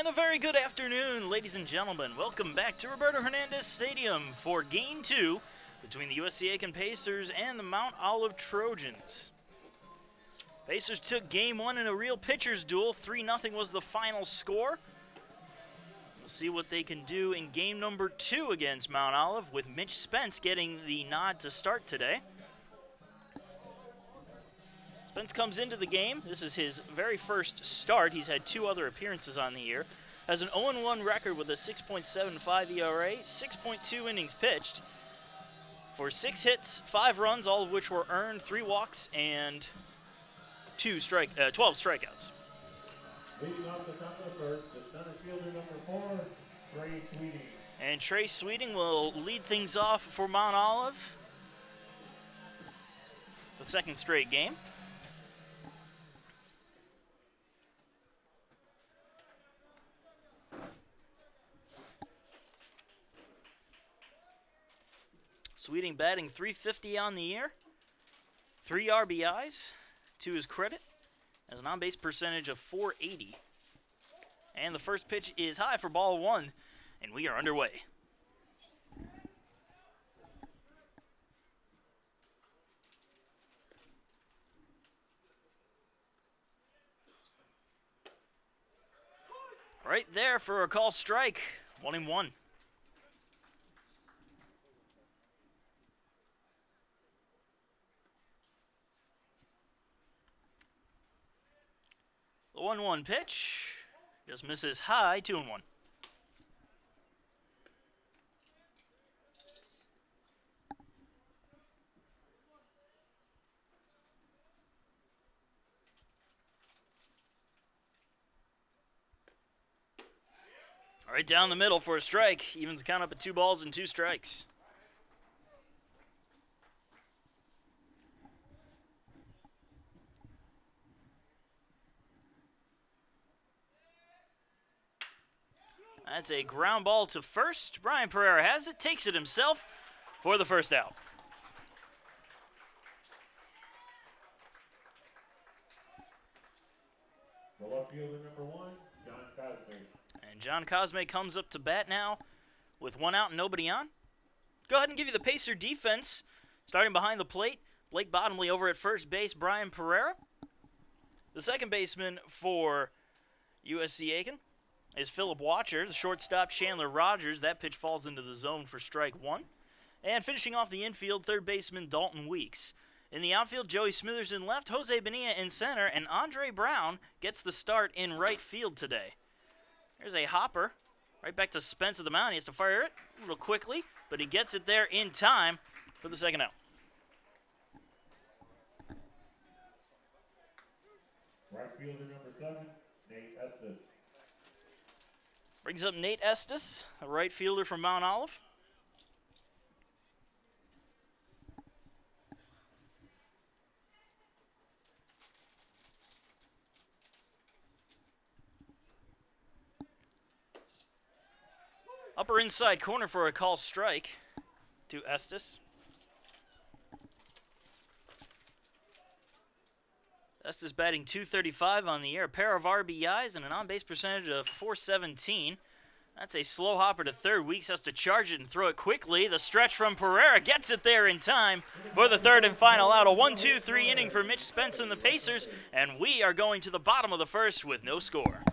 And a very good afternoon, ladies and gentlemen. Welcome back to Roberto Hernandez Stadium for Game 2 between the USC Aiken Pacers and the Mount Olive Trojans. Pacers took Game 1 in a real pitcher's duel. 3-0 was the final score. We'll see what they can do in Game number 2 against Mount Olive, with Mitch Spence getting the nod to start today. Spence comes into the game. This is his very first start. He's had 2 other appearances on the year. Has an 0-1 record with a 6.75 ERA, 6.2 innings pitched for 6 hits, 5 runs, all of which were earned, 3 walks, and 12 strikeouts. Leading off the top of the first, the center fielder number 4, Trey Sweeting. And Trey Sweeting will lead things off for Mount Olive. The second straight game. Sweeting batting .350 on the year, 3 RBIs to his credit, has an on-base percentage of .480. And the first pitch is high for ball 1, and we are underway. Right there for a call strike, 1-1. The 1-1 pitch just misses high, 2-1. Right down the middle for a strike. Evens count up at 2 balls and 2 strikes. That's a ground ball to first. Brian Pereira has it, takes it himself for the first out. The left fielder number 1, John Cosme. And John Cosme comes up to bat now with 1 out and nobody on. Go ahead and give you the Pacer defense. Starting behind the plate, Blake Bottomley over at first base, Brian Pereira. The second baseman for USC Aiken is Philip Watcher. The shortstop, Chandler Rogers. That pitch falls into the zone for strike 1. And finishing off the infield, third baseman Dalton Weeks. In the outfield, Joey Smithers in left, Jose Bonilla in center, and Andre Brown gets the start in right field today. There's a hopper right back to Spence of the mound. He has to fire it a little quickly, but he gets it there in time for the second out. Right fielder number 7, Nate Estes. Brings up Nate Estes, a right fielder from Mount Olive. Upper inside corner for a call strike to Estes. Estes batting .235 on the year, a pair of RBIs and an on-base percentage of .417. That's a slow hopper to third. Weeks has to charge it and throw it quickly. The stretch from Pereira gets it there in time for the third and final out. A 1-2-3 inning for Mitch Spence and the Pacers, and we are going to the bottom of the first with no score.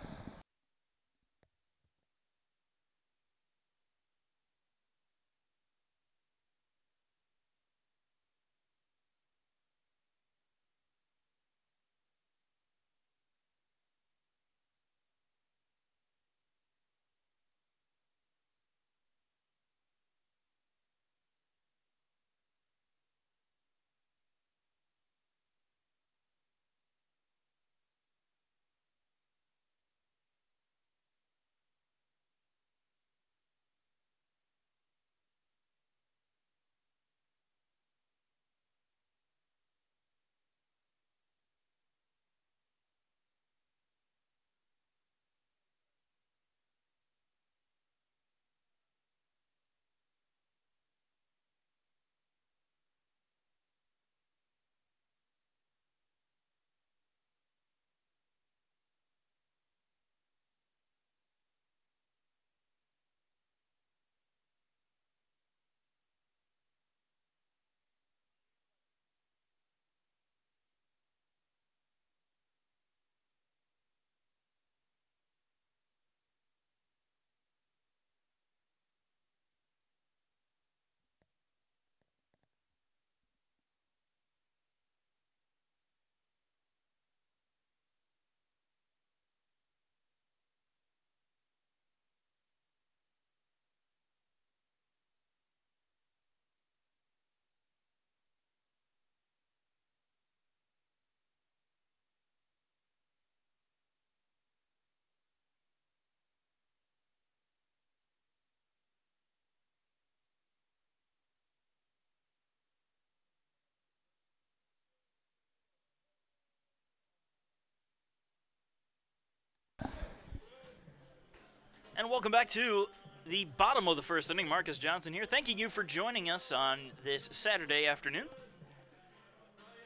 And welcome back to the bottom of the first inning. Marcus Johnson here, thanking you for joining us on this Saturday afternoon.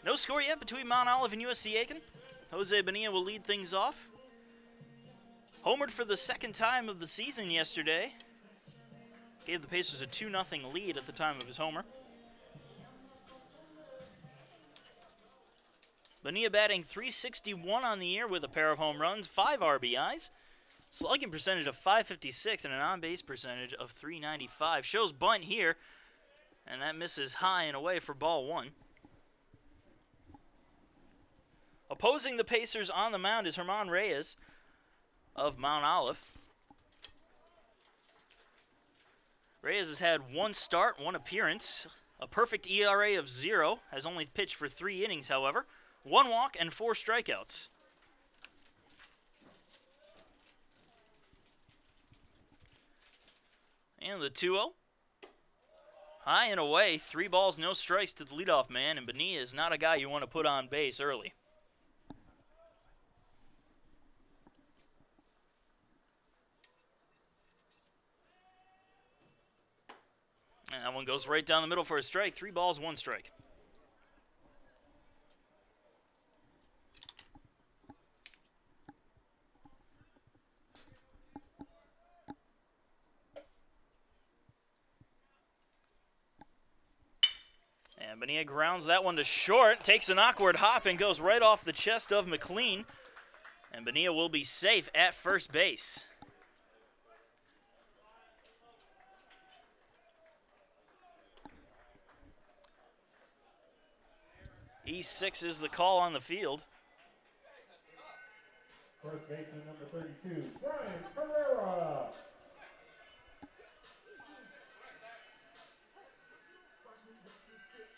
No score yet between Mount Olive and USC Aiken. Jose Bonilla will lead things off. Homered for the second time of the season yesterday. Gave the Pacers a 2-0 lead at the time of his homer. Bonilla batting .361 on the year with a pair of home runs, 5 RBIs. Slugging percentage of .556 and an on-base percentage of .395. Shows bunt here, and that misses high and away for ball 1. Opposing the Pacers on the mound is Germán Reyes of Mount Olive. Reyes has had 1 start, 1 appearance, a perfect ERA of 0, has only pitched for 3 innings, however, 1 walk and 4 strikeouts. And the 2-0. High and away, 3 balls, no strikes to the leadoff man, and Bonilla is not a guy you want to put on base early. And that one goes right down the middle for a strike. 3 balls, 1 strike. And Bonilla grounds that one to short, takes an awkward hop and goes right off the chest of McLean. And Bonilla will be safe at first base. E6 is the call on the field. First baseman number 32, Brian Pereira.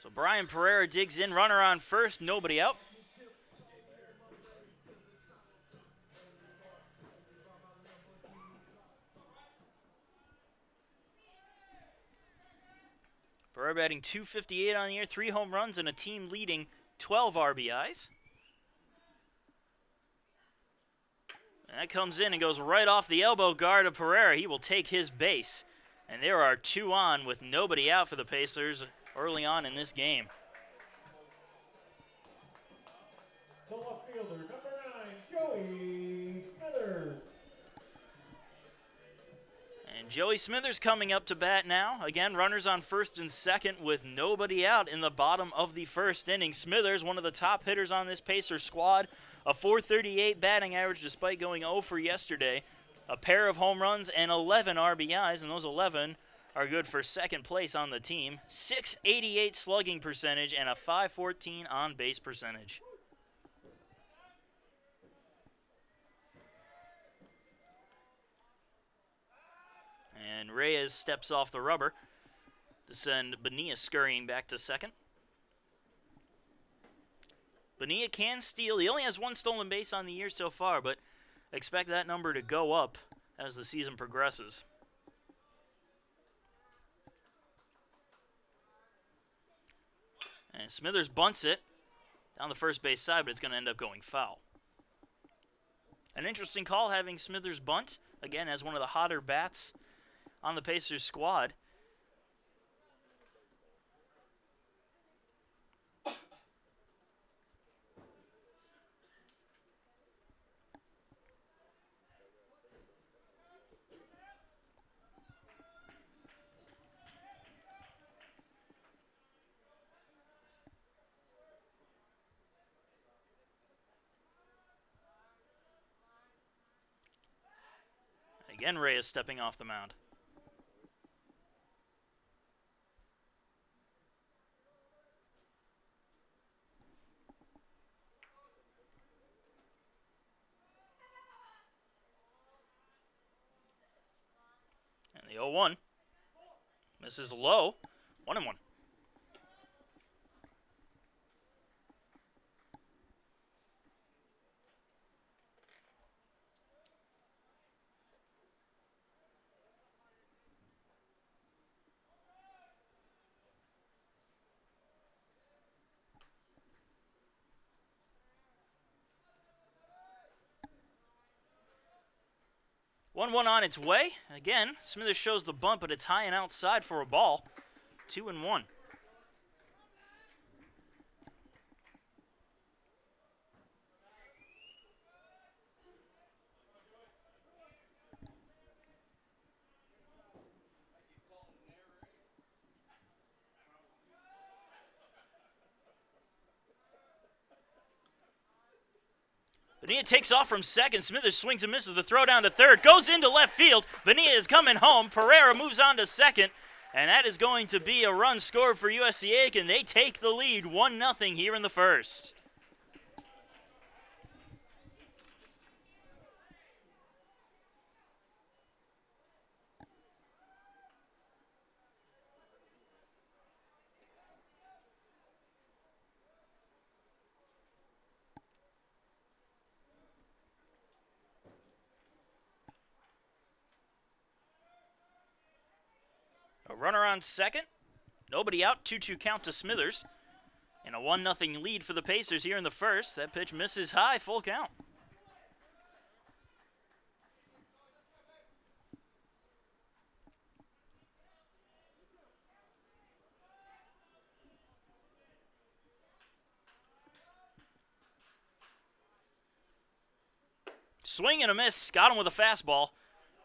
So Brian Pereira digs in, runner on first, nobody out. Pereira batting .258 on the year, 3 home runs and a team leading 12 RBIs. And that comes in and goes right off the elbow guard of Pereira. He will take his base. And there are 2 on with nobody out for the Pacers early on in this game. The left fielder, number 9, Joey Smithers. And Joey Smithers coming up to bat now. Again, runners on first and second with nobody out in the bottom of the first inning. Smithers, one of the top hitters on this Pacer squad, a .438 batting average despite going 0 for yesterday. A pair of home runs and 11 RBIs, and those 11 are good for second place on the team. .688 slugging percentage and a .514 on-base percentage. And Reyes steps off the rubber to send Bonilla scurrying back to second. Bonilla can steal. He only has 1 stolen base on the year so far, but expect that number to go up as the season progresses. And Smithers bunts it down the first base side, but it's going to end up going foul. An interesting call having Smithers bunt, again, as one of the hotter bats on the Pacers squad. Again, Reyes stepping off the mound. And the 0-1. Misses low. 1-1. 1-1 on its way. Again, Smithers shows the bunt, but it's high and outside for a ball. 2-1. Bonilla takes off from second. Smithers swings and misses the throw down to third. Goes into left field. Bonilla is coming home. Pereira moves on to second. And that is going to be a run scored for USC Aiken. They take the lead 1-0 here in the first. A runner on second. Nobody out. 2-2 count to Smithers. And a 1-0 lead for the Pacers here in the first. That pitch misses high. Full count. Swing and a miss. Got him with a fastball.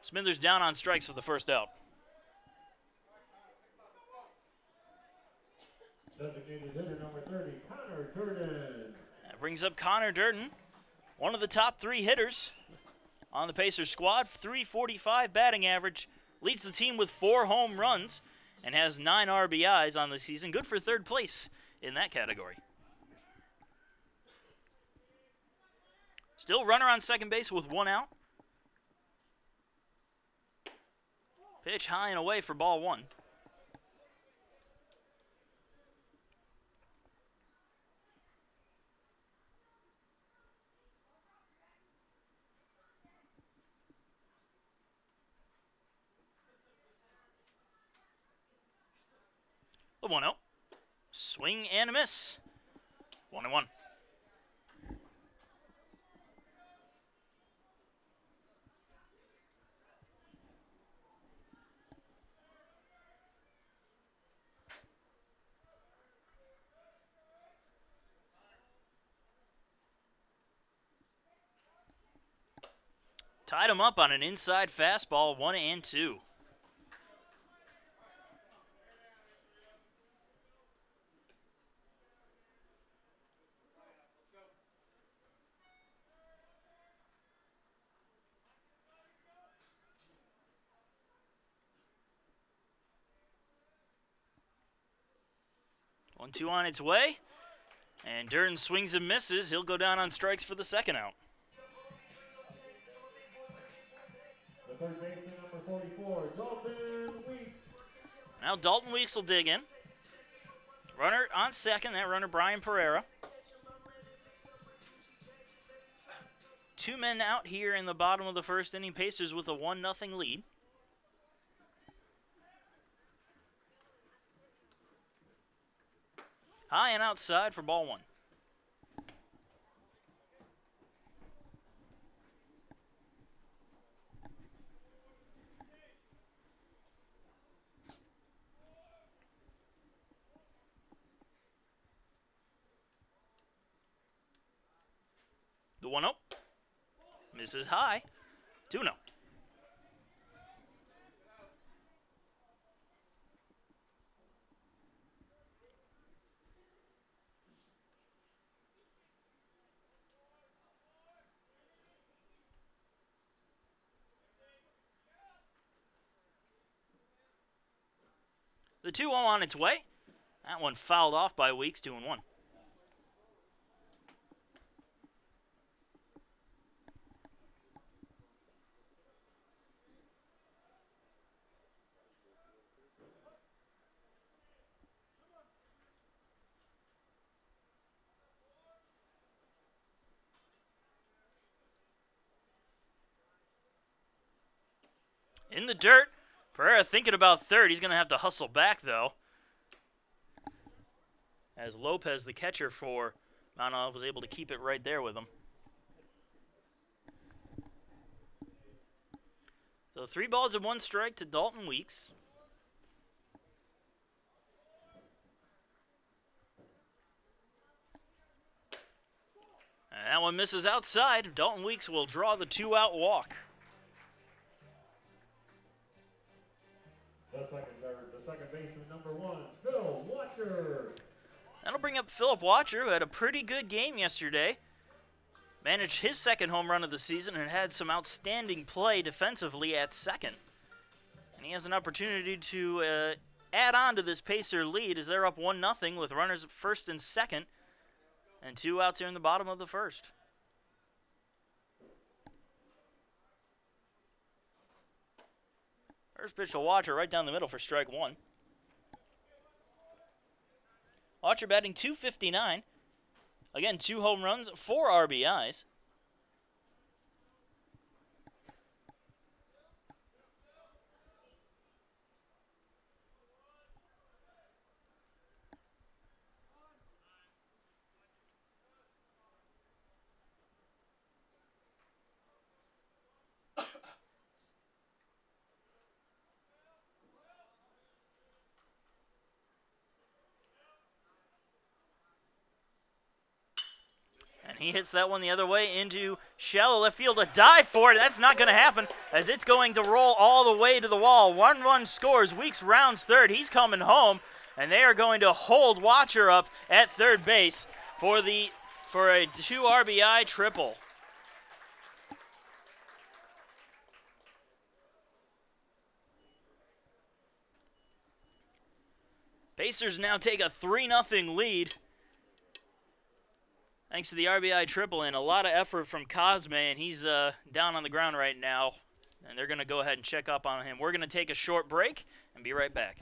Smithers down on strikes for the first out. Designated hitter number 30, Connor Durden. That brings up Connor Durden, one of the top 3 hitters on the Pacers squad. .345 batting average, leads the team with 4 home runs, and has 9 RBIs on the season. Good for third place in that category. Still runner on second base with 1 out. Pitch high and away for ball 1. The 1-0. Swing and a miss. 1-1. Tied him up on an inside fastball, 1-2. One, two on its way. And Durden swings and misses. He'll go down on strikes for the second out. The third baseman, number 44, Dalton Weeks. Now Dalton Weeks will dig in. Runner on second. That runner, Brian Pereira. 2 men out here in the bottom of the first inning. Pacers with a 1-0 lead. High and outside for ball 1. The 1-0. Misses high. 2-0. The 2-0 on its way. That one fouled off by Weeks, 2-1. In the dirt. Pereira thinking about third. He's going to have to hustle back, though, as Lopez, the catcher for Mount Olive, was able to keep it right there with him. So 3 balls and 1 strike to Dalton Weeks. And that one misses outside. Dalton Weeks will draw the 2-out walk. The second baseman, number 1, Phil Watcher. That'll bring up Philip Watcher, who had a pretty good game yesterday. Managed his 2nd home run of the season and had some outstanding play defensively at second. And he has an opportunity to add on to this Pacer lead as they're up 1-0 with runners at first and second. And 2 outs here in the bottom of the first. First pitch to Watcher right down the middle for strike 1. Watcher batting .259. Again, 2 home runs, 4 RBIs. And he hits that one the other way into shallow left field. A dive for it. That's not going to happen as it's going to roll all the way to the wall. 1 run scores. Weeks rounds third. He's coming home. And they are going to hold Watcher up at third base for a 2 RBI triple. Pacers now take a 3-0 lead. Thanks to the RBI triple and a lot of effort from Cosme, and he's down on the ground right now. And they're going to go ahead and check up on him. We're going to take a short break and be right back.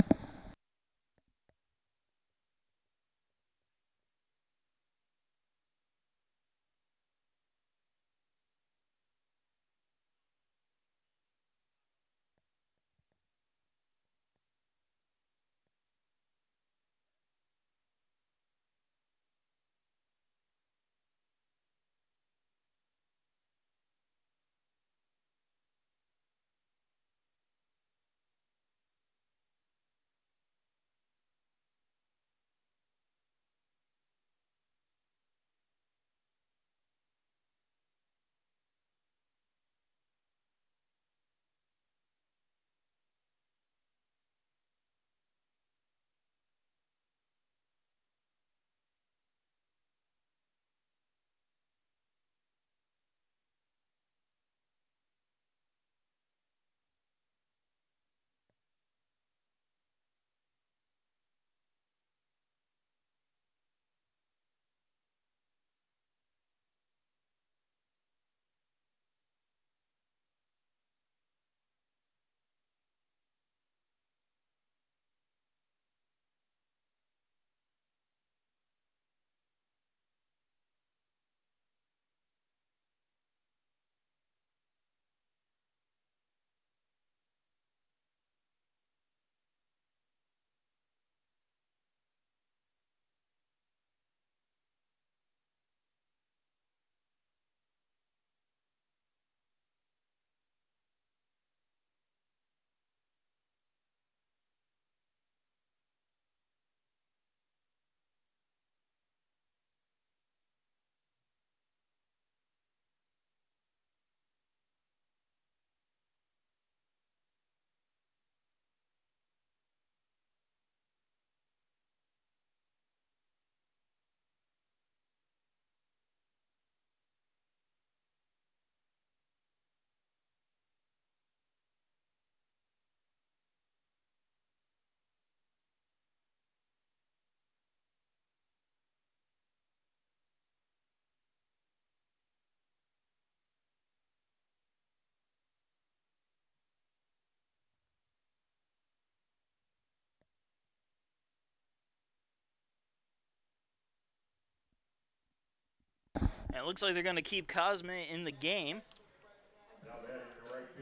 And it looks like they're going to keep Cosme in the game.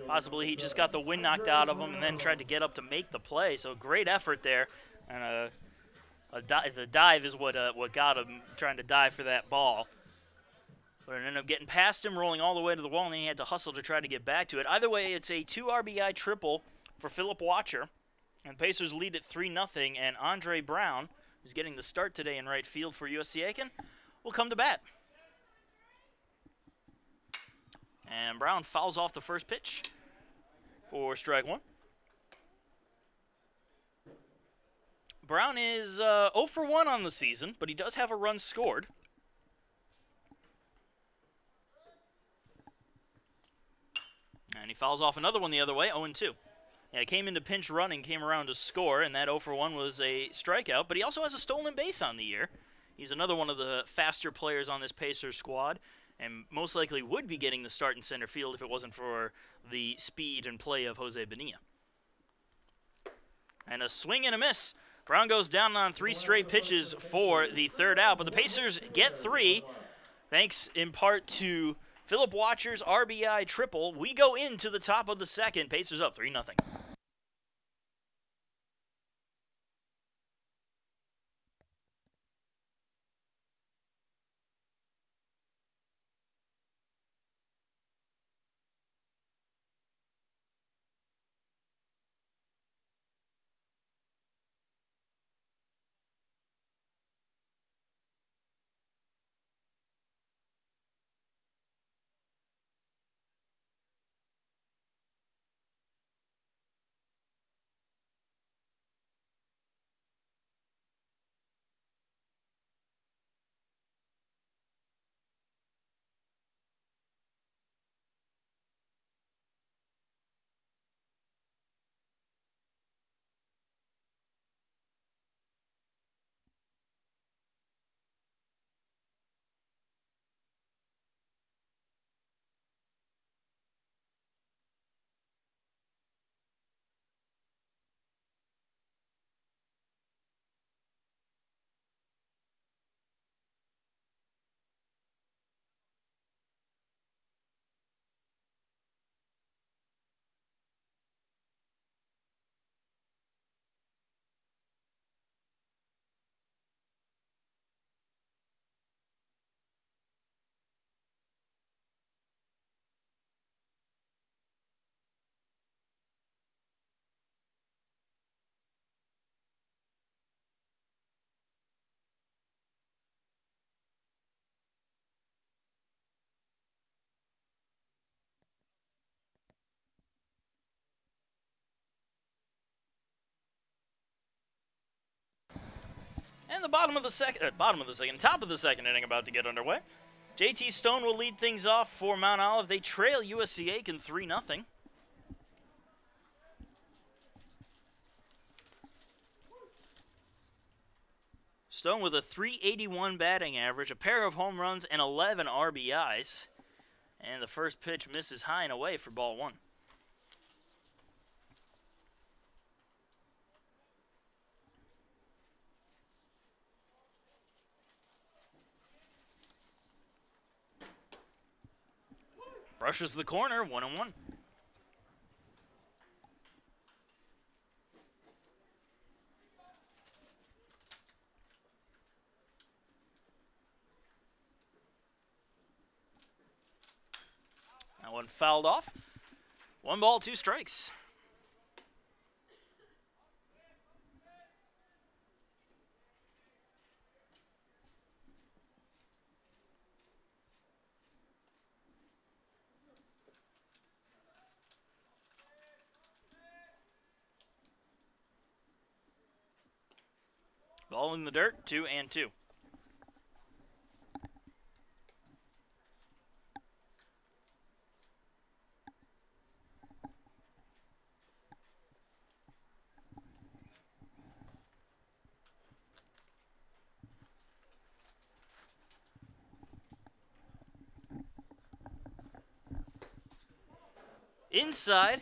Possibly he just got the wind knocked out of him and then tried to get up to make the play. So great effort there. And the dive is what got him trying to dive for that ball. But it ended up getting past him, rolling all the way to the wall, and then he had to hustle to try to get back to it. Either way, it's a 2 RBI triple for Philip Watcher. And Pacers lead at 3-0, and Andre Brown, who's getting the start today in right field for USC Aiken, will come to bat. And Brown fouls off the first pitch for strike one. Brown is 0 for 1 on the season, but he does have a run scored. And he fouls off another one the other way, 0-2. Yeah, came into pinch running, came around to score, and that 0 for 1 was a strikeout. But he also has a stolen base on the year. He's another one of the faster players on this Pacers squad, and most likely would be getting the start in center field if it wasn't for the speed and play of Jose Bonilla. And a swing and a miss. Brown goes down on 3 straight pitches for the third out, but the Pacers get 3, thanks in part to Philip Watcher's RBI triple. We go into the top of the second. Pacers up 3-0. And the top of the second inning about to get underway. JT Stone will lead things off for Mount Olive. They trail USC Aiken 3-0. Stone with a .381 batting average, a pair of home runs, and 11 RBIs. And the first pitch misses high and away for ball 1. Brushes the corner, 1-1. That one fouled off. 1 ball, 2 strikes. Ball in the dirt, 2-2. Inside,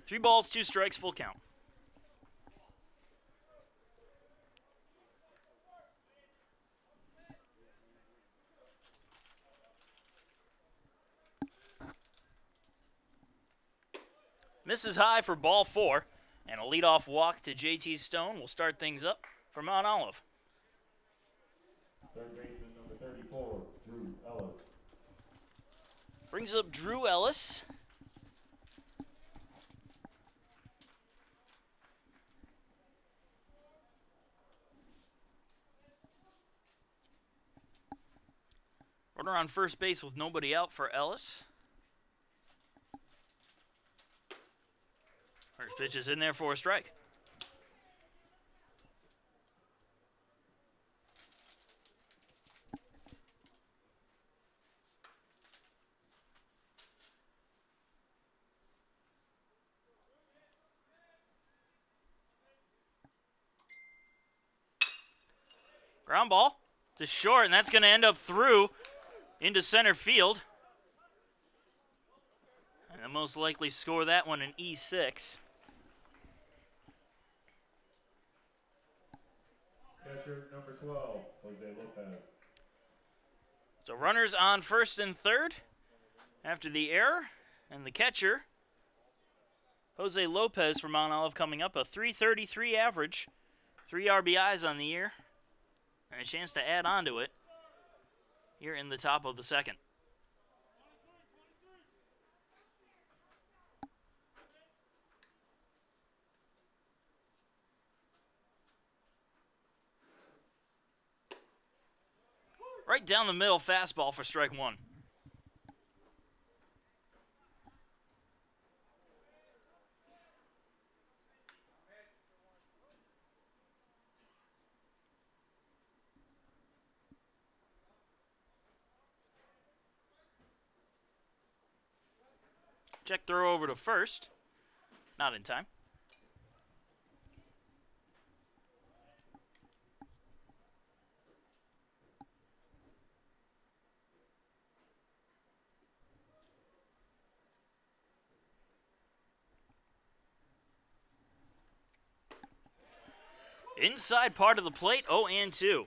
3 balls, 2 strikes, full count. Misses high for ball 4, and a leadoff walk to JT Stone will start things up for Mount Olive. Third baseman number 34, Drew Ellis. Brings up Drew Ellis. Runner on first base with nobody out for Ellis. First pitch is in there for a strike. Ground ball to short, and that's going to end up through into center field. And they'll most likely score that one an E6. Catcher number 12, Jose Lopez. So runners on first and third after the error, and the catcher, Jose Lopez from Mount Olive, coming up a .333 average, 3 RBIs on the year, and a chance to add on to it here in the top of the second. Right down the middle fastball for strike one. Check throw over to first. Not in time. Inside part of the plate, 0-2.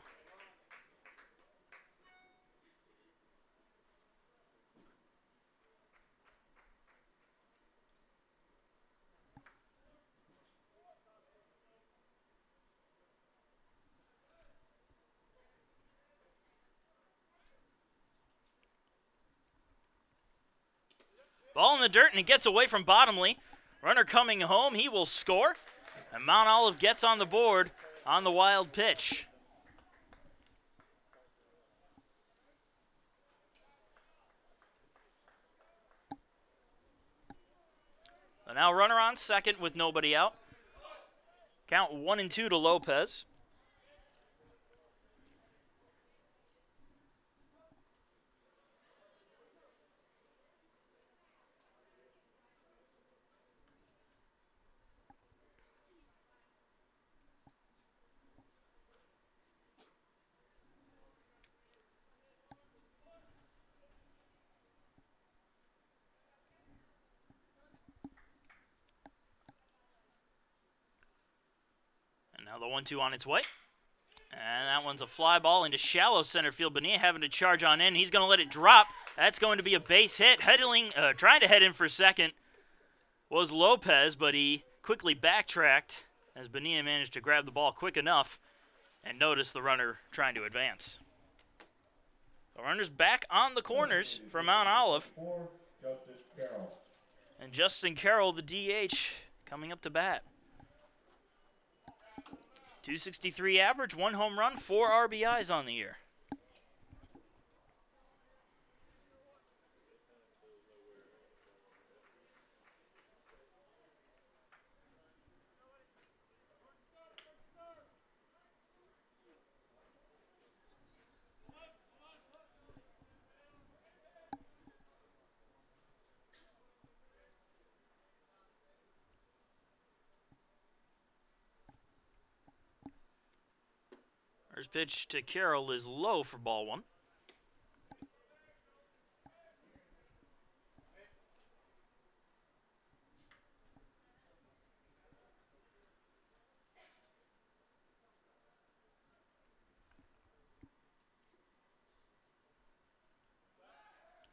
Ball in the dirt, and it gets away from Bottomley. Runner coming home, he will score. And Mount Olive gets on the board on the wild pitch. So now runner on second with nobody out. Count 1-2 to Lopez. Now the 1-2 on its way. And that one's a fly ball into shallow center field. Bonilla having to charge on in. He's going to let it drop. That's going to be a base hit. Trying to head in for second was Lopez, but he quickly backtracked as Bonilla managed to grab the ball quick enough and notice the runner trying to advance. The runner's back on the corners for Mount Olive. And Justin Carroll, the DH, coming up to bat. .263 average, 1 home run, 4 RBIs on the year. First pitch to Carroll is low for ball one.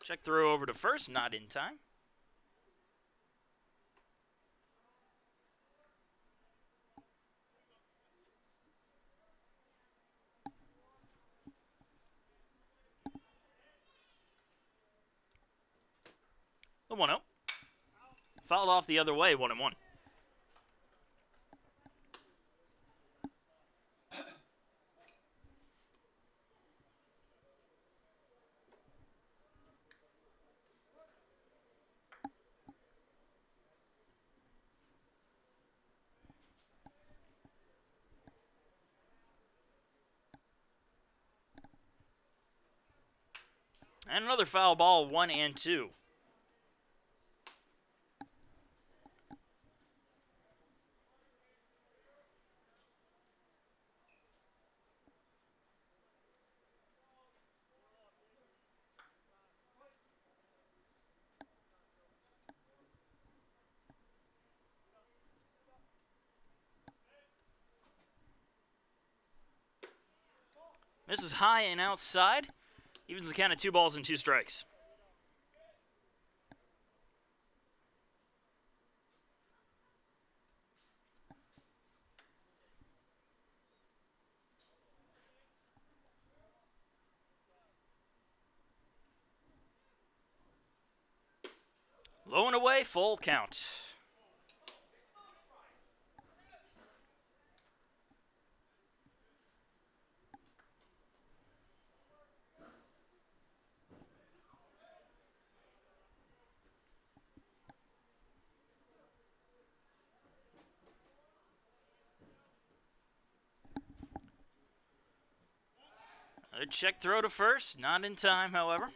Check throw over to first, not in time. The 1-0. Fouled off the other way, 1-1. And another foul ball, 1 and 2. This is high and outside. Evens the count of 2 balls and 2 strikes. Low and away, full count. A check throw to first, not in time, however.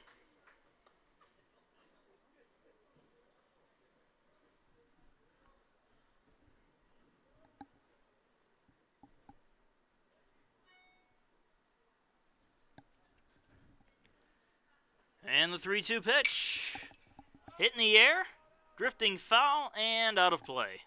And the 3-2 pitch. Hit in the air, drifting foul, and out of play.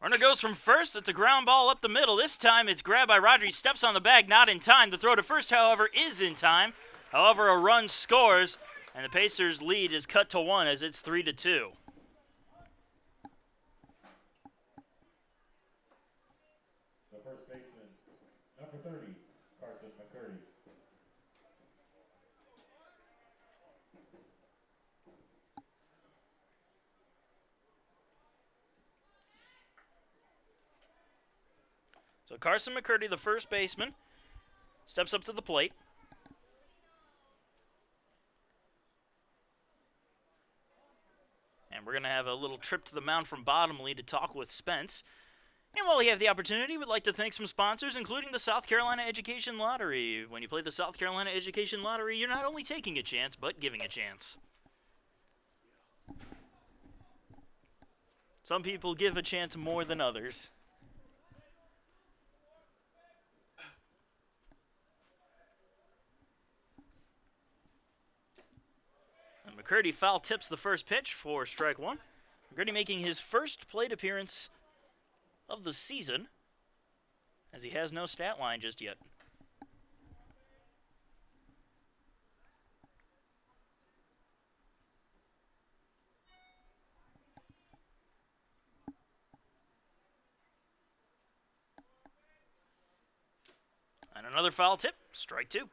Runner goes from first. It's a ground ball up the middle. This time it's grabbed by Rodriguez. Steps on the bag, not in time. The throw to first, however, is in time. However, a run scores, and the Pacers' lead is cut to 1 as it's 3-2. The first baseman, number 30, Carson McCurdy. So Carson McCurdy, the first baseman, steps up to the plate. And we're going to have a little trip to the mound from Bottomley to talk with Spence. And while we have the opportunity, we'd like to thank some sponsors, including the South Carolina Education Lottery. When you play the South Carolina Education Lottery, you're not only taking a chance, but giving a chance. Some people give a chance more than others. And McCurdy foul tips the first pitch for strike 1. McCurdy making his first plate appearance of the season, as he has no stat line just yet. And another foul tip, strike 2.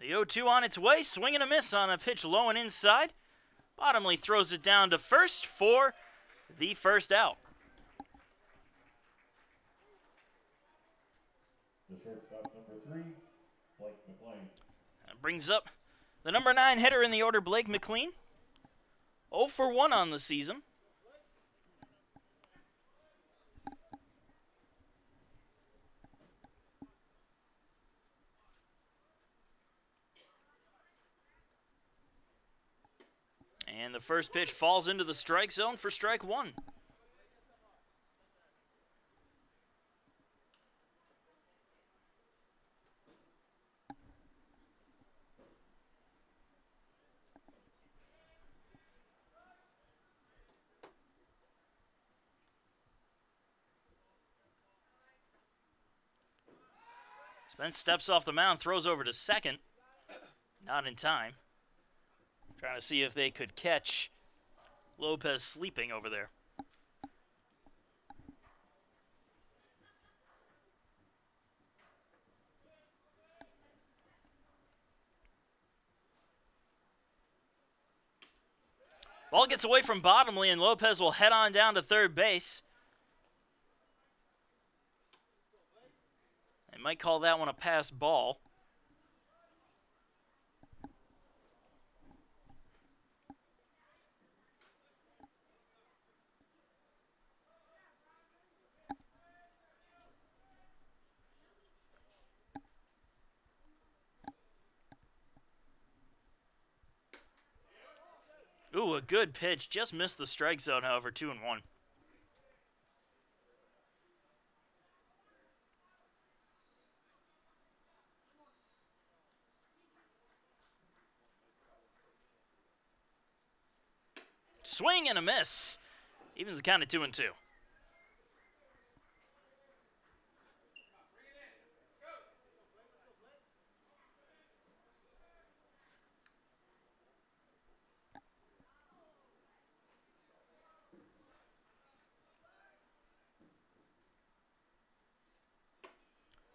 The 0-2 on its way, swing and a miss on a pitch low and inside. Bottomley throws it down to first for the first out. The shortstop, number 3, Blake McLean. That brings up the number 9 hitter in the order, Blake McLean. 0 for 1 on the season. And the first pitch falls into the strike zone for strike 1. Then steps off the mound, throws over to second. Not in time. Trying to see if they could catch Lopez sleeping over there. Ball gets away from Bottomley, and Lopez will head on down to third base. They might call that one a pass ball. Ooh, a good pitch. Just missed the strike zone, however, 2-1. Swing and a miss. Evens the count at 2-2.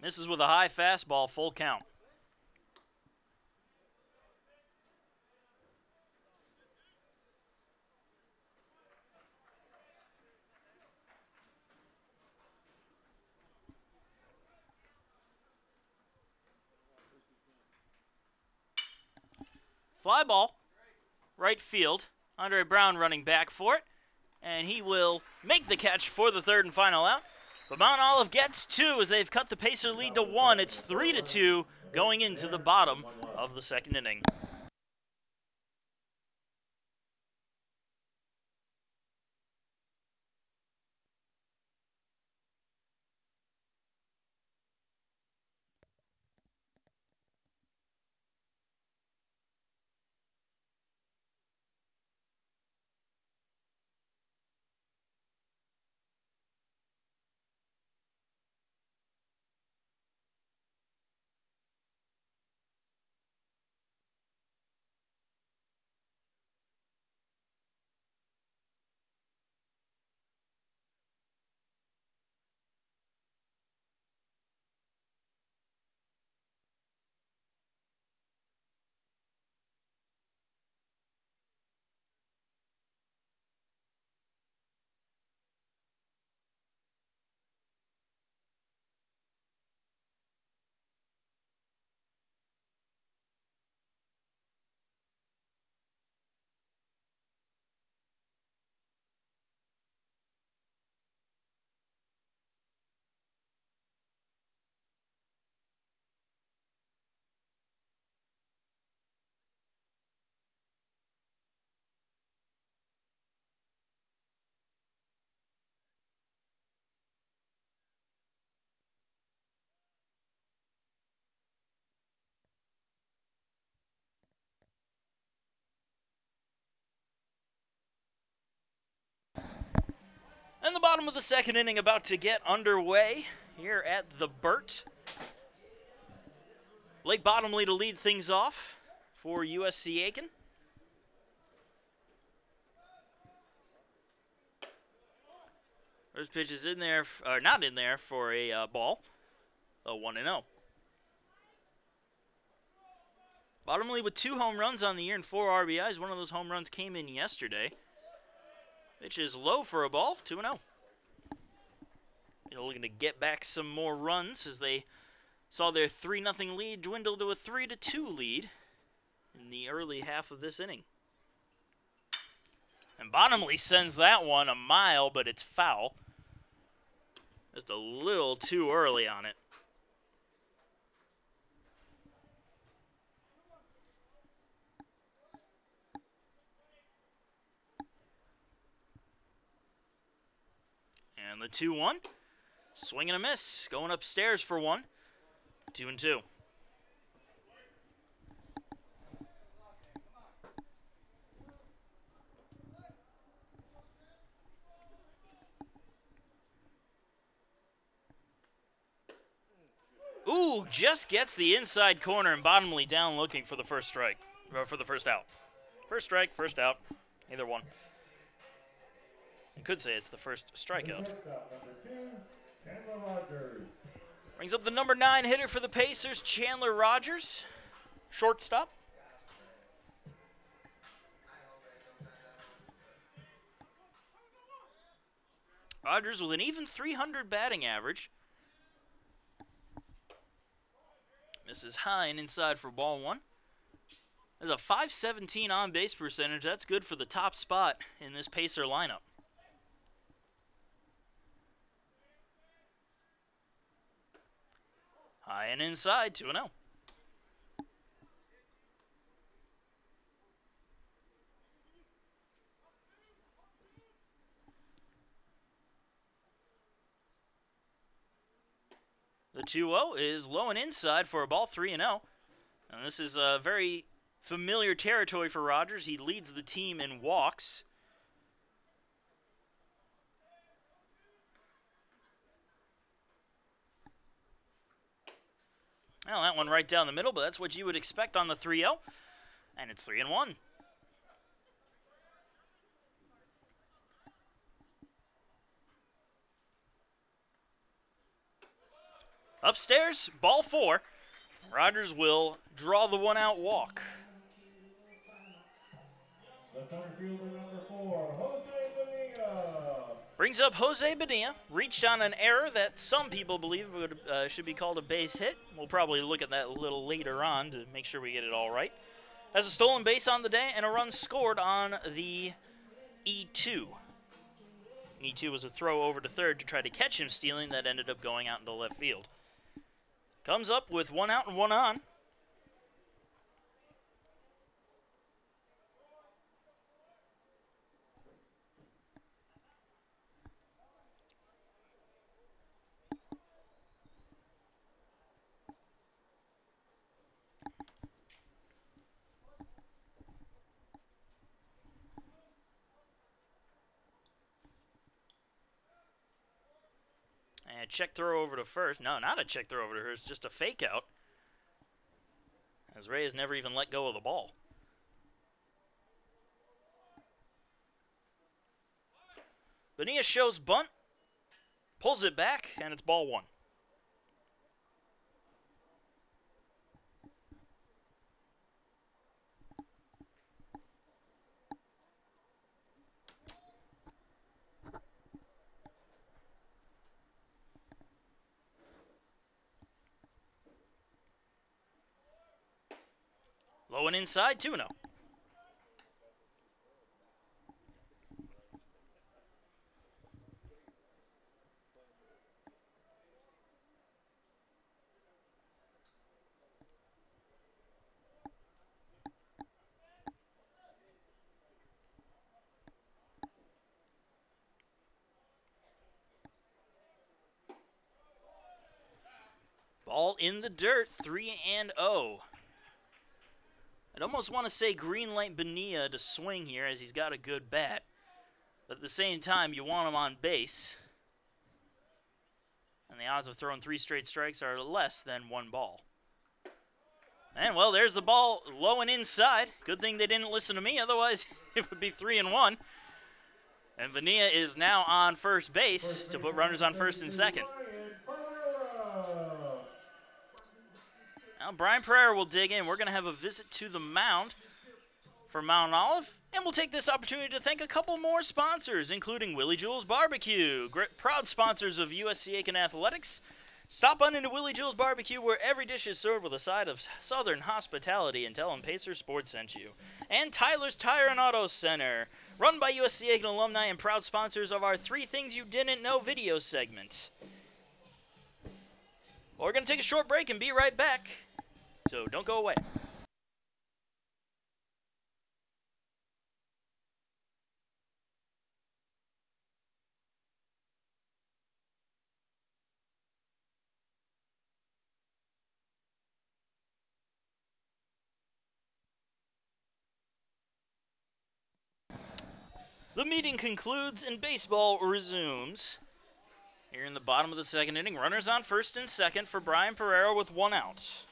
Misses with a high fastball, full count. Fly ball, right field. Andre Brown running back for it, and he will make the catch for the third and final out. But Mount Olive gets 2 as they've cut the Pacer lead to 1. It's 3-2 going into the bottom of the second inning. And the bottom of the second inning about to get underway here at the Burt. Blake Bottomley to lead things off for USC Aiken. First pitch is in there, or not in there for a ball. A 1-0. Bottomley with 2 home runs on the year and 4 RBIs. One of those home runs came in yesterday. Pitch is low for a ball, 2-0. They're looking to get back some more runs as they saw their 3-0 lead dwindle to a 3-2 lead in the early half of this inning. And Bottomley sends that one a mile, but it's foul. Just a little too early on it. And the 2-1. Swing and a miss. Going upstairs for 1. 2-2. Ooh, just gets the inside corner and Bottomley down looking for the first strike, or for the first out. First strike, first out, either one. You could say it's the first strikeout. Brings up the number 9 hitter for the Pacers, Chandler Rogers, shortstop. Rogers with an even .300 batting average. Misses high and inside for ball 1. There's a .517 on-base percentage. That's good for the top spot in this Pacer lineup. High and inside, 2-0. The 2-0 is low and inside for a ball, 3-0. And this is a very familiar territory for Rogers. He leads the team in walks. Well, that one right down the middle, but that's what you would expect on the 3-0. And it's 3-1. Upstairs, ball 4. Rogers will draw the one-out walk. The center fielder, number 4, Jose Bonilla. Brings up Jose Bonilla. Reached on an error that some people believe should be called a base hit. We'll probably look at that a little later on to make sure we get it all right. Has a stolen base on the day and a run scored on the E2. E2 was a throw over to third to try to catch him stealing that ended up going out into left field. Comes up with 1 out and 1 on. And check throw over to first. No, not a check throw over to first, just a fake out. As Reyes never even let go of the ball. Bonilla shows bunt, pulls it back, and it's ball 1. Low and inside, 2-0. Ball in the dirt, 3-0. I'd almost want to say green light Bonilla to swing here as he's got a good bat. But at the same time, you want him on base. And the odds of throwing 3 straight strikes are less than 1 ball. And, well, there's the ball low and inside. Good thing they didn't listen to me, otherwise it would be 3-1. And Bonilla is now on first base to put runners on first and second. Now Brian Pereira will dig in. We're going to have a visit to the mound for Mount Olive. And we'll take this opportunity to thank a couple more sponsors, including Willie Jewell's Barbecue, proud sponsors of USC Aiken Athletics. Stop on into Willie Jewell's Barbecue, where every dish is served with a side of Southern hospitality, and tell them Pacer Sports sent you. And Tyler's Tire and Auto Center, run by USC Aiken alumni and proud sponsors of our 3 Things You Didn't Know video segment. Well, we're going to take a short break and be right back, so don't go away. The meeting concludes and baseball resumes. Here in the bottom of the second inning, runners on first and second for Brian Pereira with 1 out.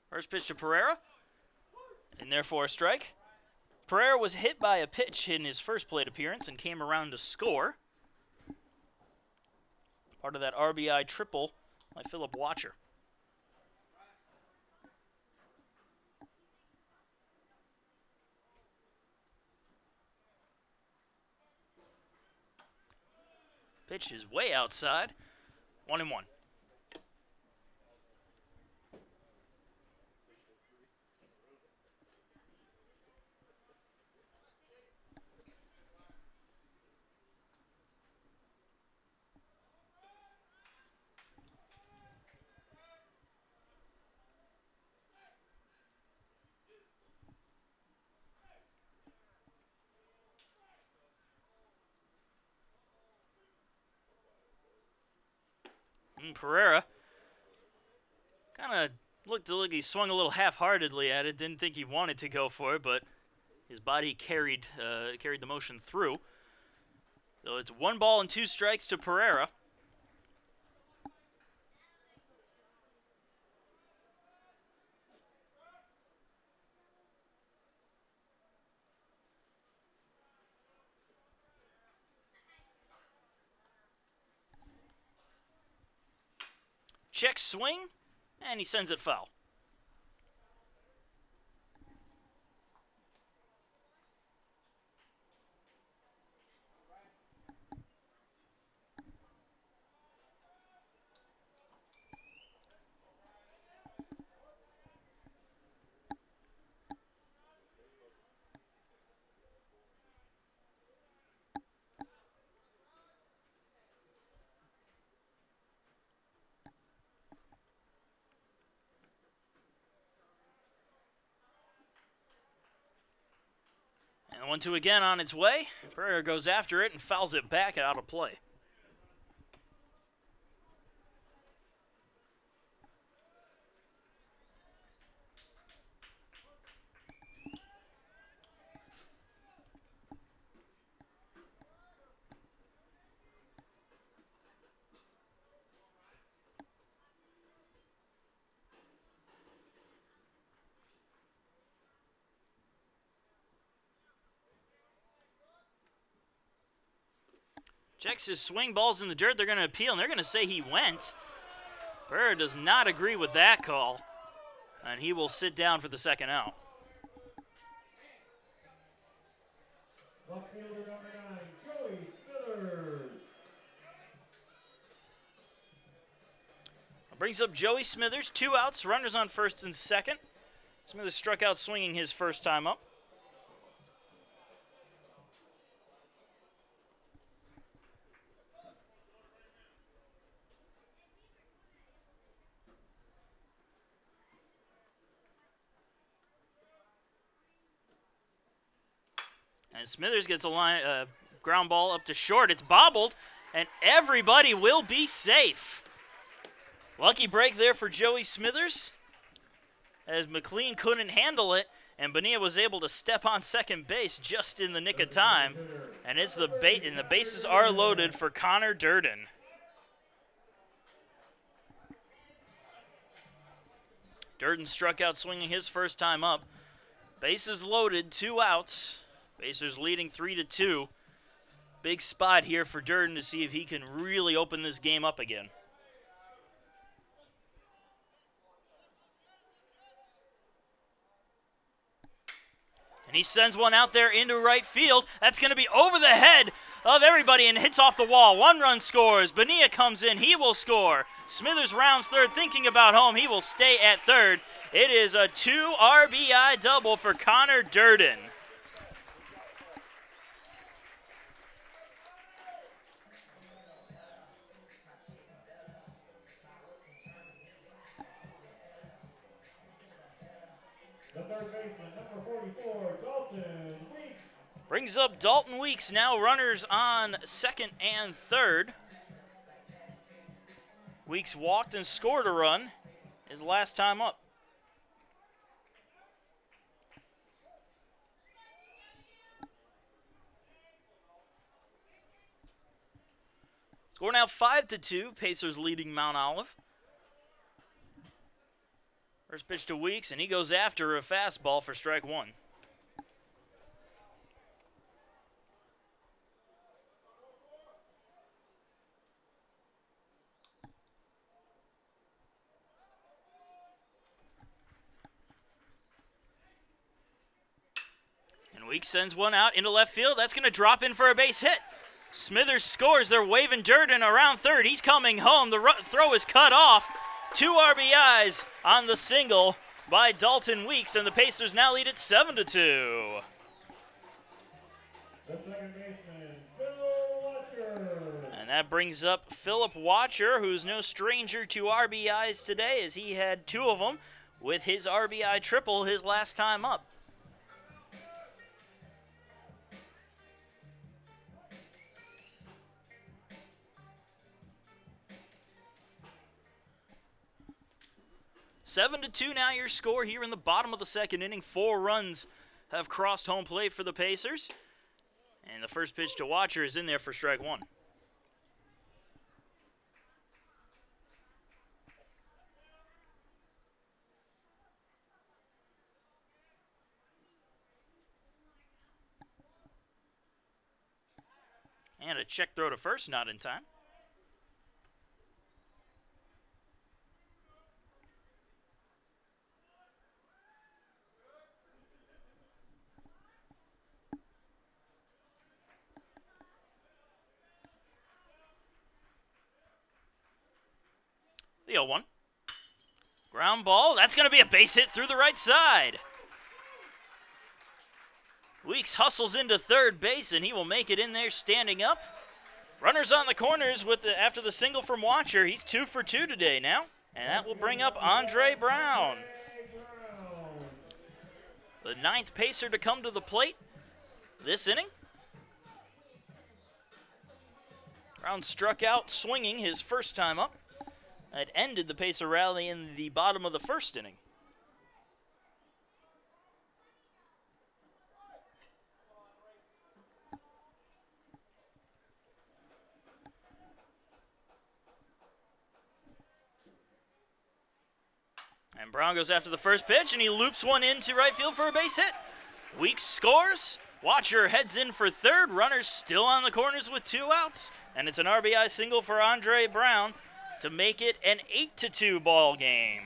First pitch to Pereira, and therefore a strike. Pereira was hit by a pitch in his first plate appearance and came around to score. Part of that RBI triple by Philip Watcher. Pitch is way outside. 1-1. Pereira kind of looked like he swung a little half-heartedly at it. Didn't think he wanted to go for it, but his body carried the motion through. So it's 1 ball and 2 strikes to Pereira. Check swing, and he sends it foul. And 1-2 again on its way. Pereira goes after it and fouls it back out of play. Checks his swing, balls in the dirt. They're going to appeal, and they're going to say he went. Pereira does not agree with that call, and he will sit down for the second out. Left fielder number 9, Joey Smithers. Brings up Joey Smithers, 2 outs, runners on first and second. Smithers struck out swinging his first time up. And Smithers gets a ground ball up to short. It's bobbled, and everybody will be safe. Lucky break there for Joey Smithers, as McLean couldn't handle it, and Bonilla was able to step on second base just in the nick of time. And it's the bases are loaded for Connor Durden. Durden struck out swinging his first time up. Bases loaded, 2 outs. Pacers leading 3-2. Big spot here for Durden to see if he can really open this game up again. And he sends one out there into right field. That's going to be over the head of everybody and hits off the wall. 1 run scores. Bonilla comes in. He will score. Smithers rounds third, thinking about home. He will stay at third. It is a 2 RBI double for Connor Durden. The third baseman, number 44, Dalton Weeks. Brings up Dalton Weeks, now runners on second and third. Weeks walked and scored a run his last time up. Score now 5-2, Pacers leading Mount Olive. First pitch to Weeks, and he goes after a fastball for strike one. And Weeks sends one out into left field. That's going to drop in for a base hit. Smithers scores. They're waving Durden around third. He's coming home. The throw is cut off. 2 RBIs on the single by Dalton Weeks, and the Pacers now lead it 7-2. The second baseman, Phil Watcher. And that brings up Philip Watcher, who's no stranger to RBIs today, as he had 2 of them with his RBI triple his last time up. Seven to 2 now your score here in the bottom of the second inning. 4 runs have crossed home plate for the Pacers. And the first pitch to Watcher is in there for strike one. And a check throw to first, not in time. The 0-1. Ground ball. That's going to be a base hit through the right side. Weeks hustles into third base, and he will make it in there standing up. Runners on the corners after the single from Watcher. He's 2 for 2 today now. And that will bring up Andre Brown. The 9th Pacer to come to the plate this inning. Brown struck out swinging his first time up. That ended the Pacer rally in the bottom of the first inning. And Brown goes after the first pitch, and he loops one into right field for a base hit. Weeks scores. Watcher heads in for third. Runners still on the corners with 2 outs. And it's an RBI single for Andre Brown to make it an 8-2 ball game.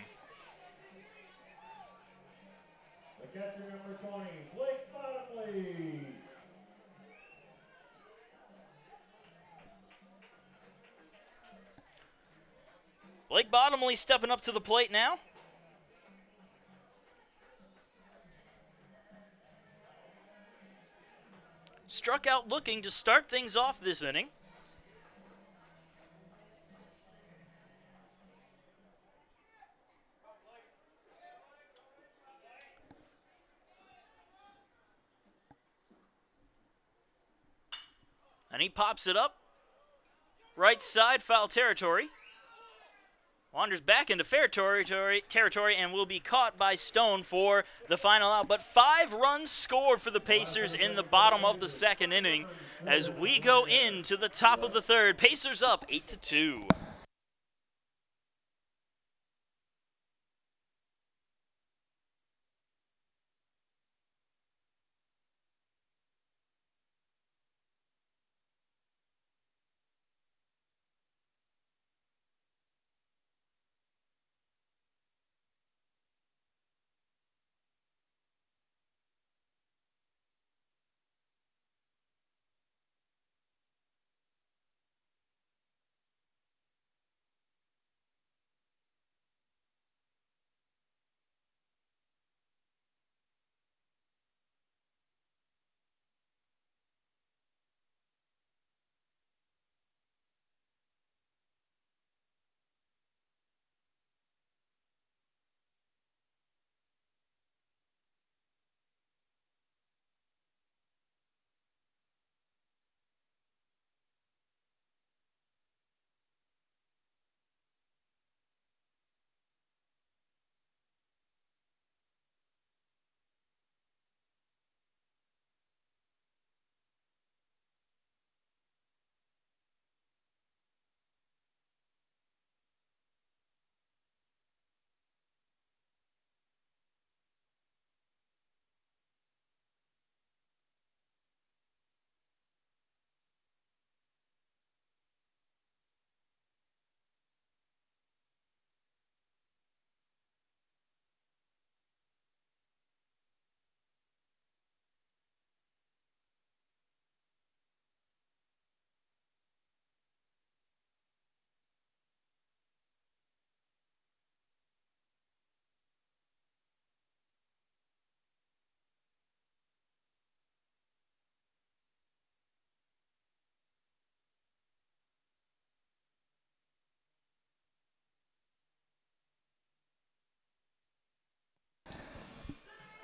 The catcher number 20, Blake Bottomley. Blake Bottomley stepping up to the plate now. Struck out looking to start things off this inning. And he pops it up. Right side, foul territory. Wanders back into fair territory and will be caught by Stone for the final out. But 5 runs scored for the Pacers in the bottom of the second inning as we go into the top of the third. Pacers up 8-2.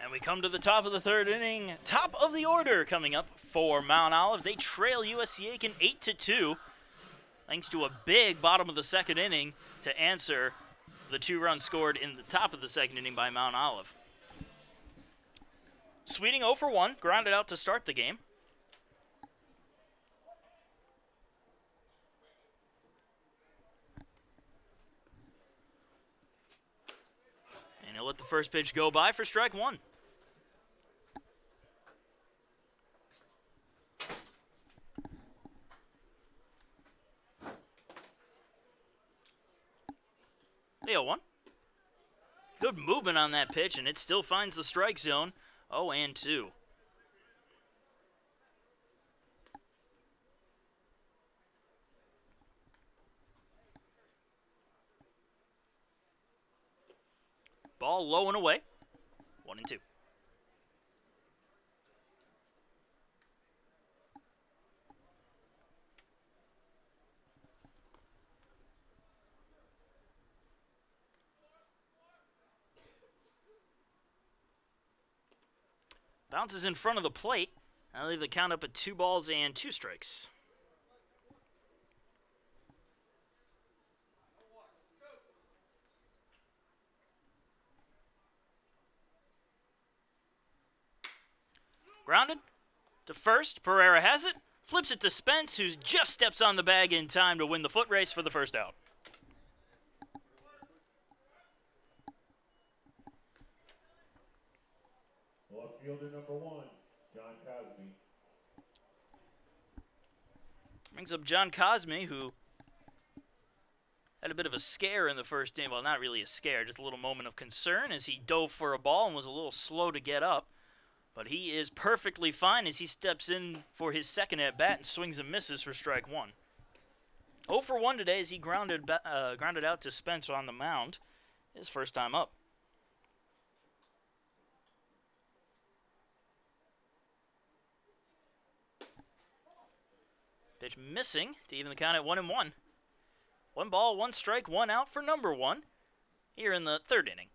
And we come to the top of the third inning. Top of the order coming up for Mount Olive. They trail USC Aiken 8-2, thanks to a big bottom of the second inning to answer the 2 runs scored in the top of the second inning by Mount Olive. Sweeting 0 for 1, grounded out to start the game. And he'll let the first pitch go by for strike 1. The 0-1. Good movement on that pitch, and it still finds the strike zone. 0-2. Ball low and away. 1-2. Bounces in front of the plate. I leave the count up at 2 balls and 2 strikes. Grounded to first. Pereira has it. Flips it to Spence, who just steps on the bag in time to win the foot race for the first out. Left fielder number 1, John Cosme. Brings up John Cosme, who had a bit of a scare in the first inning. Well, not really a scare, just a little moment of concern as he dove for a ball and was a little slow to get up. But he is perfectly fine as he steps in for his second at-bat and swings and misses for strike 1. 0 for 1 today as he grounded out to Spence on the mound, his first time up. Pitch missing to even the count at 1-1. 1 ball, 1 strike, 1 out for number 1 here in the third inning.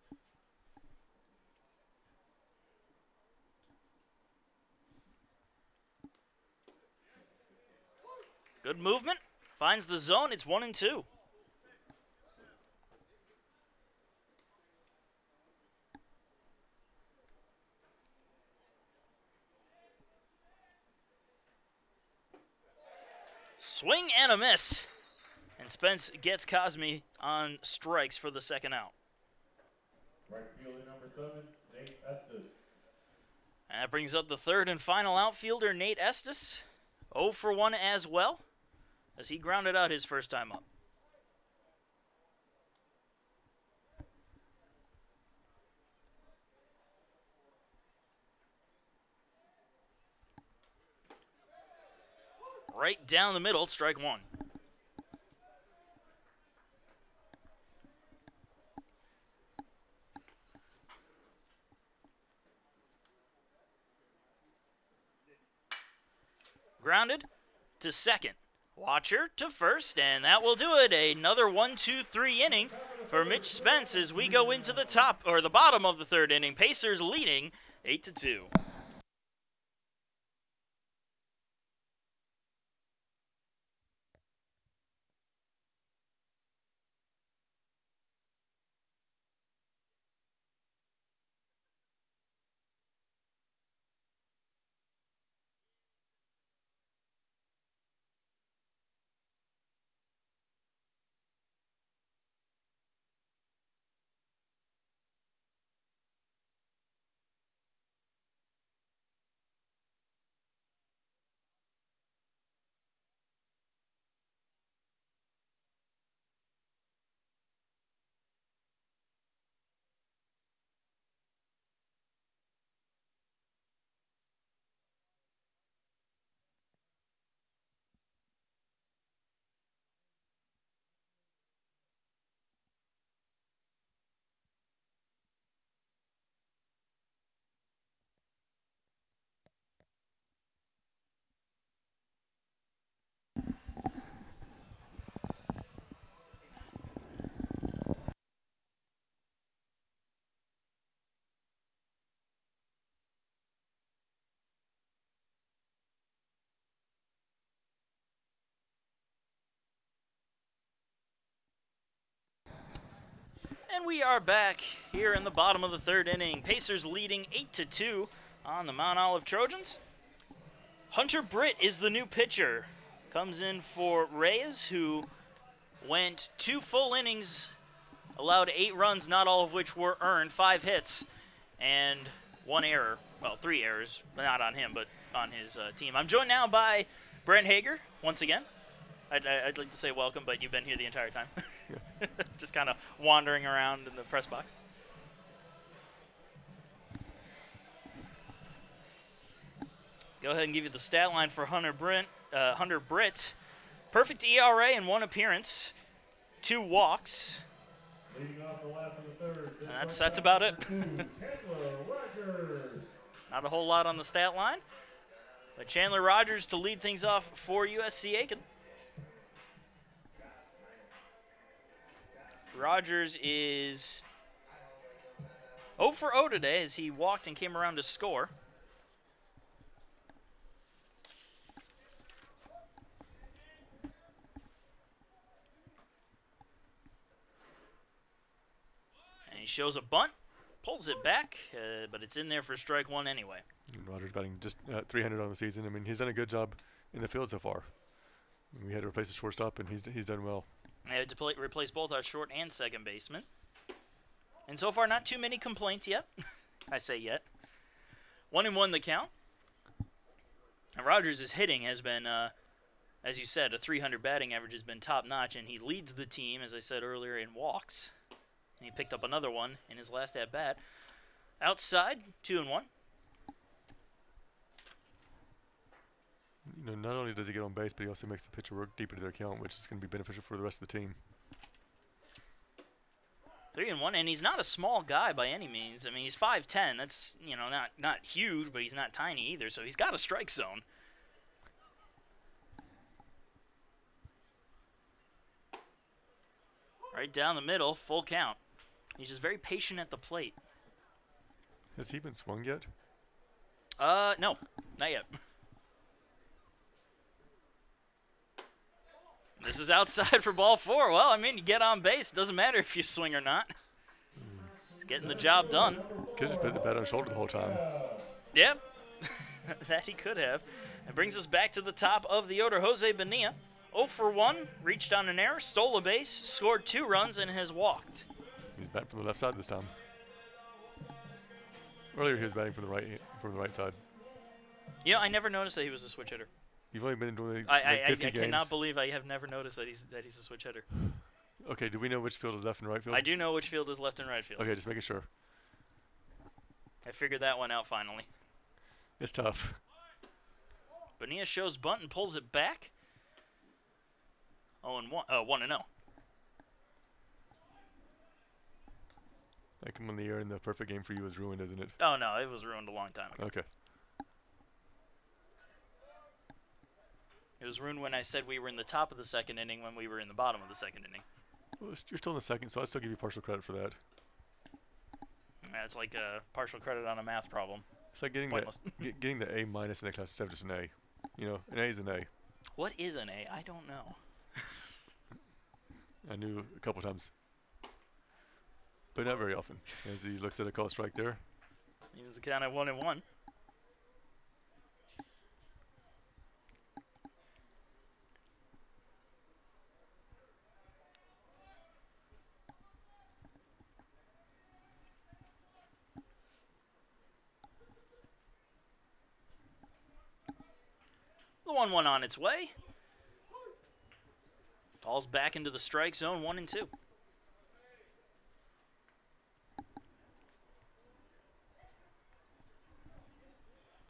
Good movement. Finds the zone. It's 1-2. Swing and a miss. And Spence gets Cosme on strikes for the second out. Right fielder number 7, Nate Estes. And that brings up the third and final outfielder, Nate Estes. 0 for 1 as well, as he grounded out his first time up. Right down the middle, strike 1. Grounded to second. Watcher to first, and that will do it. Another 1-2-3 inning for Mitch Spence as we go into the bottom of the third inning. Pacers leading 8-2. And we are back here in the bottom of the third inning. Pacers leading 8-2 on the Mount Olive Trojans. Hunter Britt is the new pitcher. Comes in for Reyes, who went 2 full innings, allowed 8 runs, not all of which were earned, 5 hits, and 1 error. Well, 3 errors, not on him, but on his team. I'm joined now by Brent Hager, once again. I'd like to say welcome, but you've been here the entire time. Just kind of wandering around in the press box. Go ahead and give you the stat line for Hunter Britt. Perfect ERA in 1 appearance, 2 walks. That's about it. Not a whole lot on the stat line. But Chandler Rogers to lead things off for USC Aiken. Rogers is 0 for 0 today as he walked and came around to score. And he shows a bunt, pulls it back, but it's in there for strike 1 anyway. Rogers batting just 300 on the season. I mean, he's done a good job in the field so far. We had to replace the shortstop, and he's done well. I had to replace both our short and second baseman. And so far, not too many complaints yet. I say yet. 1-1 the count. And Rogers' hitting has been, as you said, a 300 batting average has been top-notch, and he leads the team, as I said earlier, in walks. And he picked up another one in his last at-bat. Outside, 2-1. You know, not only does he get on base, but he also makes the pitcher work deep into their count, which is going to be beneficial for the rest of the team. 3-1, and he's not a small guy by any means. I mean, he's 5'10". That's, you know, not huge, but he's not tiny either. So he's got a strike zone. Right down the middle, full count. He's just very patient at the plate. Has he been swung yet? No, not yet. This is outside for ball 4. Well, I mean, you get on base. Doesn't matter if you swing or not. He's getting the job done. Could just put the bat on his shoulder the whole time. Yep. That he could have. It brings us back to the top of the order. Jose Bonilla, 0 for 1, reached on an error, stole a base, scored 2 runs, and has walked. He's batting from the left side this time. Earlier he was batting from the right side. You know, I never noticed that he was a switch hitter. You've only been doing I 50 games. cannot believe I have never noticed that he's a switch hitter. Okay, do we know which field is left and right field? I do know which field is left and right field. Okay, just making sure. I figured that one out finally. It's tough. Bonilla shows bunt and pulls it back. 1-0. That come on the air and the perfect game for you is ruined, isn't it? Oh no, it was ruined a long time ago. Okay. It was ruined when I said we were in the top of the second inning when we were in the bottom of the second inning. Well, you're still in the second, so I'd still give you partial credit for that. Yeah, it's like a partial credit on a math problem. It's like getting getting the A minus in that class instead of just an A. You know, an A is an A. What is an A? I don't know. I knew a couple times, but not very often. As he looks at a call strike there. He was kind of 1-1. The 1-1 on its way. Ball's back into the strike zone, 1-2.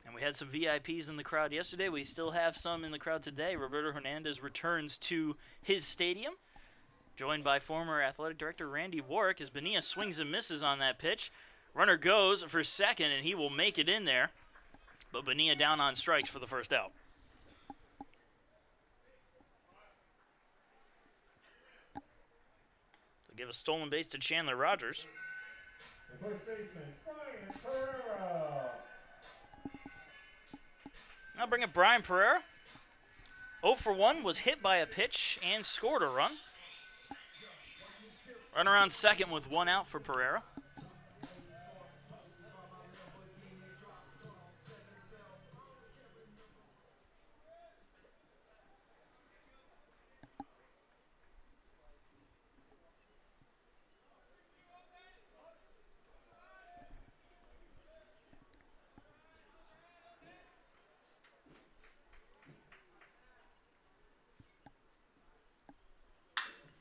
And we had some VIPs in the crowd yesterday. We still have some in the crowd today. Roberto Hernandez returns to his stadium, joined by former athletic director Randy Warwick as Bonilla swings and misses on that pitch. Runner goes for second, and he will make it in there. But Bonilla down on strikes for the first out. Give a stolen base to Chandler Rogers. The first baseman, Brian Pereira. Now bring up Brian Pereira. 0 for 1, was hit by a pitch and scored a run. Run around second with 1 out for Pereira.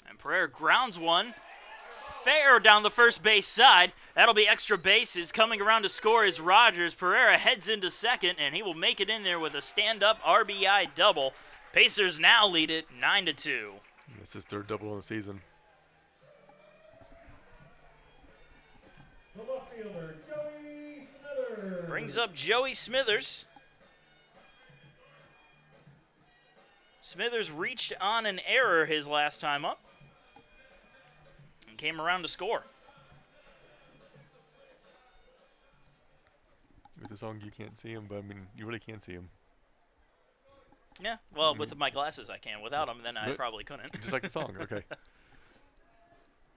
And Pereira grounds one. Fair down the first base side. That'll be extra bases. Coming around to score is Rogers. Pereira heads into second, and he will make it in there with a stand-up RBI double. Pacers now lead it 9-2. That's his 3rd double in the season. The left fielder, Joey Smithers. Brings up Joey Smithers. Smithers reached on an error his last time up and came around to score. With the song, you can't see him, but I mean, you really can see him. Yeah, well, with my glasses I can. Without them, then I But probably couldn't. Just like the song, okay.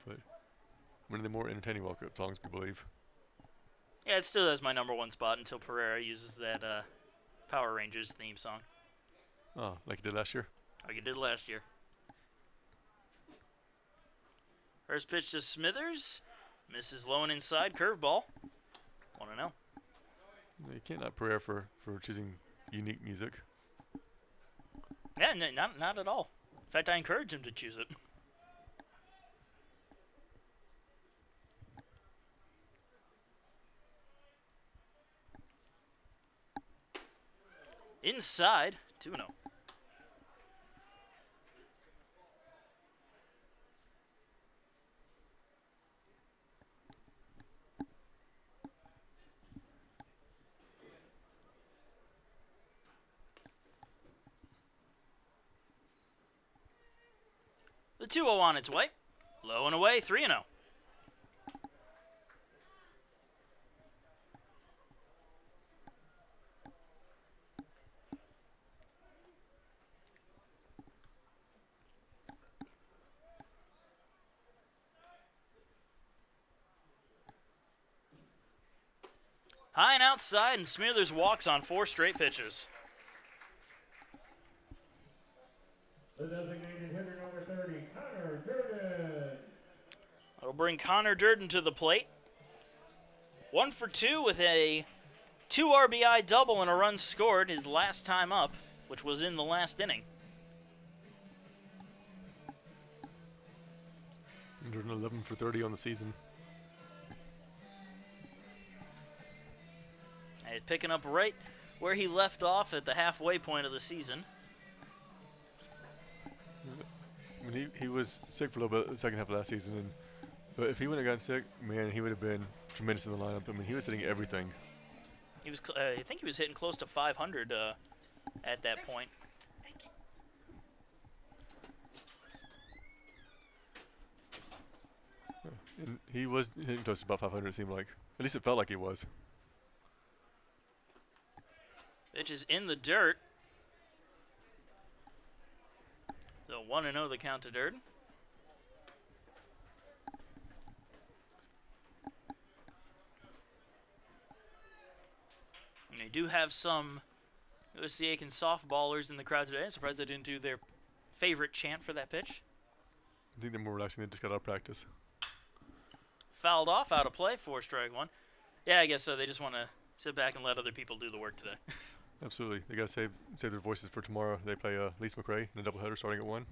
But one of the more entertaining walk-up songs, we believe. Yeah, it still has my #1 spot until Pereira uses that Power Rangers theme song. Oh, like you did last year? Like you did last year. First pitch to Smithers. Misses low and inside. Curveball. 1-0. You can't knock Pereira for choosing unique music. Yeah, no, not at all. In fact, I encourage him to choose it. Inside, 2-0. The 2-0 on its way. Low and away, 3-0. High and outside, and Smithers walks on 4 straight pitches. The designated hitter number 30, Connor Durden. That'll bring Connor Durden to the plate. 1 for 2 with a 2 RBI double and a run scored his last time up, which was in the last inning. Durden 11 for 30 on the season. And he's picking up right where he left off at the halfway point of the season. I mean, he was sick for a little bit the second half of last season, but if he wouldn't have gotten sick, man, he would have been tremendous in the lineup. I mean, he was hitting everything. He was, I think he was hitting close to 500 at that point. And he was hitting close to about 500, it seemed like. At least it felt like he was. Pitch is in the dirt. So 1-0 the count to Durden. And they do have some USC Aiken softballers in the crowd today. I'm surprised they didn't do their favorite chant for that pitch. I think they're more relaxing. They just got out of practice. Fouled off, out of play, 4-1. Yeah, I guess so. They just want to sit back and let other people do the work today. Absolutely. They got to save their voices for tomorrow. They play Lisa McRae in a doubleheader starting at 1.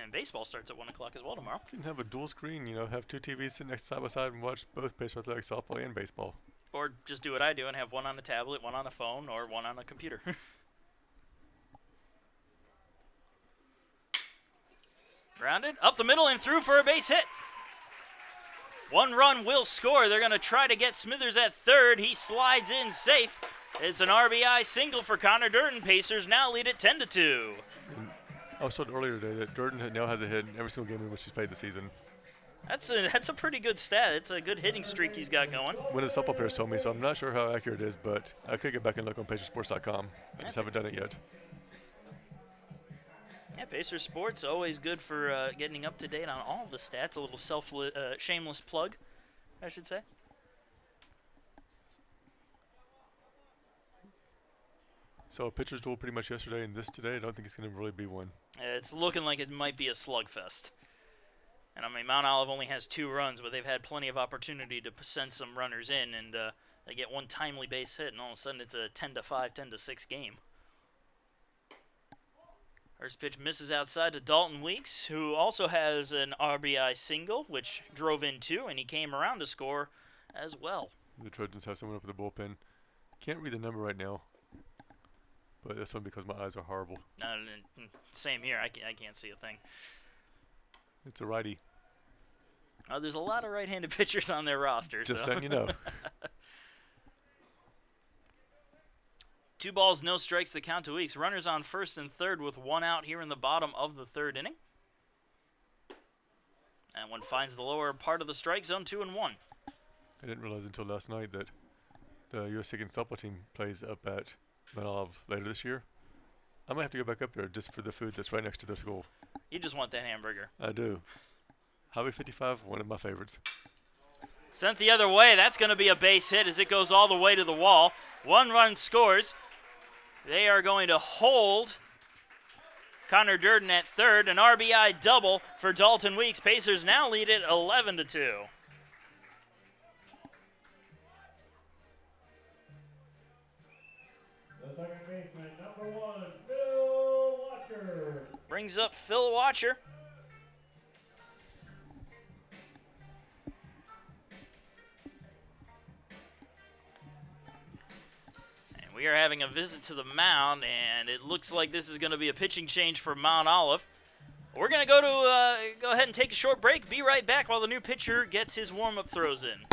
And baseball starts at 1 o'clock as well tomorrow. You can have a dual screen, have 2 TVs sitting next side by side and watch both baseball, athletics, softball, and baseball. Or just do what I do and have one on a tablet, one on a phone, or one on a computer. Grounded, up the middle and through for a base hit. 1 run will score. They're going to try to get Smithers at third. He slides in safe. It's an RBI single for Connor Durden. Pacers now lead it 10-2. I was told earlier today that Durden now has a hit in every single game in which he's played this season. That's a pretty good stat. It's a good hitting streak he's got going. One of the softball players told me, so I'm not sure how accurate it is, but I could get back and look on PacerSports.com. I just haven't done it yet. Yeah, Pacer Sports, always good for getting up to date on all the stats. A little shameless plug, I should say. So a pitcher's duel pretty much yesterday and this today. I don't think it's going to really be one. It's looking like it might be a slugfest. And I mean, Mount Olive only has 2 runs, but they've had plenty of opportunity to send some runners in, and they get one timely base hit, and all of a sudden it's a 10-5, 10-6 game. First pitch misses outside to Dalton Weeks, who also has an RBI single, which drove in 2, and he came around to score as well. The Trojans have someone up in the bullpen. Can't read the number right now, but that's only because my eyes are horrible. Same here. I can't see a thing. It's a righty. There's a lot of right-handed pitchers on their roster. Just letting you know. 2 balls, no strikes, the count to Weeks. Runners on first and third with 1 out here in the bottom of the 3rd inning. And one finds the lower part of the strike zone, 2-1. I didn't realize until last night that the USC softball team plays up at Mount Olive later this year. I might have to go back up there just for the food that's right next to their school. You just want that hamburger. I do. Highway 55, one of my favorites. Sent the other way. That's going to be a base hit as it goes all the way to the wall. 1 run scores. They are going to hold Connor Durden at third. An RBI double for Dalton Weeks. Pacers now lead it 11-2. The second baseman, number 1, Phil Watcher. Brings up Phil Watcher. We are having a visit to the mound, and it looks like this is going to be a pitching change for Mount Olive. We're going to go ahead and take a short break. Be right back while the new pitcher gets his warm-up throws in.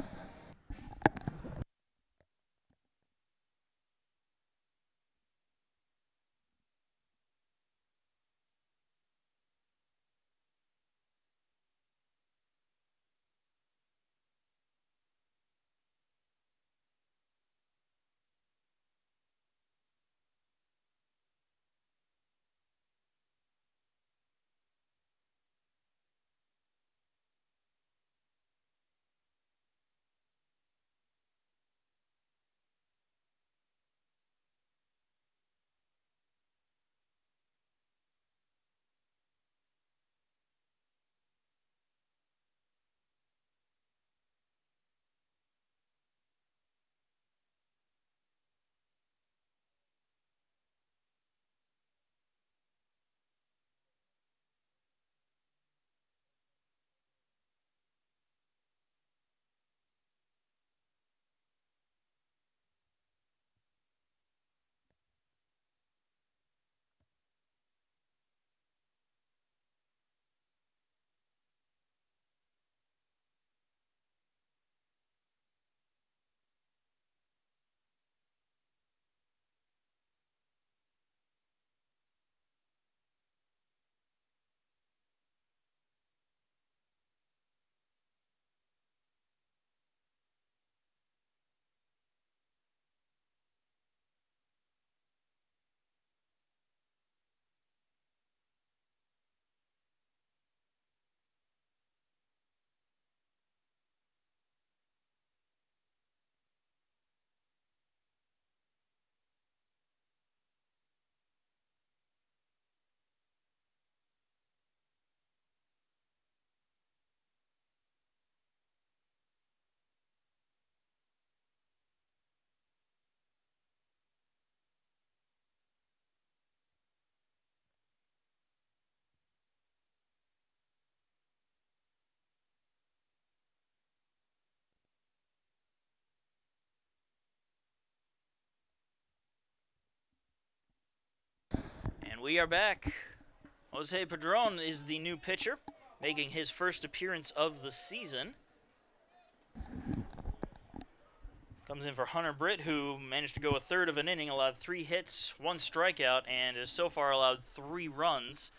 And we are back. Jose Padron is the new pitcher, making his first appearance of the season. Comes in for Hunter Britt, who managed to go a third of an inning, allowed 3 hits, 1 strikeout, and has so far allowed 3 runs.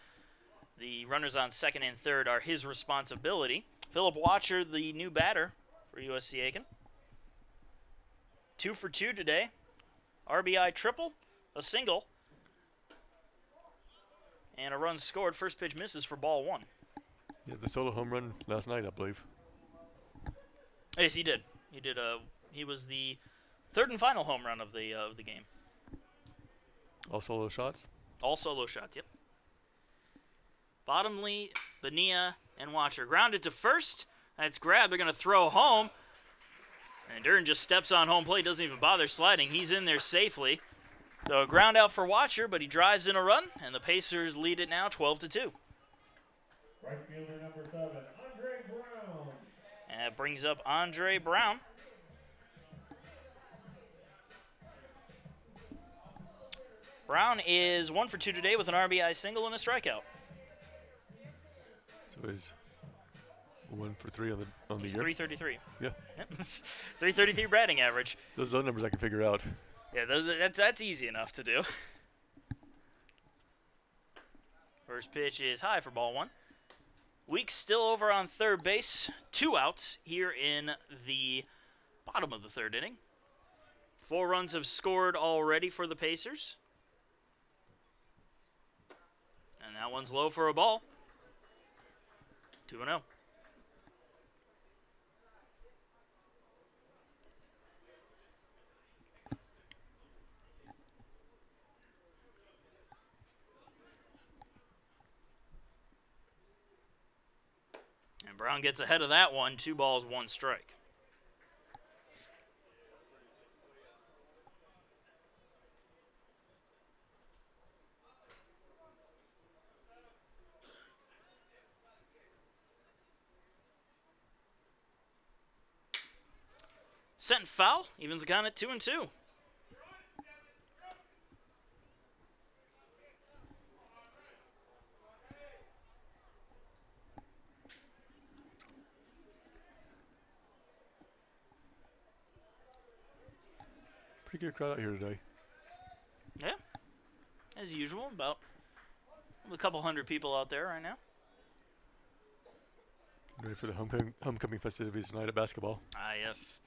The runners on second and third are his responsibility. Philip Watcher, the new batter for USC Aiken. 2 for 2 today. RBI triple, a single. And a run scored. First pitch misses for ball one. Yeah, the solo home run last night, I believe. Yes, he did. He did. He was the third and final home run of the game. All solo shots. All solo shots. Yep. Bottomley, Bonilla, and Watcher grounded to first. That's grabbed. They're going to throw home. And Dern just steps on home plate. Doesn't even bother sliding. He's in there safely. So a ground out for Watcher, but he drives in a run, and the Pacers lead it now 12-2. Right fielder number 7, Andre Brown. And that brings up Andre Brown. Brown is 1 for 2 today with an RBI single and a strikeout. So he's 1 for 3 on the He's year. 333. Yeah. 333 batting average. Those are numbers I can figure out. Yeah, that's easy enough to do. First pitch is high for ball one. Weeks still over on third base. 2 outs here in the bottom of the third inning. 4 runs have scored already for the Pacers. And that one's low for a ball. 2-0. And Brown gets ahead of that one. 2 balls, 1 strike. Sent foul, evens the count at 2-2. Pretty good crowd out here today. Yeah, as usual, about a couple hundred people out there right now. Ready for the homecoming festivities tonight at basketball. Ah, yes.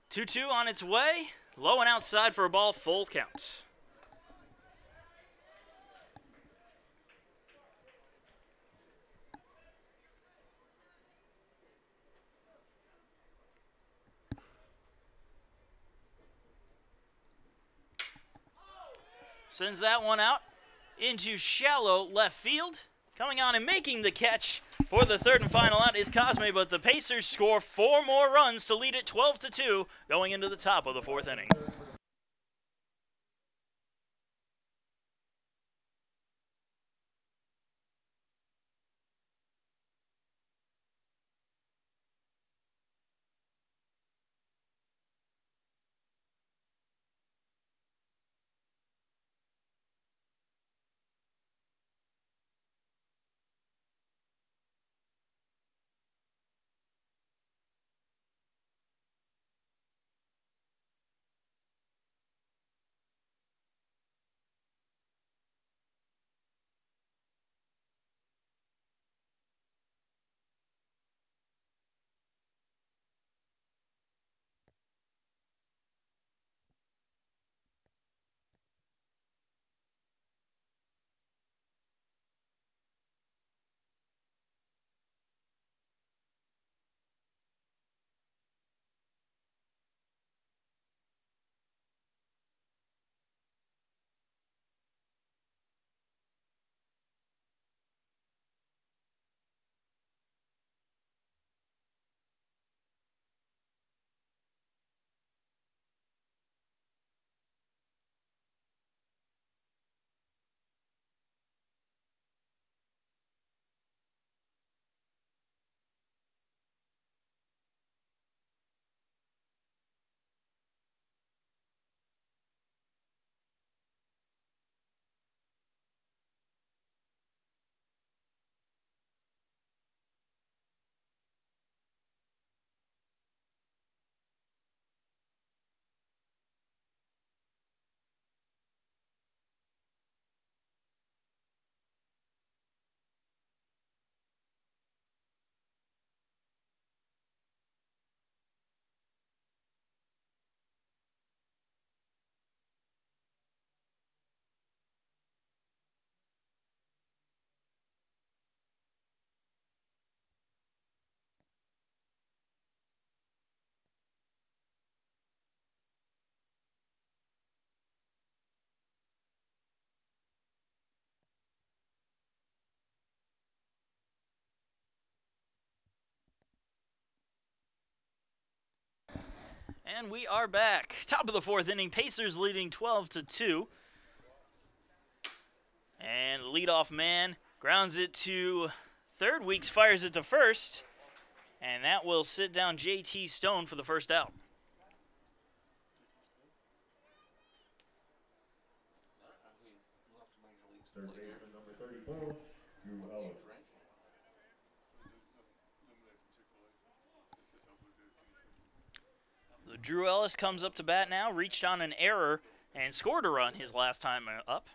2-2 on its way. Low and outside for a ball, full count. Sends that one out into shallow left field. Coming on and making the catch for the third and final out is Cosme, but the Pacers score 4 more runs to lead it 12-2 going into the top of the 4th inning. And we are back. Top of the fourth inning, Pacers leading 12-2. And leadoff man grounds it to third. Weeks fires it to first. And that will sit down JT Stone for the first out. Third baseman number 34, Drew Ellis. Drew Ellis comes up to bat now, reached on an error, and scored a run his last time up.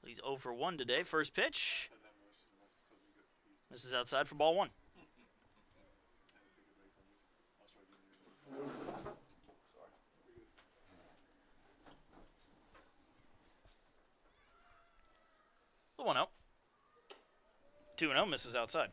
He's 0 for 1 today. First pitch. This is outside for ball 1. The 1-0. 2-0 misses outside.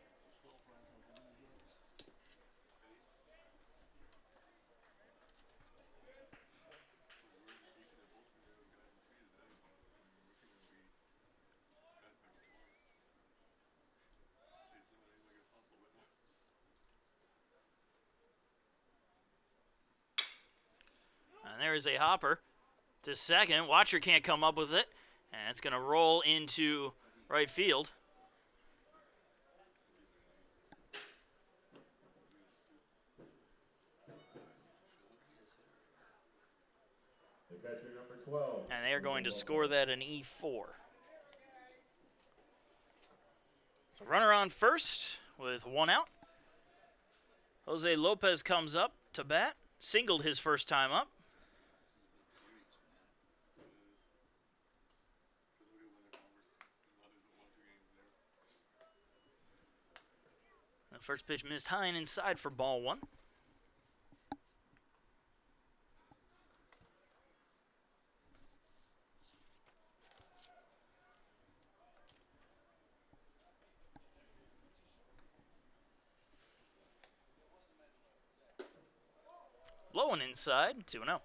And there is a hopper to second. Watcher can't come up with it. And it's going to roll into right field. The catcher number 12. And they are going to score that an E4. So runner on first with 1 out. Jose Lopez comes up to bat. Singled his first time up. The first pitch missed high and inside for ball 1. Low and inside, 2-0.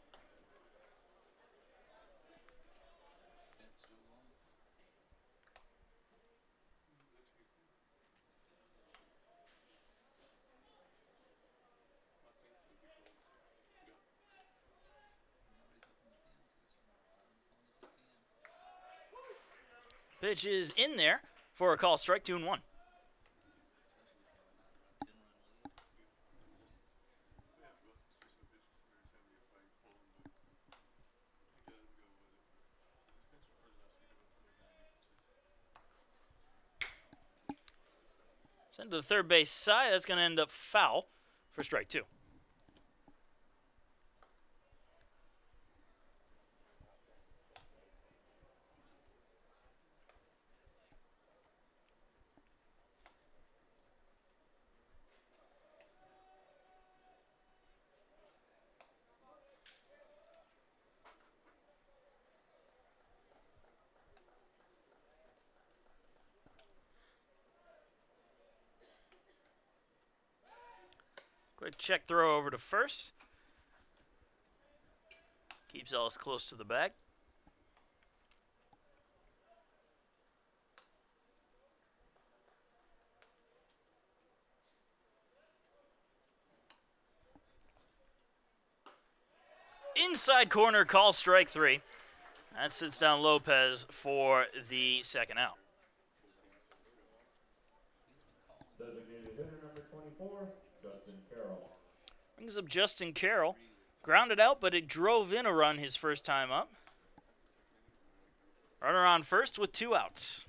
Pitch is in there for a call strike, 2-1. Send to the third base side. That's going to end up foul for strike 2. Quick check throw over to first. Keeps Ellis close to the bag. Inside corner, call strike 3. That sits down Lopez for the second out. Designated hitter number 24, Justin Carroll. Brings up Justin Carroll. Grounded out, but it drove in a run his first time up. Runner on first with 2 outs.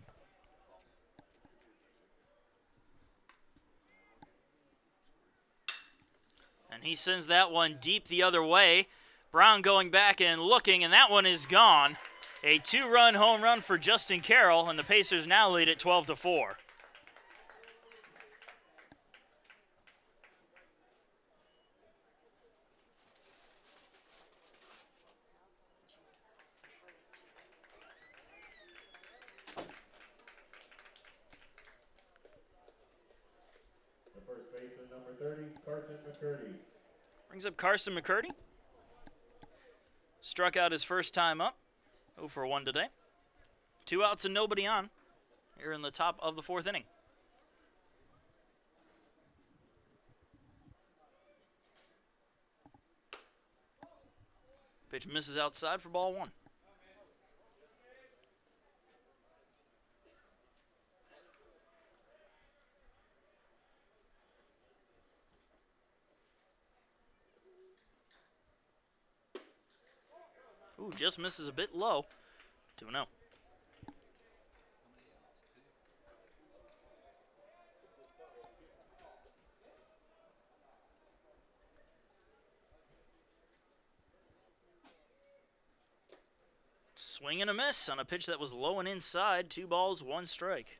And he sends that one deep the other way. Brown going back and looking, and that one is gone. A 2-run home run for Justin Carroll, and the Pacers now lead at 12-4. First baseman number 30, Carson McCurdy. Brings up Carson McCurdy. Struck out his first time up. 0 for 1 today. 2 outs and nobody on here in the top of the fourth inning. Pitch misses outside for ball 1. Ooh, just misses a bit low. 2-0. Swing and a miss on a pitch that was low and inside. 2 balls, 1 strike.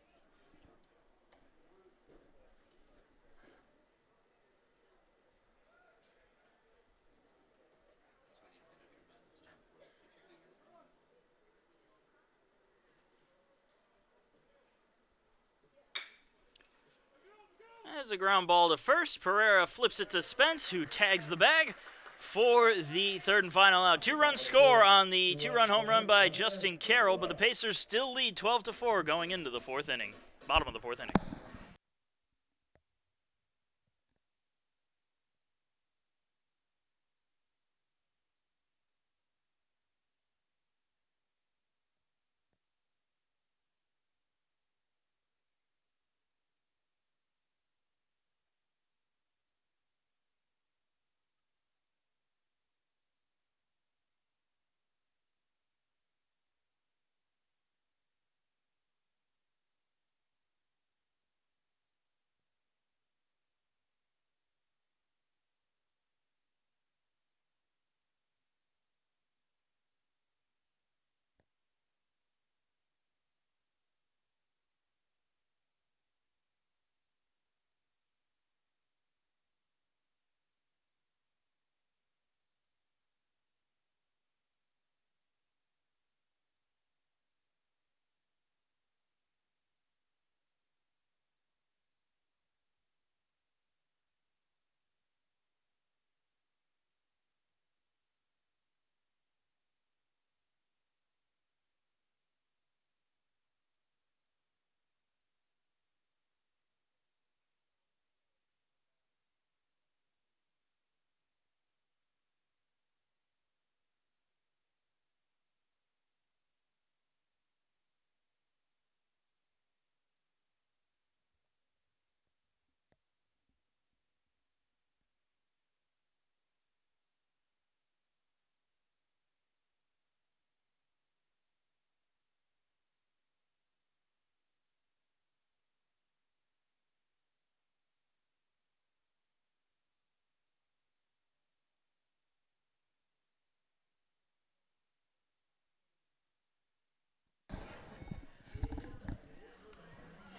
There's a ground ball to first. Pereira flips it to Spence, who tags the bag for the 3rd and final out. 2-run score on the 2-run home run by Justin Carroll, but the Pacers still lead 12-4 going into the 4th inning. Bottom of the 4th inning.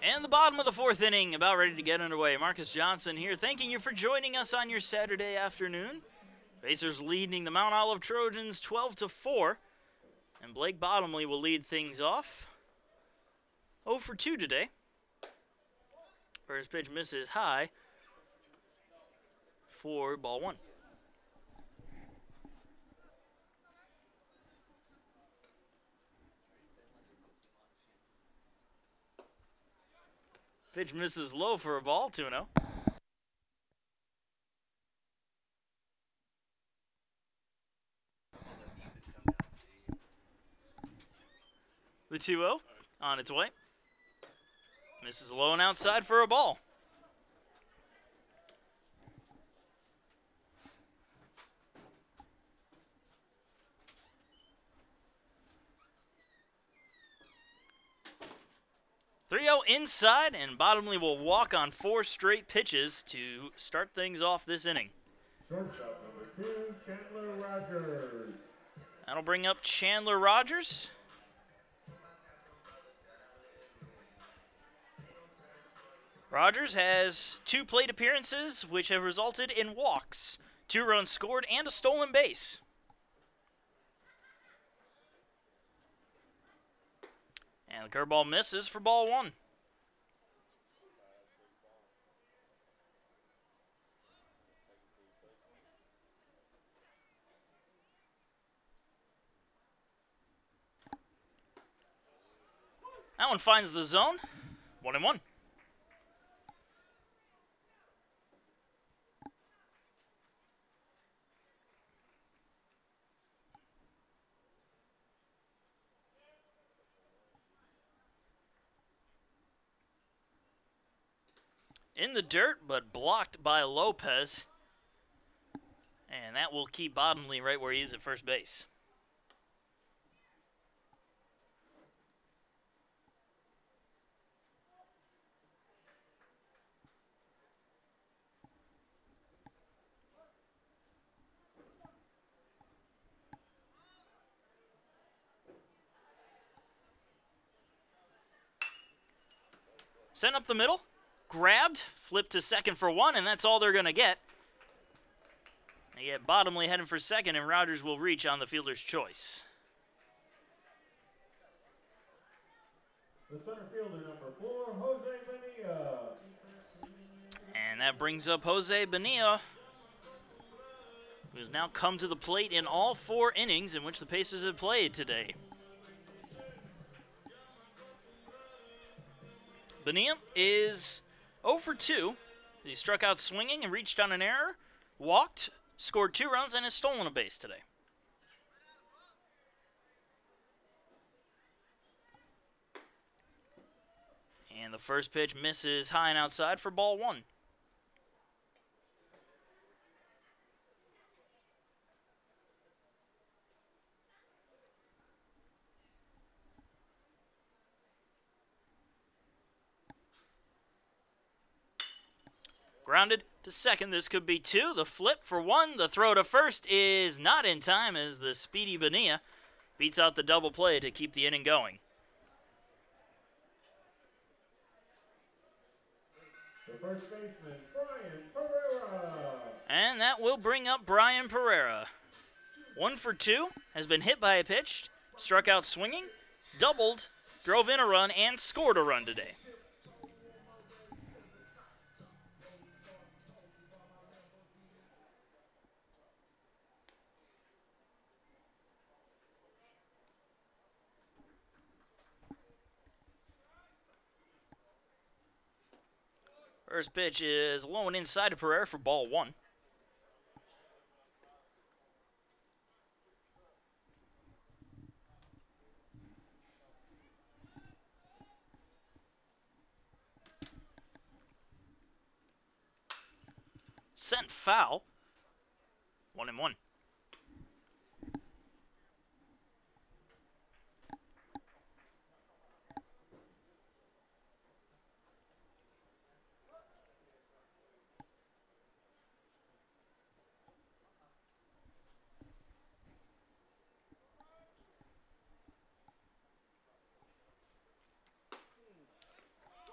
And the bottom of the 4th inning, about ready to get underway. Marcus Johnson here, thanking you for joining us on your Saturday afternoon. Pacers leading the Mount Olive Trojans 12-4. And Blake Bottomley will lead things off. 0 for 2 today. First pitch misses high for ball 1. Pitch misses low for a ball, 2-0. The 2-0 on its way. Misses low and outside for a ball. Inside, and Bottomley will walk on 4 straight pitches to start things off this inning. Shortstop number 2, Chandler Rogers. That'll bring up Chandler Rogers. Rogers has 2 plate appearances, which have resulted in walks, 2 runs scored, and a stolen base. And the curveball misses for ball 1. That one finds the zone. 1-1. in the dirt, but blocked by Lopez. And that will keep Bottomley right where he is at first base. Sent up the middle, grabbed, flipped to second for one, and that's all they're going to get. They get Bottomley heading for second, and Rogers will reach on the fielder's choice. The center fielder, number 4, Jose Bonilla. And that brings up Jose Bonilla, who has now come to the plate in all 4 innings in which the Pacers have played today. Bonilla is 0 for 2. He struck out swinging and reached on an error, walked, scored 2 runs, and has stolen a base today. And the first pitch misses high and outside for ball 1. Grounded to second. This could be 2. The flip for 1. The throw to first is not in time as the speedy Bonilla beats out the double play to keep the inning going. The first baseman, Brian Pereira. And that will bring up Brian Pereira. 1 for 2. Has been hit by a pitch. Struck out swinging. Doubled. Drove in a run and scored a run today. First pitch is low and inside to Pereira for ball 1. Sent foul. 1-1.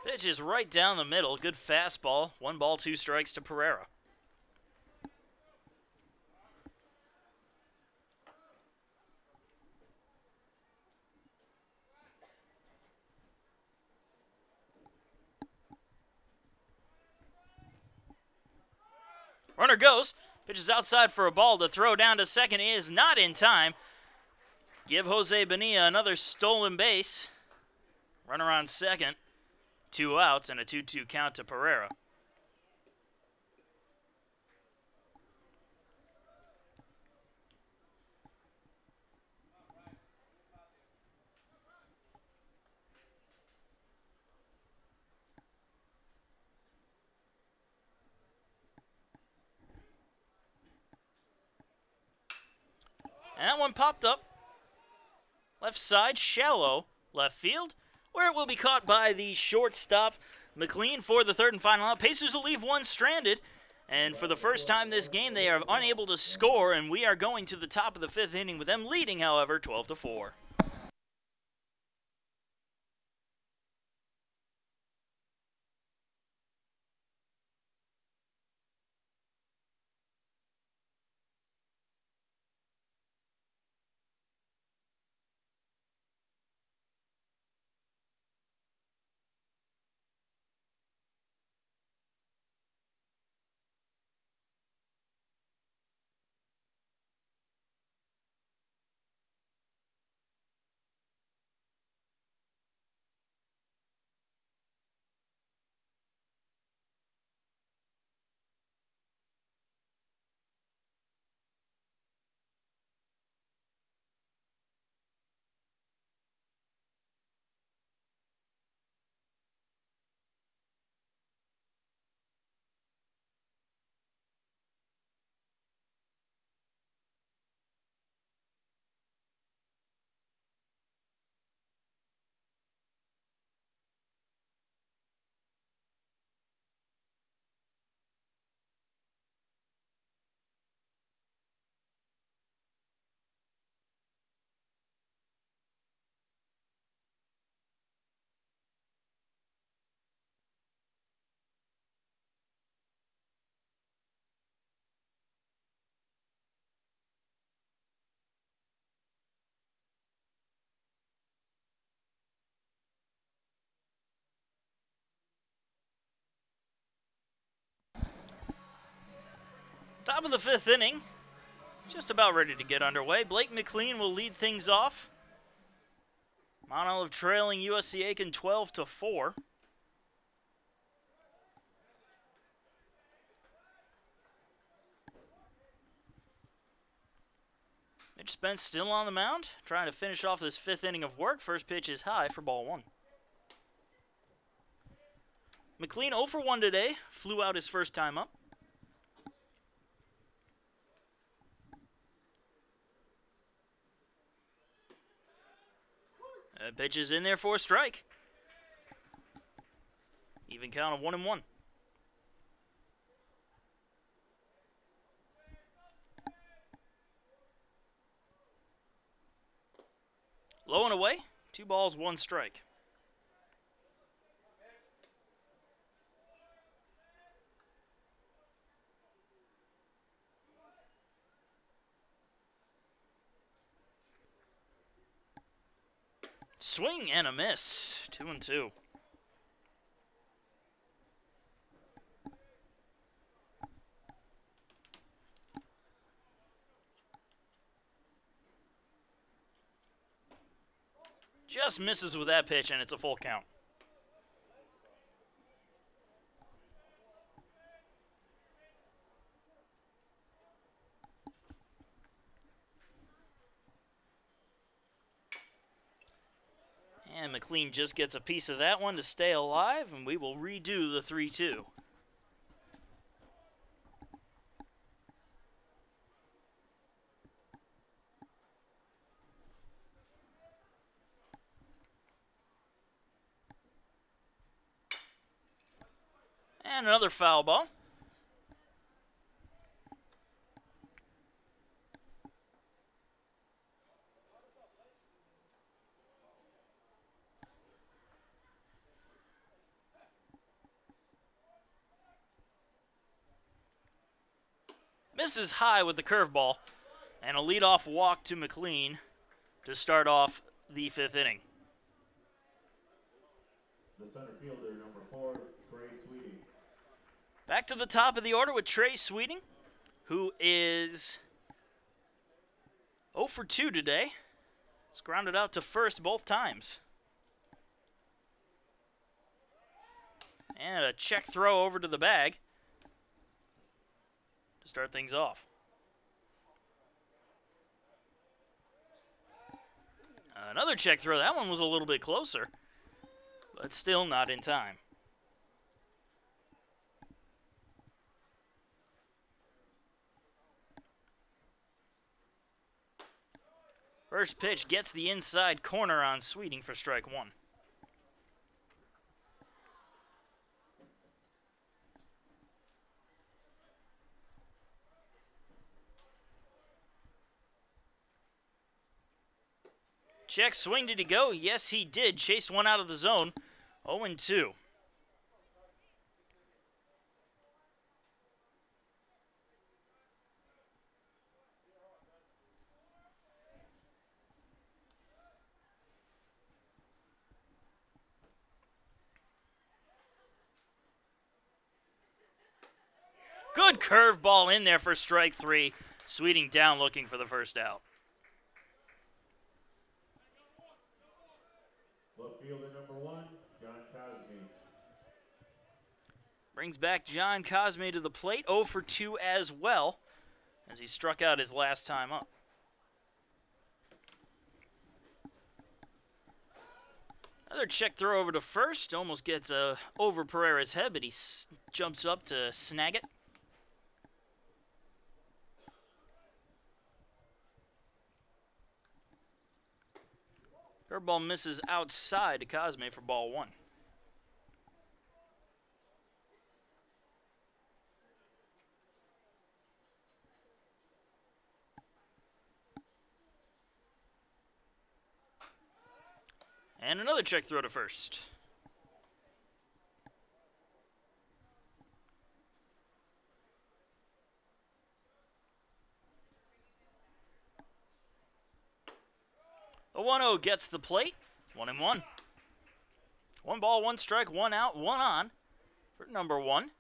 Pitch is right down the middle. Good fastball. 1 ball, 2 strikes to Pereira. Runner goes. Pitch is outside for a ball. The throw down to second is not in time. Give Jose Bonilla another stolen base. Runner on second. 2 outs and a 2-2 count to Pereira. And that one popped up. Left side, shallow left field, where it will be caught by the shortstop, McLean, for the third and final out. Pacers will leave one stranded, and for the first time this game, they are unable to score, and we are going to the top of the 5th inning with them leading, however, 12-4. Top of the 5th inning. Just about ready to get underway. Blake McLean will lead things off. Mount Olive trailing USC Aiken 12-4. Mitch Spence still on the mound, trying to finish off this 5th inning of work. First pitch is high for ball 1. McLean 0 for 1 today, flew out his first time up. That pitch is in there for a strike. Even count of 1-1. Low and away, 2 balls, 1 strike. Swing and a miss, 2-2. Just misses with that pitch, and it's a full count. And McLean just gets a piece of that one to stay alive, and we will redo the 3-2. And another foul ball. Misses high with the curveball, and a leadoff walk to McLean to start off the 5th inning. The center fielder, number 4, Trey Sweeting. Back to the top of the order with Trey Sweeting, who is 0 for 2 today. He's grounded out to first both times. And a check throw over to the bag to start things off. Another check throw. That one was a little bit closer, but still not in time. First pitch gets the inside corner on Sweeting for strike 1. Check swing, did he go? Yes, he did. Chased one out of the zone. 0-2. Good curveball in there for strike 3. Sweeting down looking for the first out. Left fielder, number 1, John Cosme. Brings back John Cosme to the plate. 0 for 2 as well, as he struck out his last time up. Another check throw over to first. Almost gets over Pereira's head, but he jumps up to snag it. Curveball misses outside to Cosme for ball 1. And another check throw to first. A 1-0 gets the plate. 1-1. 1 ball, 1 strike, 1 out, 1 on for number 1.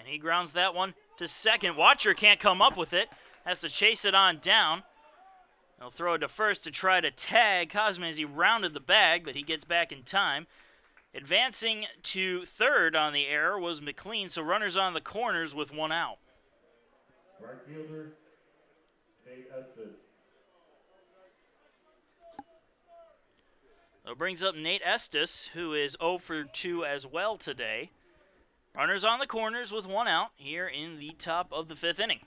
He grounds that one to second. Watcher can't come up with it. Has to chase it on down. He'll throw it to first to try to tag Cosme as he rounded the bag, but he gets back in time. Advancing to third on the error was McLean, so runners on the corners with one out. Right fielder, Nate Estes. So it brings up Nate Estes, who is 0 for 2 as well today. Runners on the corners with one out here in the top of the fifth inning.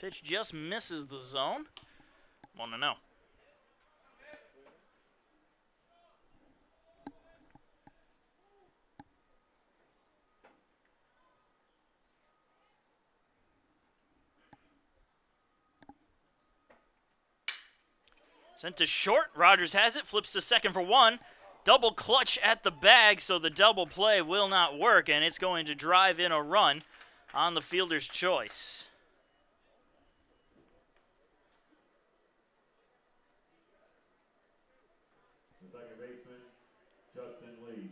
Pitch just misses the zone. 1-0. Sent to short. Rogers has it. Flips to second for one. Double clutch at the bag, so the double play will not work, and it's going to drive in a run on the fielder's choice. The second baseman, Justin Lee.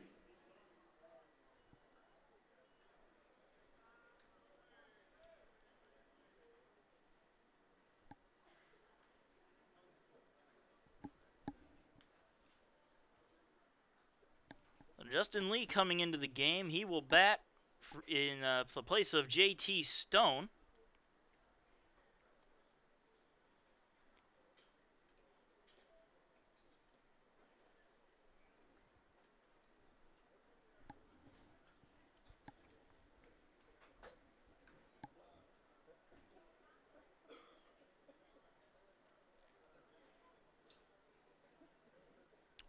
Justin Lee coming into the game. He will bat in the place of JT Stone.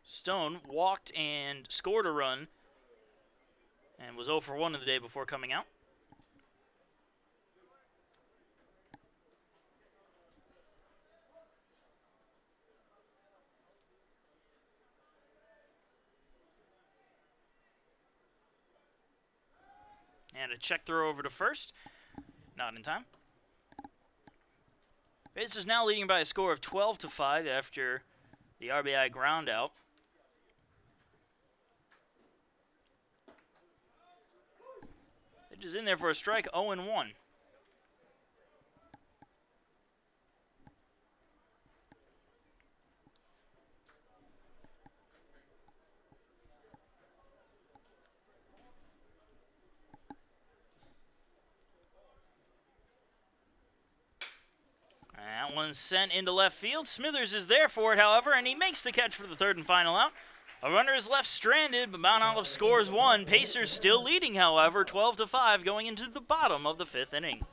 Stone walked and scored a run and was 0 for 1 in the day before coming out. And a check throw over to first. Not in time. Pacers now leading by a score of 12-5 after the RBI ground out. Pitch is in there for a strike, 0-1. That one's sent into left field. Smithers is there for it, however, and he makes the catch for the third and final out. A runner is left stranded, but Mount Olive scores one. Pacers still leading, however, 12-5 going into the bottom of the fifth inning.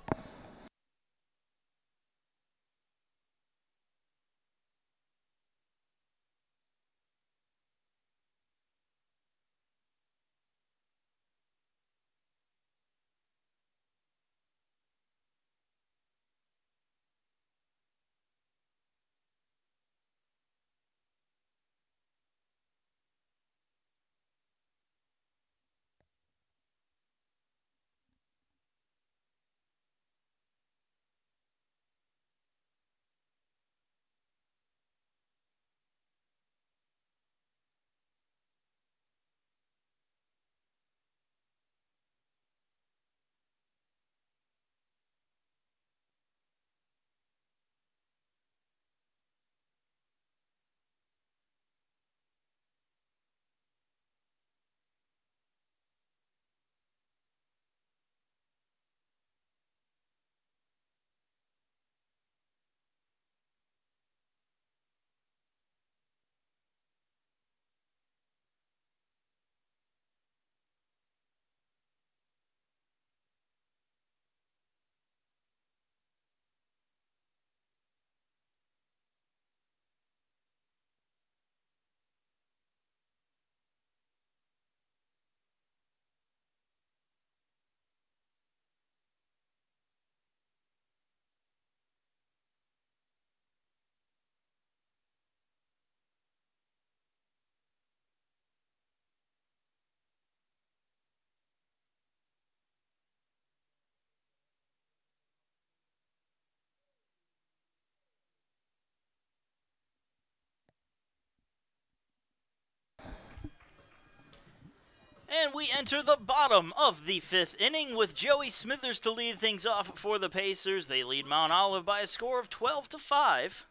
we enter the bottom of the 5th inning with Joey Smithers to lead things off for the Pacers. They lead Mount Olive by a score of 12-5.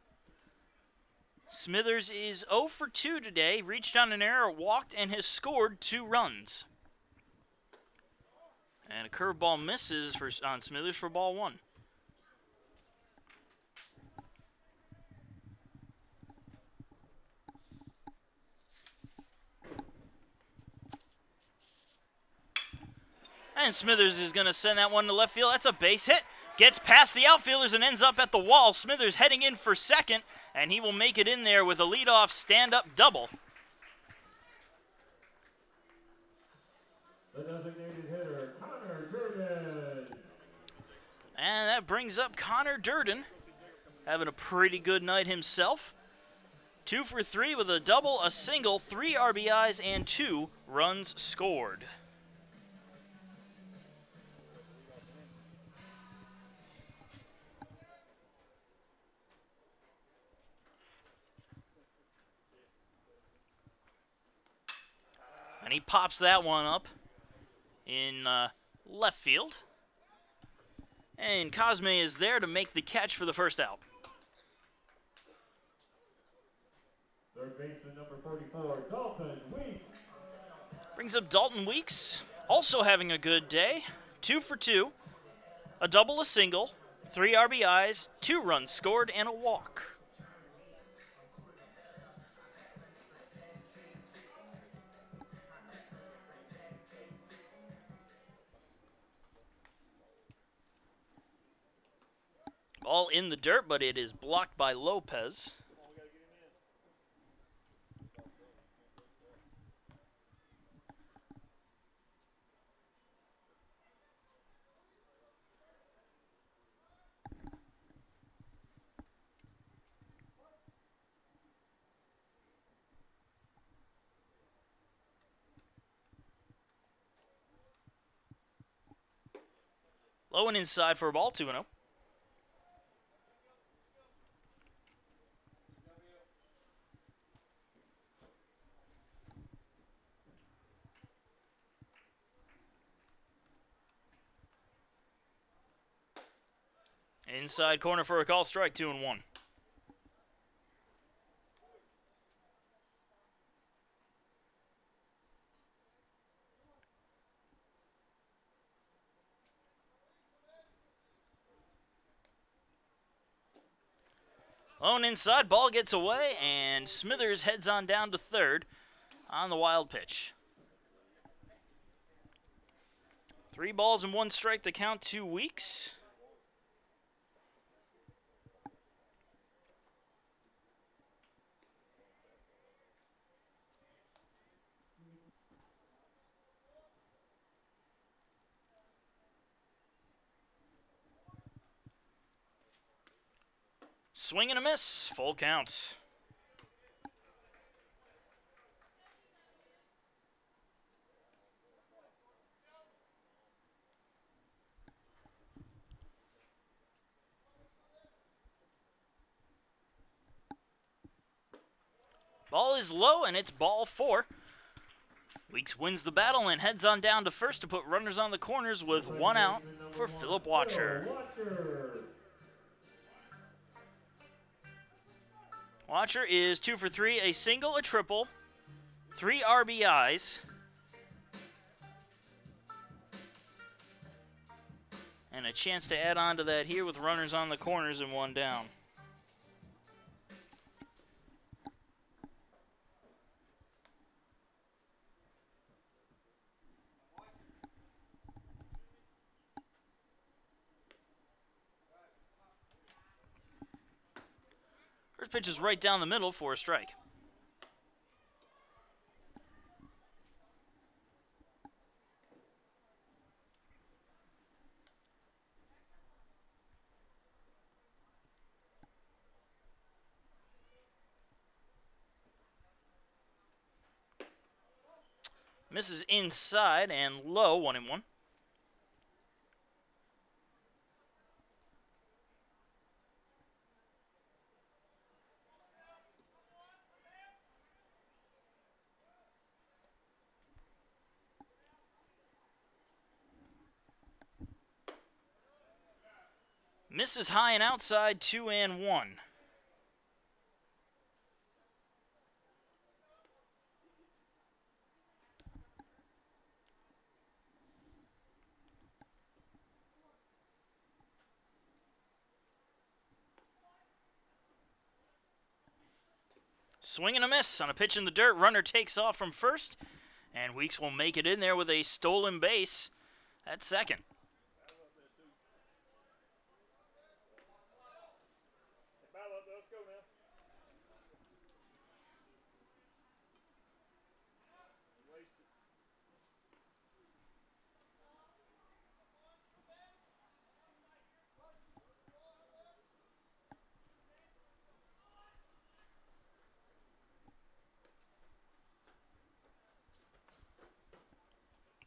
Smithers is 0 for 2 today, reached on an error, walked, and has scored 2 runs. And a curveball misses on Smithers for ball 1. And Smithers is going to send that one to left field. That's a base hit. Gets past the outfielders and ends up at the wall. Smithers heading in for second, and he will make it in there with a leadoff stand-up double. The designated hitter, Connor Durden. And that brings up Connor Durden, having a pretty good night himself. 2 for 3 with a double, a single, 3 RBIs, and 2 runs scored. And he pops that one up in left field. And Cosme is there to make the catch for the first out. Third baseman number 44, Dalton Weeks. Brings up Dalton Weeks, also having a good day. 2 for 2, a double, a single, 3 RBIs, 2 runs scored, and a walk. Ball in the dirt, but it is blocked by Lopez. Low and inside for a ball, 2-0. Inside corner for a call strike, 2-1. Lone inside, ball gets away, and Smithers heads on down to third on the wild pitch. 3 balls and 1 strike, the count, 2 Weeks. Swing and a miss, full count. Ball is low, and it's ball 4. Weeks wins the battle and heads on down to first to put runners on the corners with 1 out for Philip Watcher. Watcher is 2 for 3, a single, a triple, 3 RBIs, and a chance to add on to that here with runners on the corners and 1 down. First pitch is right down the middle for a strike. Misses inside and low, 1-1. Misses high and outside, 2-1. Swing and a miss on a pitch in the dirt. Runner takes off from first, and Weeks will make it in there with a stolen base at second.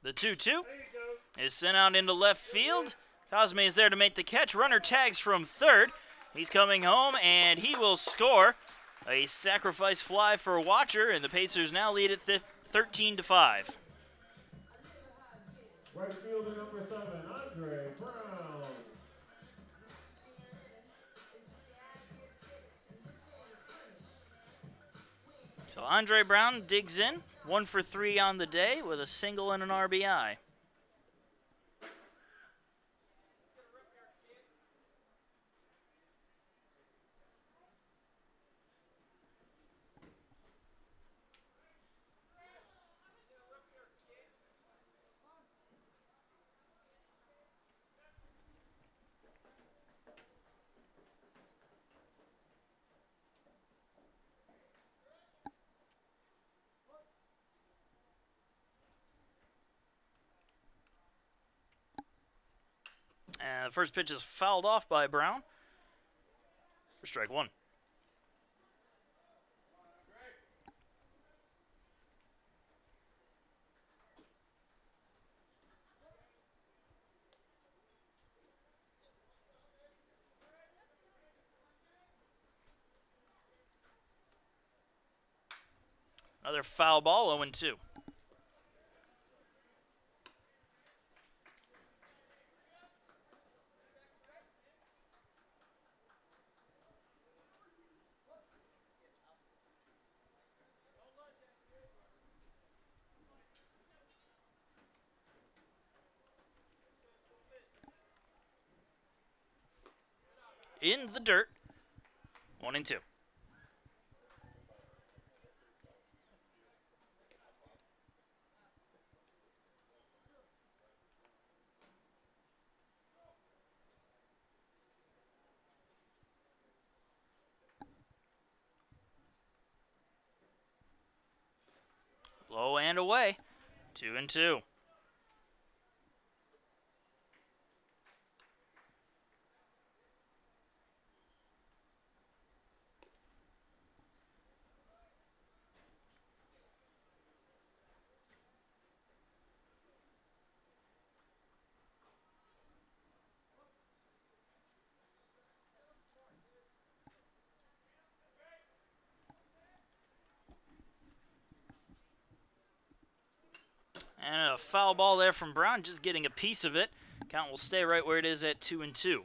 The 2-2 is sent out into left field. Cosme is there to make the catch. Runner tags from third. He's coming home, and he will score a sacrifice fly for Watcher, and the Pacers now lead at 13-5. Right fielder number 7, Andre Brown. So Andre Brown digs in, 1 for 3 on the day with a single and an RBI. And the first pitch is fouled off by Brown for strike 1. Another foul ball, 0-2. In the dirt, 1-2. Low and away, 2-2. And a foul ball there from Brown, just getting a piece of it. Count will stay right where it is at 2-2.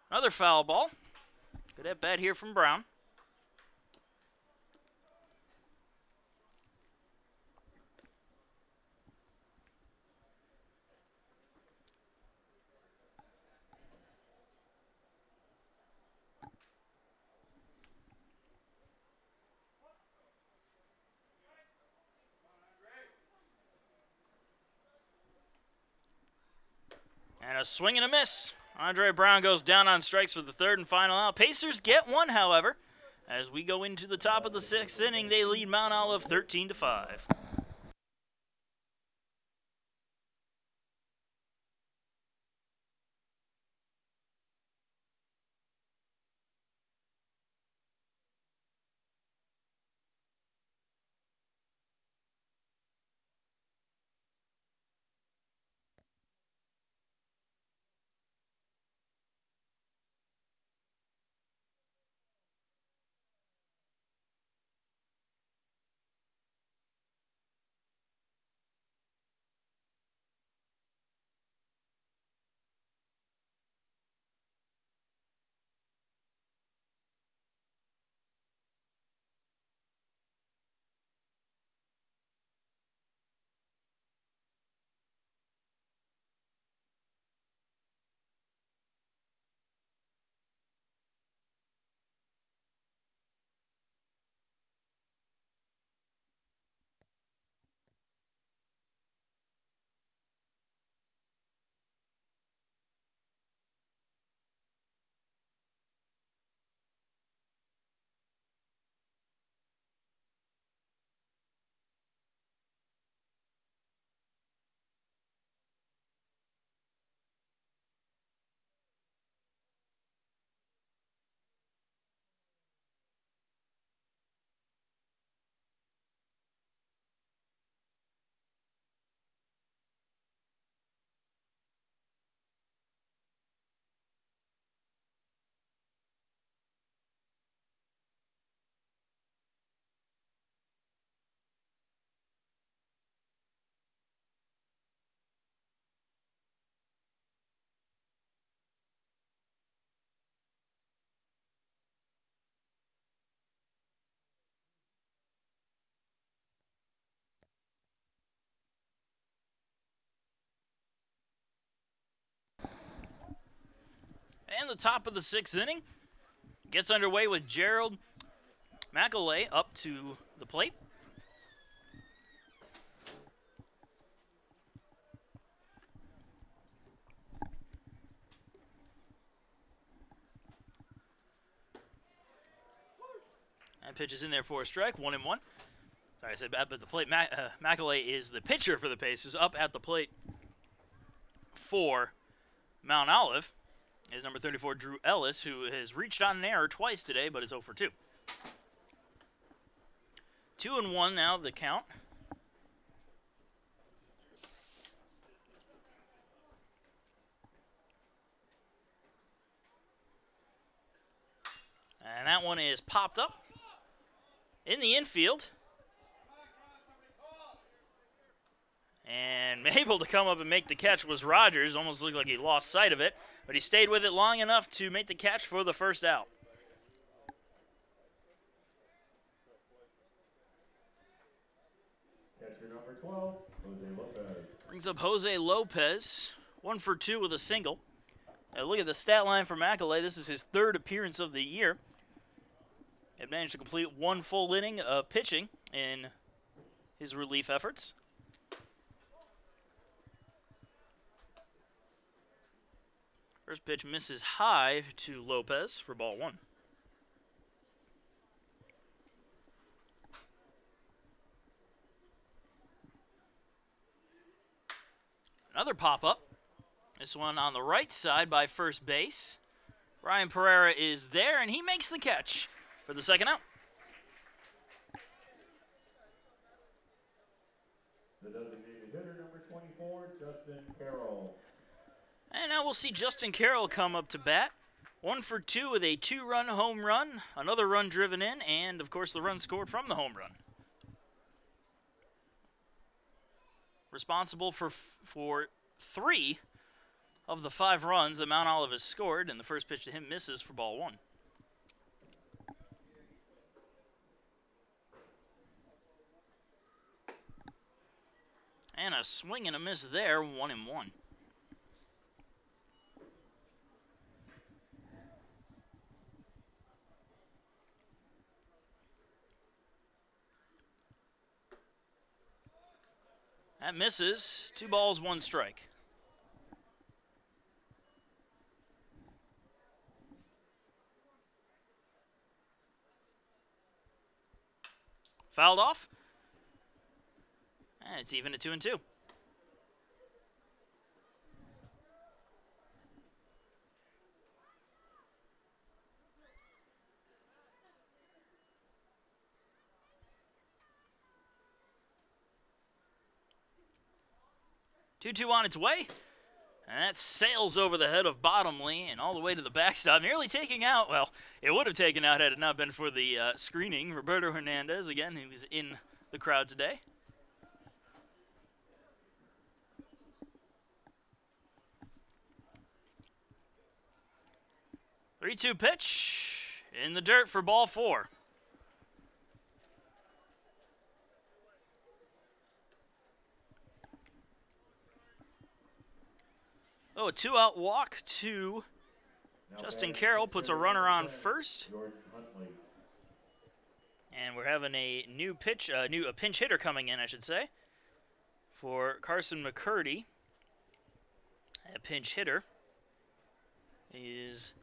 Another foul ball. Good at bat here from Brown. And a swing and a miss. Andre Brown goes down on strikes for the third and final out. Pacers get one, however. As we go into the top of the 6th inning, they lead Mount Olive 13-5. And the top of the 6th inning gets underway with Gerald McAlay up to the plate. That pitch is in there for a strike, 1-1. Sorry, I said bad, but the plate. McAlay is the pitcher for the Pacers, up at the plate for Mount Olive is number 34, Drew Ellis, who has reached on an error twice today, but is 0 for 2. 2-1 now, the count. And that one is popped up in the infield. And able to come up and make the catch was Rogers. Almost looked like he lost sight of it, but he stayed with it long enough to make the catch for the first out. Catcher number 12, Jose Lopez. Brings up Jose Lopez, 1 for 2 with a single. Look at the stat line for McAlay. This is his 3rd appearance of the year. He managed to complete 1 full inning of pitching in his relief efforts. First pitch misses high to Lopez for ball 1. Another pop-up. This one on the right side by first base. Brian Pereira is there, and he makes the catch for the second out. The designated hitter number 24, Justin Carroll. And now we'll see Justin Carroll come up to bat. 1 for 2 with a 2-run home run, another run driven in, and of course the run scored from the home run. Responsible for 3 of the 5 runs that Mount Olive has scored, and the first pitch to him misses for ball 1. And a swing and a miss there, 1-1. That misses. 2 balls, 1 strike. Fouled off. And it's even at 2-2. Two on its way, and that sails over the head of Bottomley and all the way to the backstop, nearly taking out, well, it would have taken out had it not been for the screening. Roberto Hernandez, again, he was in the crowd today. Three-two pitch in the dirt for ball 4. Oh, a 2-out walk to Justin Carroll, puts a runner on first. And we're having a new pitch, a pinch hitter coming in, I should say, for Carson McCurdy. A pinch hitter is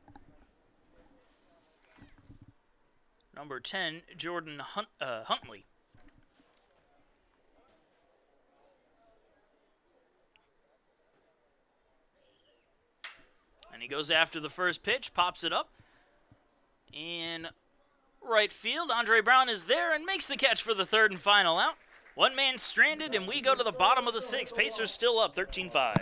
number 10, Jordan Huntley. And he goes after the first pitch, pops it up. In right field, Andre Brown is there and makes the catch for the 3rd and final out. One man stranded, and we go to the bottom of the 6th. Pacers still up 13-5.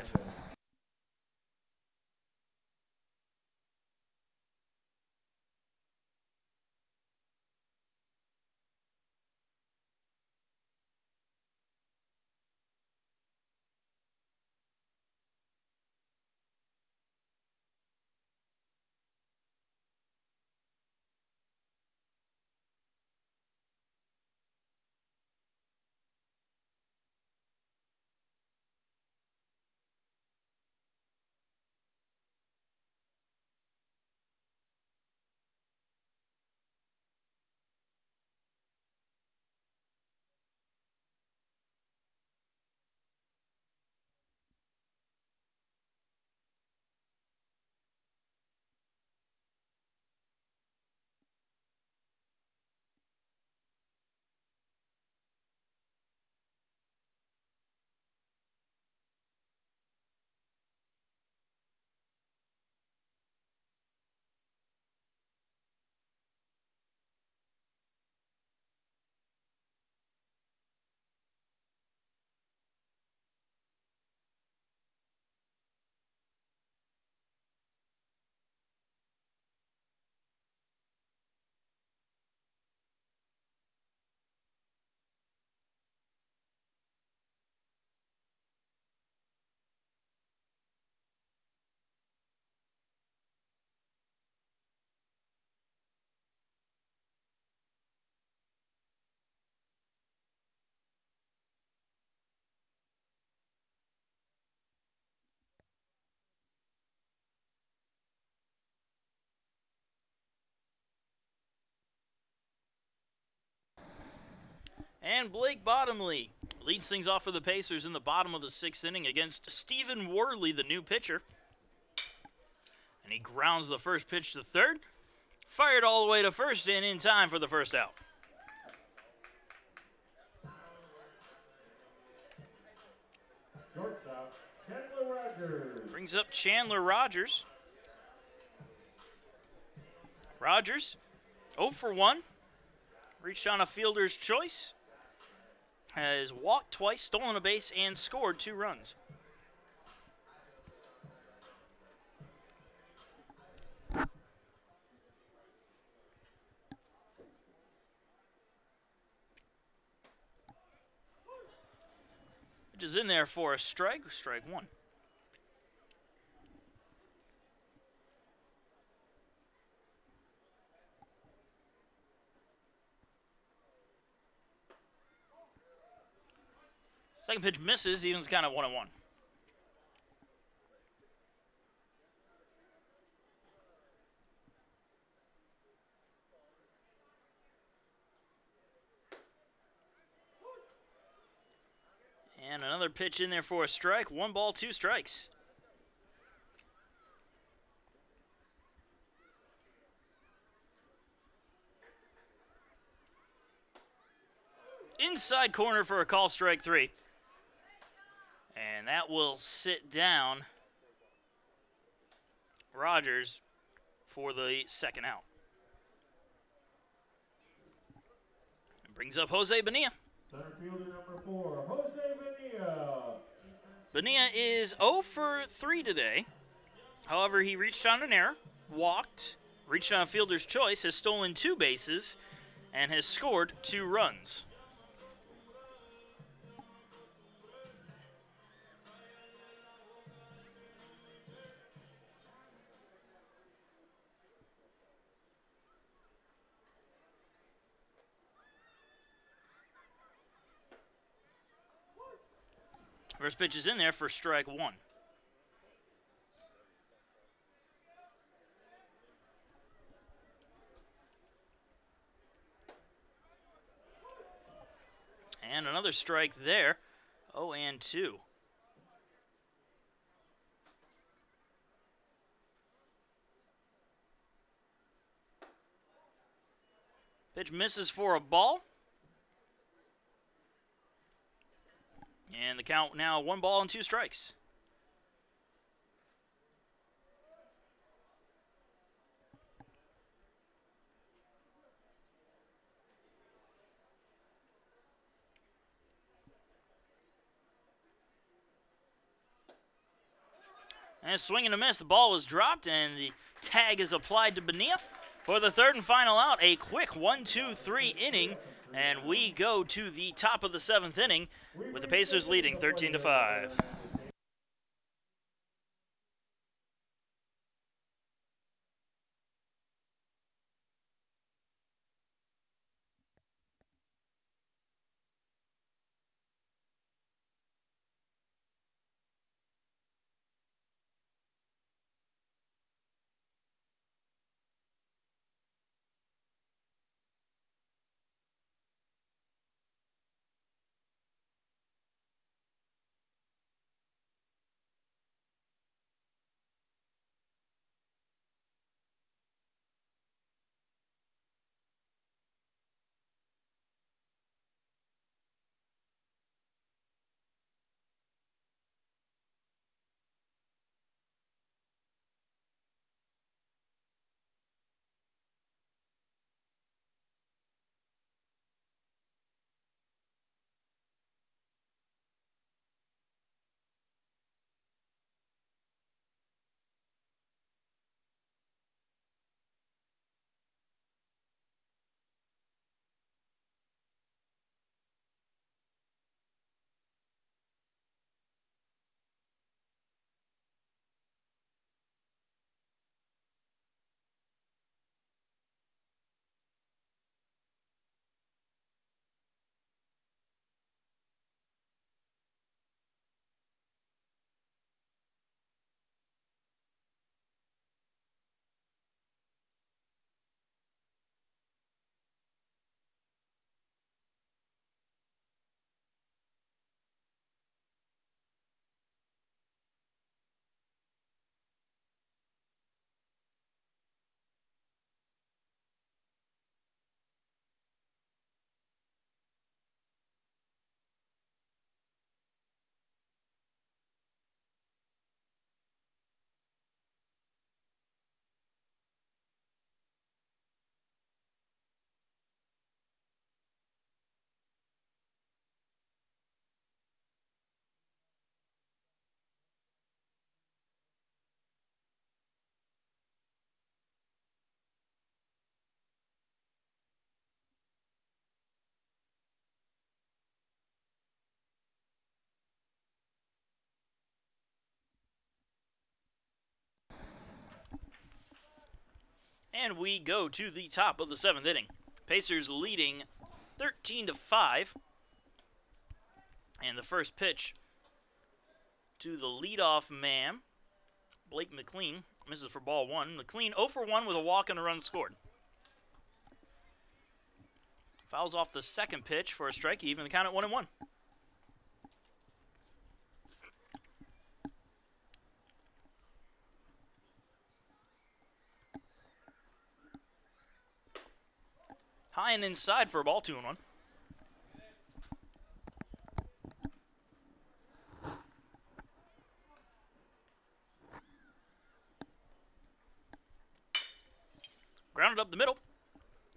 And Blake Bottomley leads things off for the Pacers in the bottom of the 6th inning against Stephen Worley, the new pitcher. And he grounds the first pitch to third. Fired all the way to first and in time for the first out. Shortstop, Chandler Rogers. Brings up Chandler Rogers. Rogers, 0 for 1. Reached on a fielder's choice. Has walked twice, stolen a base, and scored 2 runs. Which is in there for a strike. Strike 1. Second pitch misses, even's kind of 1-1. And another pitch in there for a strike. 1 ball, 2 strikes. Inside corner for a call, strike 3. And that will sit down Rogers for the second out. And brings up Jose Bonilla. Center fielder number 4, Jose Bonilla. Bonilla is 0 for 3 today. However, he reached on an error, walked, reached on a fielder's choice, has stolen 2 bases, and has scored 2 runs. First pitch is in there for strike 1. And another strike there. 0-2. Pitch misses for a ball. And the count now 1 ball and 2 strikes. And a swing and a miss. The ball was dropped, and the tag is applied to Bonilla for the third and final out. A quick 1-2-3 inning, and we go to the top of the 7th inning with the Pacers leading 13-5. And we go to the top of the 7th inning. Pacers leading 13-5. And the first pitch to the leadoff man, Blake McLean, misses for ball 1. McLean 0 for 1 with a walk and a run scored. Fouls off the second pitch for a strike, even the count at 1-1. High and inside for a ball, 2-1. Grounded up the middle.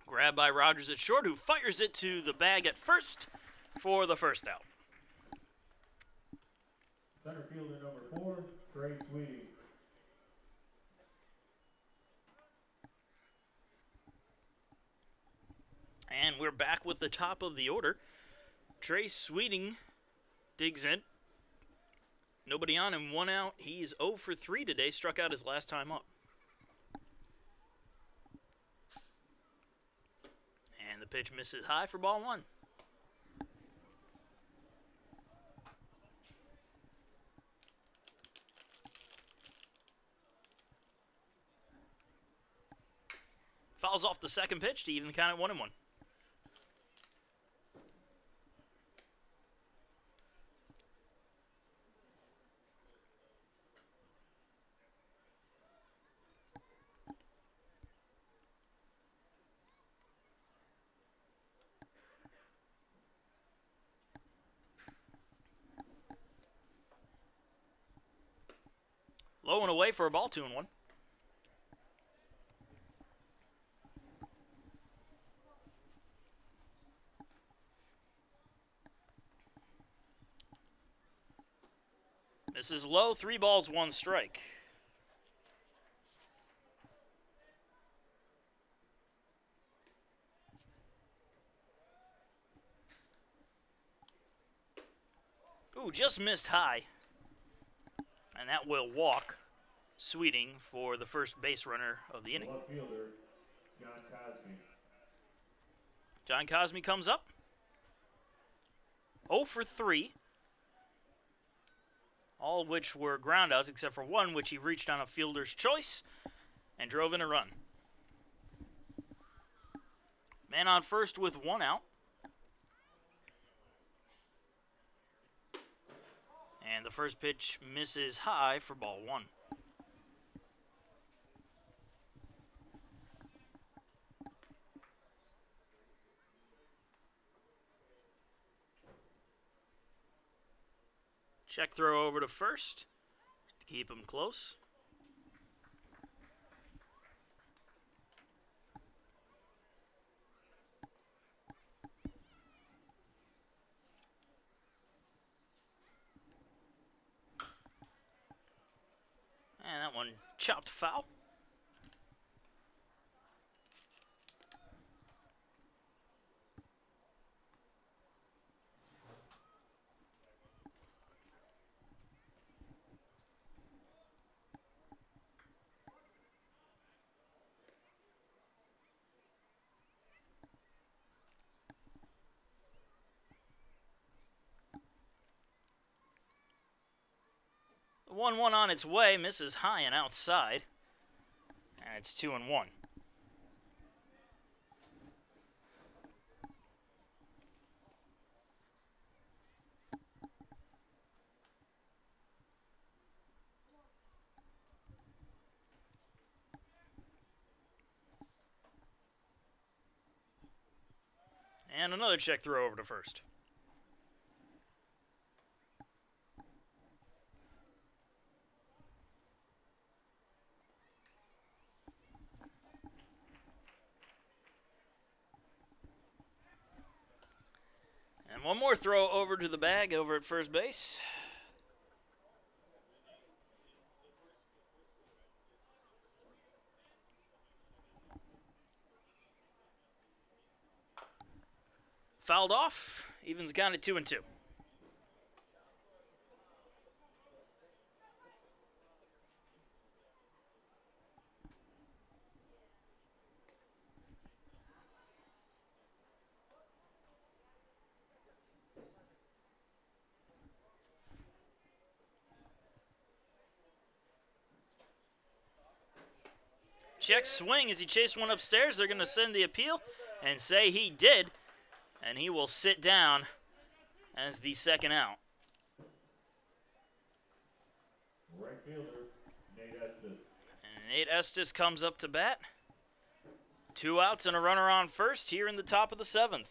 Grabbed by Rogers at short, who fires it to the bag at first for the first out. Center fielder number 4, Trey Sweeting. And we're back with the top of the order. Trey Sweeting digs in. Nobody on him, 1 out. He's 0 for 3 today, struck out his last time up. And the pitch misses high for ball 1. Fouls off the second pitch to even the count at 1-1. Low and away for a ball, 2-1. This is low, 3 balls, 1 strike. Ooh, just missed high. And that will walk Sweeting for the first base runner of the inning. Left fielder, John Cosby. John Cosby comes up. 0 for 3. All of which were groundouts except for one, which he reached on a fielder's choice and drove in a run. Man on first with 1 out. And the first pitch misses high for ball 1. Check throw over to first to keep him close. And that one chopped foul. The 1-1 on its way, misses high and outside. And it's 2-1. And another check throw over to first. And one more throw over to the bag over at first base. Fouled off. Evens got it 2-2. check swing as he chased one upstairs. They're going to send the appeal and say he did, and he will sit down as the second out. Right fielder, Nate Estes. And Nate Estes comes up to bat. 2 outs and a runner on first here in the top of the 7th.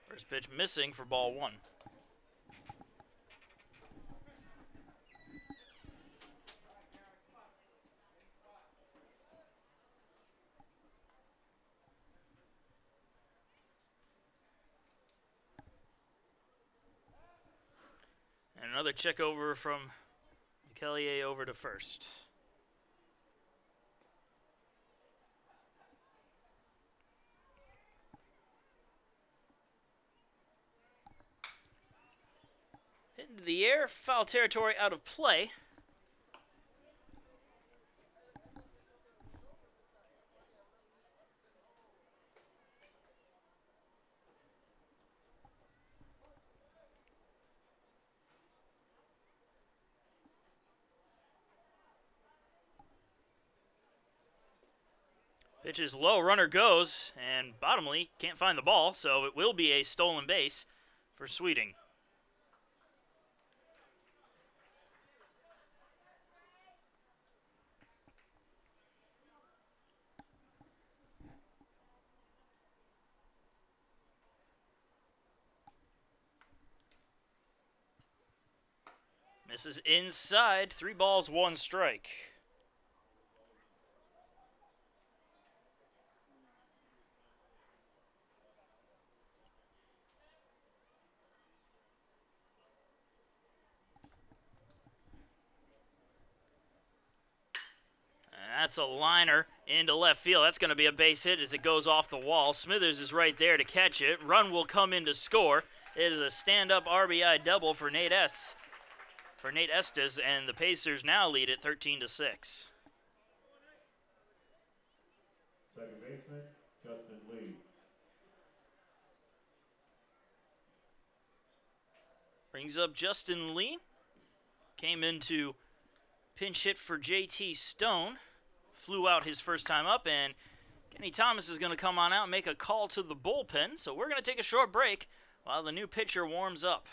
First pitch missing for ball 1. And another check over from Kellier over to first. Hit into the air, foul territory out of play. Pitch is low, runner goes, and Bottomley can't find the ball, so it will be a stolen base for Sweeting. Misses inside, 3 balls, 1 strike. That's a liner into left field. That's going to be a base hit as it goes off the wall. Smithers is right there to catch it. Run will come in to score. It is a stand-up RBI double for Nate Estes, and the Pacers now lead at 13-6. Second baseman, Justin Lee. Brings up Justin Lee. Came into pinch hit for JT Stone. Flew out his first time up, and Kenny Thomas is going to come on out and make a call to the bullpen. So we're going to take a short break while the new pitcher warms up.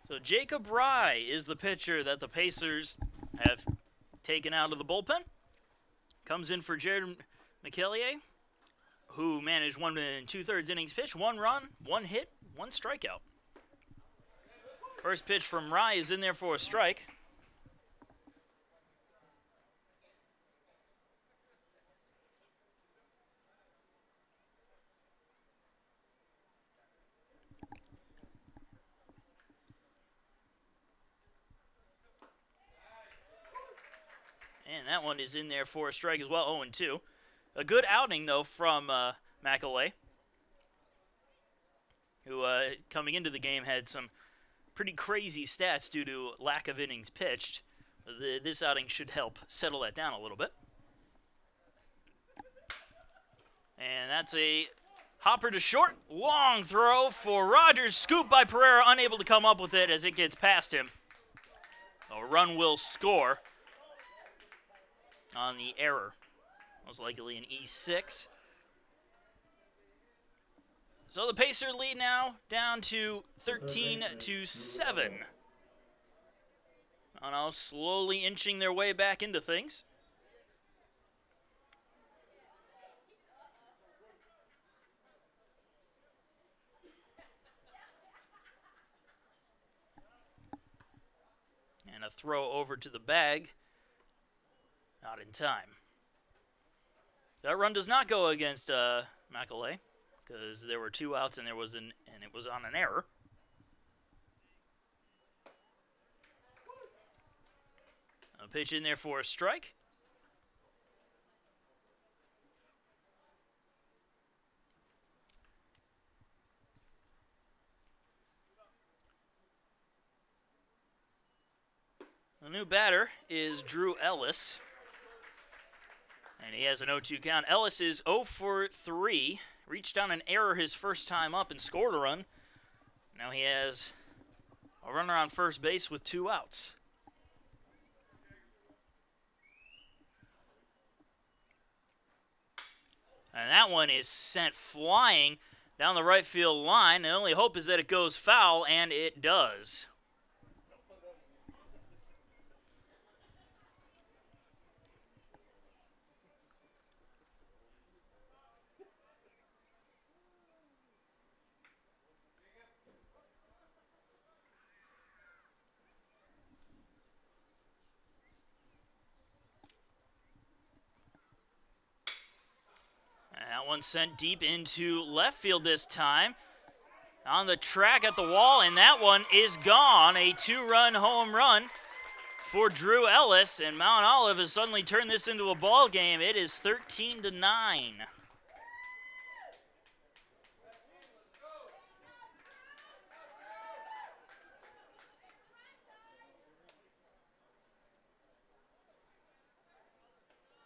So Jacob Rye is the pitcher that the Pacers have taken out of the bullpen. Comes in for Jared McKellier, who managed 1 2/3 innings pitched, 1 run, 1 hit, 1 strikeout. First pitch from Rye is in there for a strike. And that one is in there for a strike as well, 0-2. A good outing, though, from McAulay, who coming into the game had some pretty crazy stats due to lack of innings pitched. This outing should help settle that down a little bit. And that's a hopper to short. Long throw for Rogers. Scoop by Pereira, unable to come up with it as it gets past him. A run will score on the error. Most likely an E6. So the Pacers lead now down to 13-7. Now slowly inching their way back into things. And a throw over to the bag. Not in time. That run does not go against McAulay, because there were 2 outs and it was on an error. A pitch in there for a strike. The new batter is Drew Ellis. And he has an 0-2 count. Ellis is 0 for 3. Reached on an error his first time up and scored a run. Now he has a runner on first base with 2 outs. And that one is sent flying down the right field line. The only hope is that it goes foul, and it does. That one sent deep into left field this time. On the track at the wall, and that one is gone. A 2-run home run for Drew Ellis, and Mount Olive has suddenly turned this into a ball game. It is 13-9.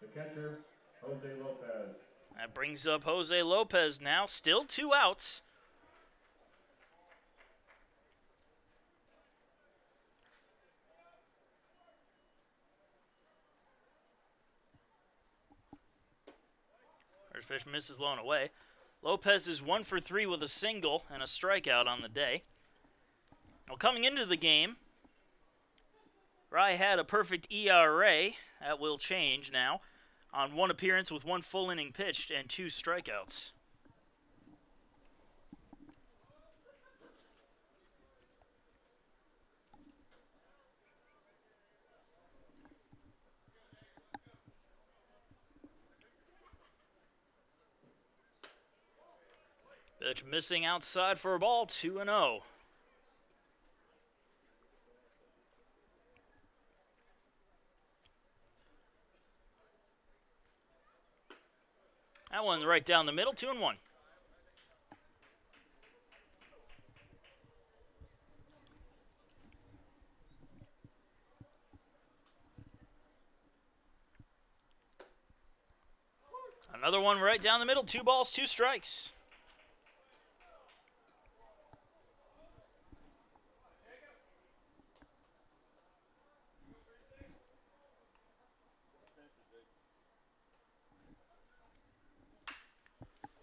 The catcher, Jose Lopez. That brings up Jose Lopez now. Still 2 outs. First pitch misses low and away. Lopez is 1 for 3 with a single and a strikeout on the day. Well, coming into the game, Rye had a perfect ERA. That will change now. On 1 appearance with 1 full inning pitched and 2 strikeouts. Pitch missing outside for a ball, 2-0. That one's right down the middle, 2-1. Another one right down the middle, 2 balls, 2 strikes.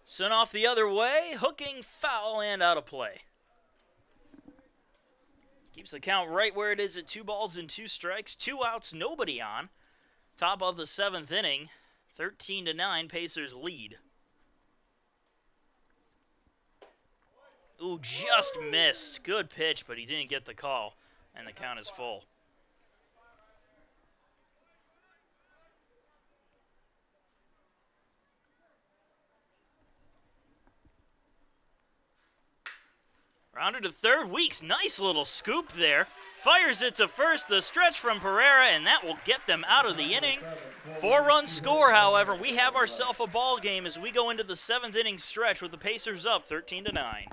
Sent off the other way, hooking, foul, and out of play. Keeps the count right where it is at 2 balls and 2 strikes. 2 outs, nobody on. Top of the 7th inning. 13-9, Pacers lead. Ooh, just missed. Good pitch, but he didn't get the call, and the count is full. Rounded to third. Weeks, nice little scoop there. Fires it to first, the stretch from Pereira, and that will get them out of the inning. 4-run score, however. We have ourselves a ball game as we go into the 7th inning stretch with the Pacers up 13-9.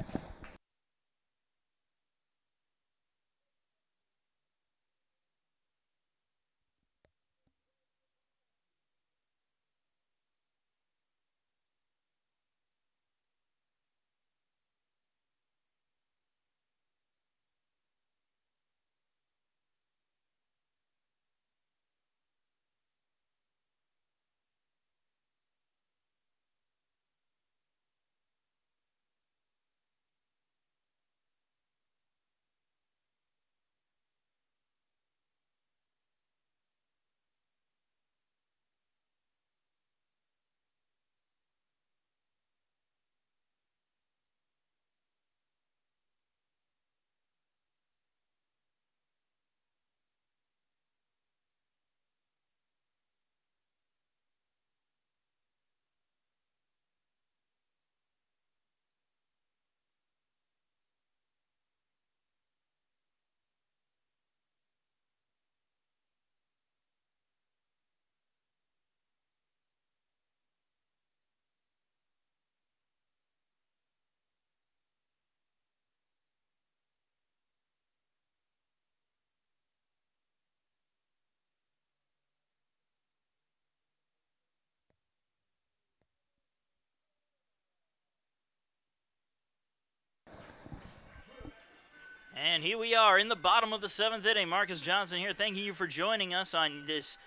And here we are in the bottom of the 7th inning. Marcus Johnson here, thanking you for joining us on this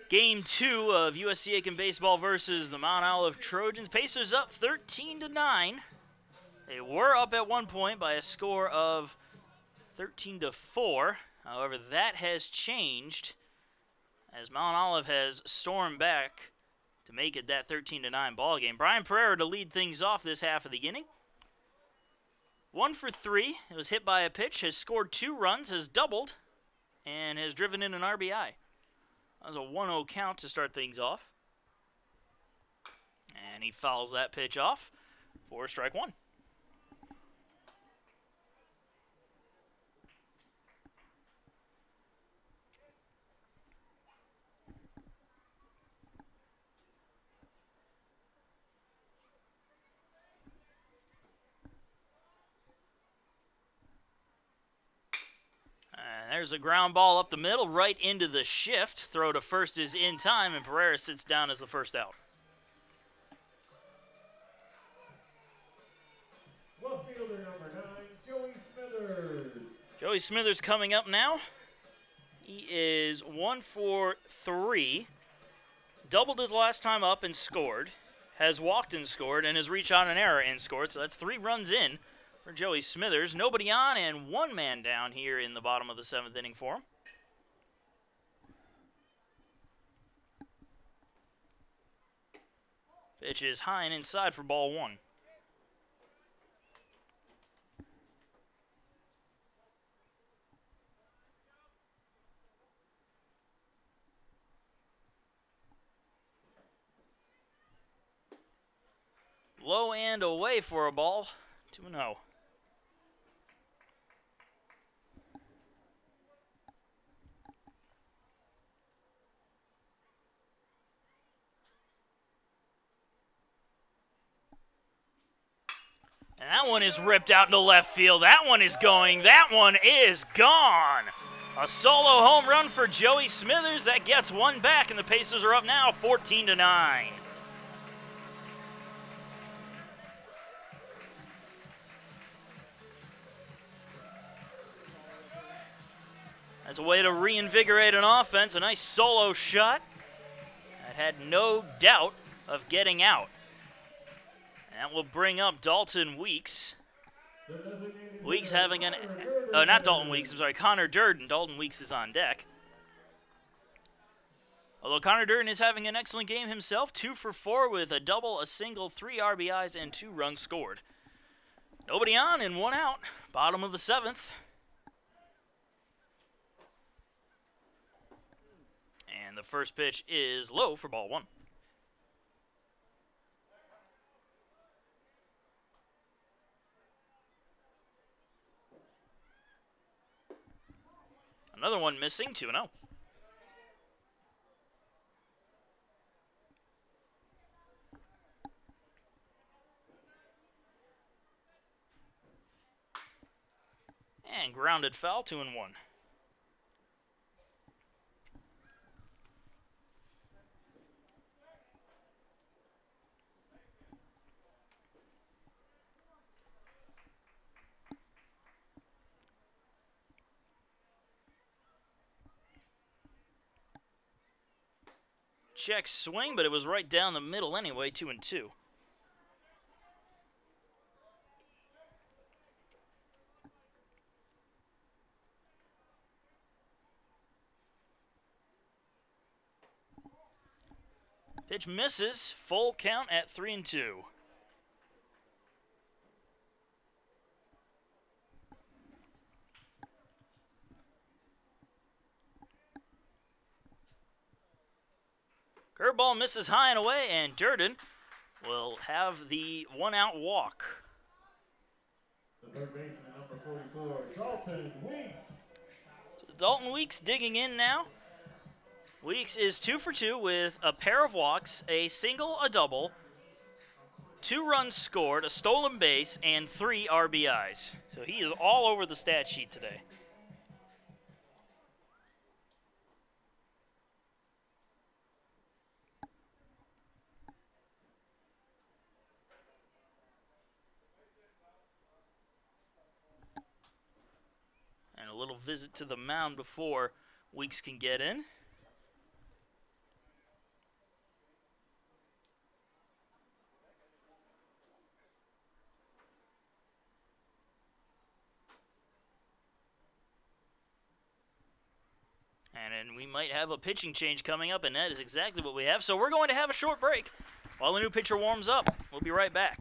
Game 2 of USC Aiken baseball versus the Mount Olive Trojans. Pacers up 13-9. They were up at one point by a score of 13-4. However, that has changed as Mount Olive has stormed back to make it that 13-9 ball game. Brian Pereira to lead things off this half of the inning. 1 for 3. It was hit by a pitch, has scored 2 runs, has doubled, and has driven in an RBI. That was a 1-0 count to start things off. And he fouls that pitch off for strike 1. There's a ground ball up the middle, right into the shift. Throw to first is in time, and Pereira sits down as the first out. Left fielder number 9, Joey Smithers. Joey Smithers coming up now. He is 1 for 3. Doubled his last time up and scored. Has walked and scored, and has reached on an error and scored. So that's 3 runs in for Joey Smithers. Nobody on and 1 man down here in the bottom of the 7th inning for him. Pitch is high and inside for ball 1. Low and away for a ball. 2-0. And that one is ripped out into left field. That one is going. That one is gone. A solo home run for Joey Smithers. That gets 1 back, and the Pacers are up now 14-9. That's a way to reinvigorate an offense. A nice solo shot that had no doubt of getting out. And that will bring up Dalton Weeks. The designated Weeks hitter, having an, Connor Durden. not Dalton Weeks, I'm sorry, Connor Durden. Dalton Weeks is on deck. Although Connor Durden is having an excellent game himself, 2 for 4 with a double, a single, 3 RBIs, and 2 runs scored. Nobody on and 1 out. Bottom of the 7th. And the first pitch is low for ball 1. Another one missing, 2-0. And grounded foul, 2-1. Check swing, but it was right down the middle anyway, 2-2. Pitch misses, full count at 3-2. Curveball misses high and away, and Durden will have the 1-out walk. The third baseman, number 44, Dalton Weeks. So Dalton Weeks digging in now. Weeks is 2 for 2 with a pair of walks, a single, a double, 2 runs scored, a stolen base, and 3 RBIs. So he is all over the stat sheet today. And a little visit to the mound before Weeks can get in. And then we might have a pitching change coming up, and that is exactly what we have. So we're going to have a short break while the new pitcher warms up. We'll be right back.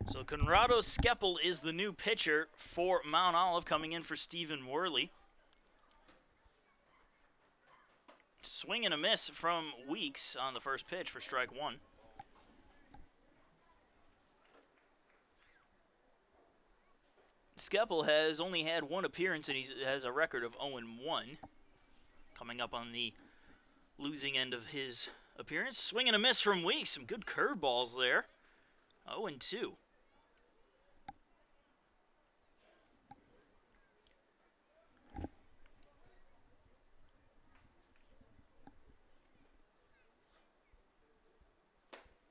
So Conrado Skeppel is the new pitcher for Mount Olive, coming in for Stephen Worley. Swing and a miss from Weeks on the first pitch for strike 1. Skeppel has only had 1 appearance, and he has a record of 0-1. coming up on the losing end of his appearance. Swing and a miss from Weeks. Some good curveballs there. 0-2.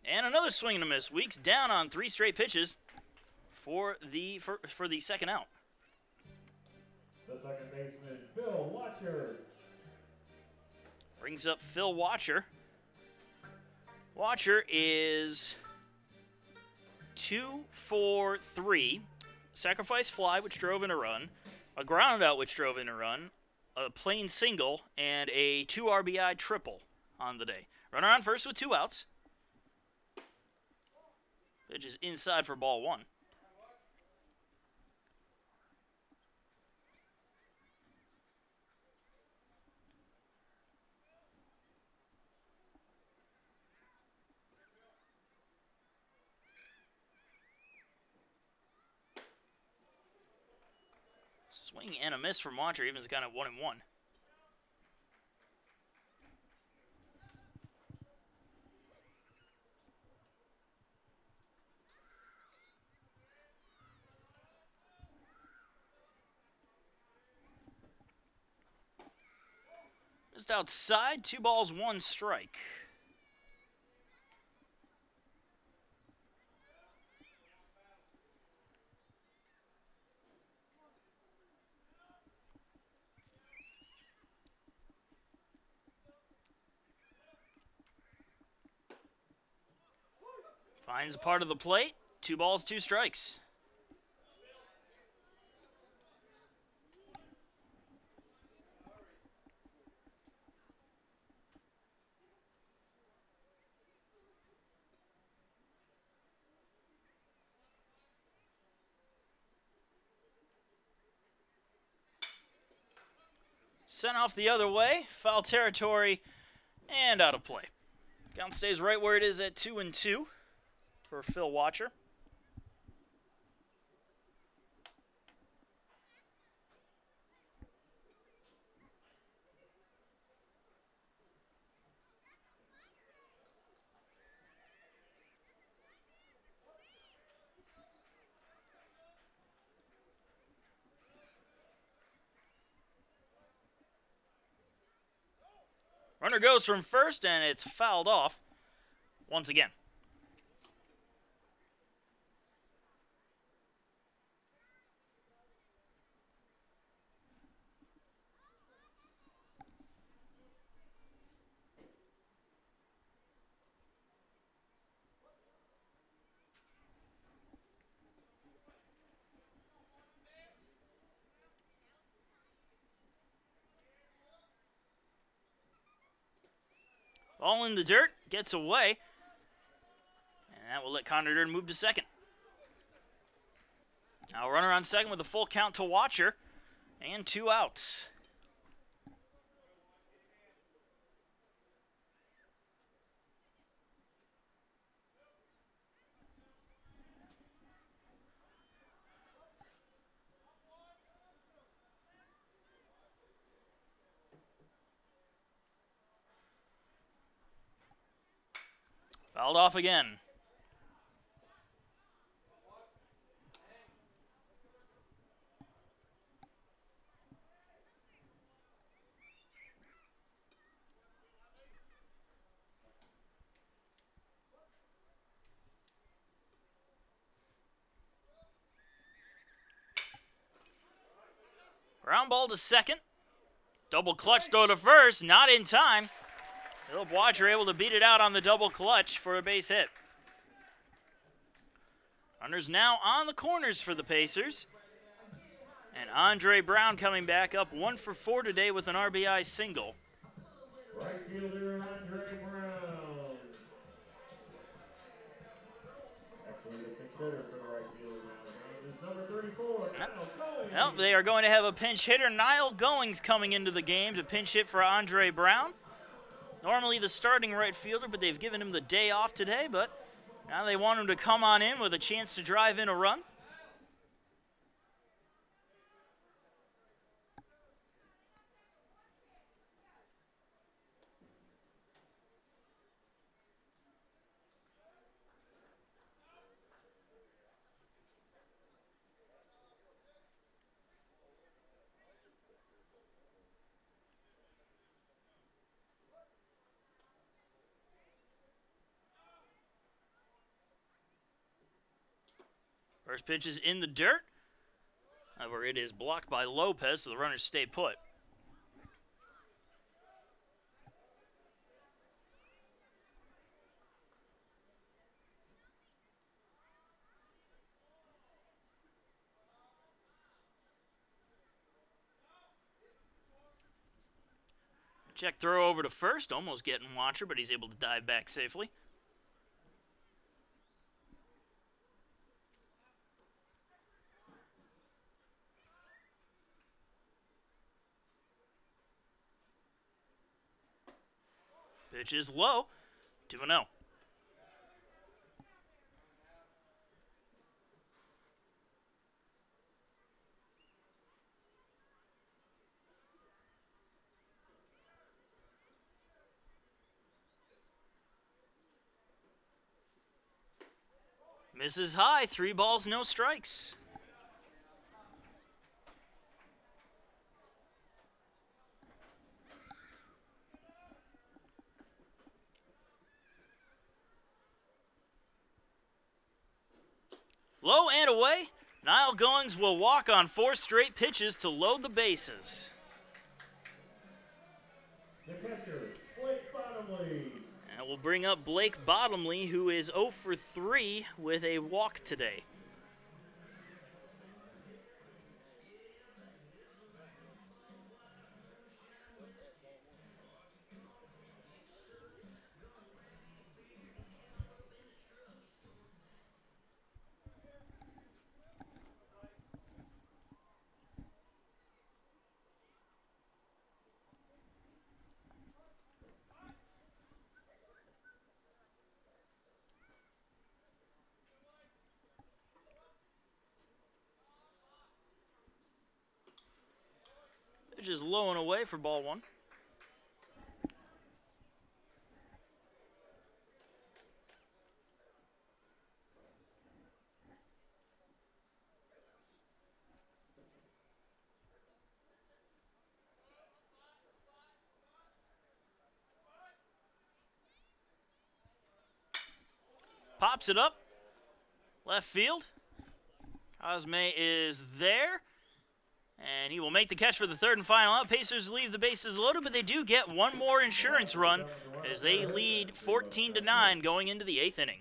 And another swing and a miss. Weeks down on 3 straight pitches for the second out. The second baseman, Phil Watcher. Brings up Phil Watcher. Watcher is 2 for 3. Sacrifice fly, which drove in a run. A ground out, which drove in a run. A plain single, and a 2 RBI triple on the day. Runner on first with 2 outs. Pitch is inside for ball 1. Swing and a miss from Watcher, even as kind of 1-1. Just outside, 2 balls, 1 strike. Finds part of the plate. 2 balls, 2 strikes. Sent off the other way. Foul territory and out of play. Count stays right where it is at 2-2 for Phil Watcher. Runner goes from first, and it's fouled off once again. Ball in the dirt, gets away, and that will let Connor Durden move to second. Now runner on second with a full count to Watcher, and 2 outs. Fouled off again. Ground ball to second. Double clutch throw to first, not in time. Philip Watcher able to beat it out on the double clutch for a base hit. Runners now on the corners for the Pacers. And Andre Brown coming back up 1 for 4 today with an RBI single. Right fielder Andre Brown. Actually, the pinch hitter for the right fielder now is number 34, Niall Goings. Well, they are going to have a pinch hitter. Niall Goings coming into the game to pinch hit for Andre Brown. Normally the starting right fielder, but they've given him the day off today, but now they want him to come on in with a chance to drive in a run. First pitch is in the dirt. However, it is blocked by Lopez, so the runners stay put. Check throw over to first, almost getting Watcher, but he's able to dive back safely. Pitch is low, 2-0. Misses high, 3 balls, no strikes. Low and away. Niall Goings will walk on 4 straight pitches to load the bases. The catcher, Blake Bottomley. And we'll bring up Blake Bottomley, who is 0 for 3 with a walk today. Pitch is low and away for ball 1. Pops it up. Left field. Cosme is there. And he will make the catch for the third and final out. Pacers leave the bases loaded, but they do get one more insurance run as they lead 14-9 going into the 8th inning.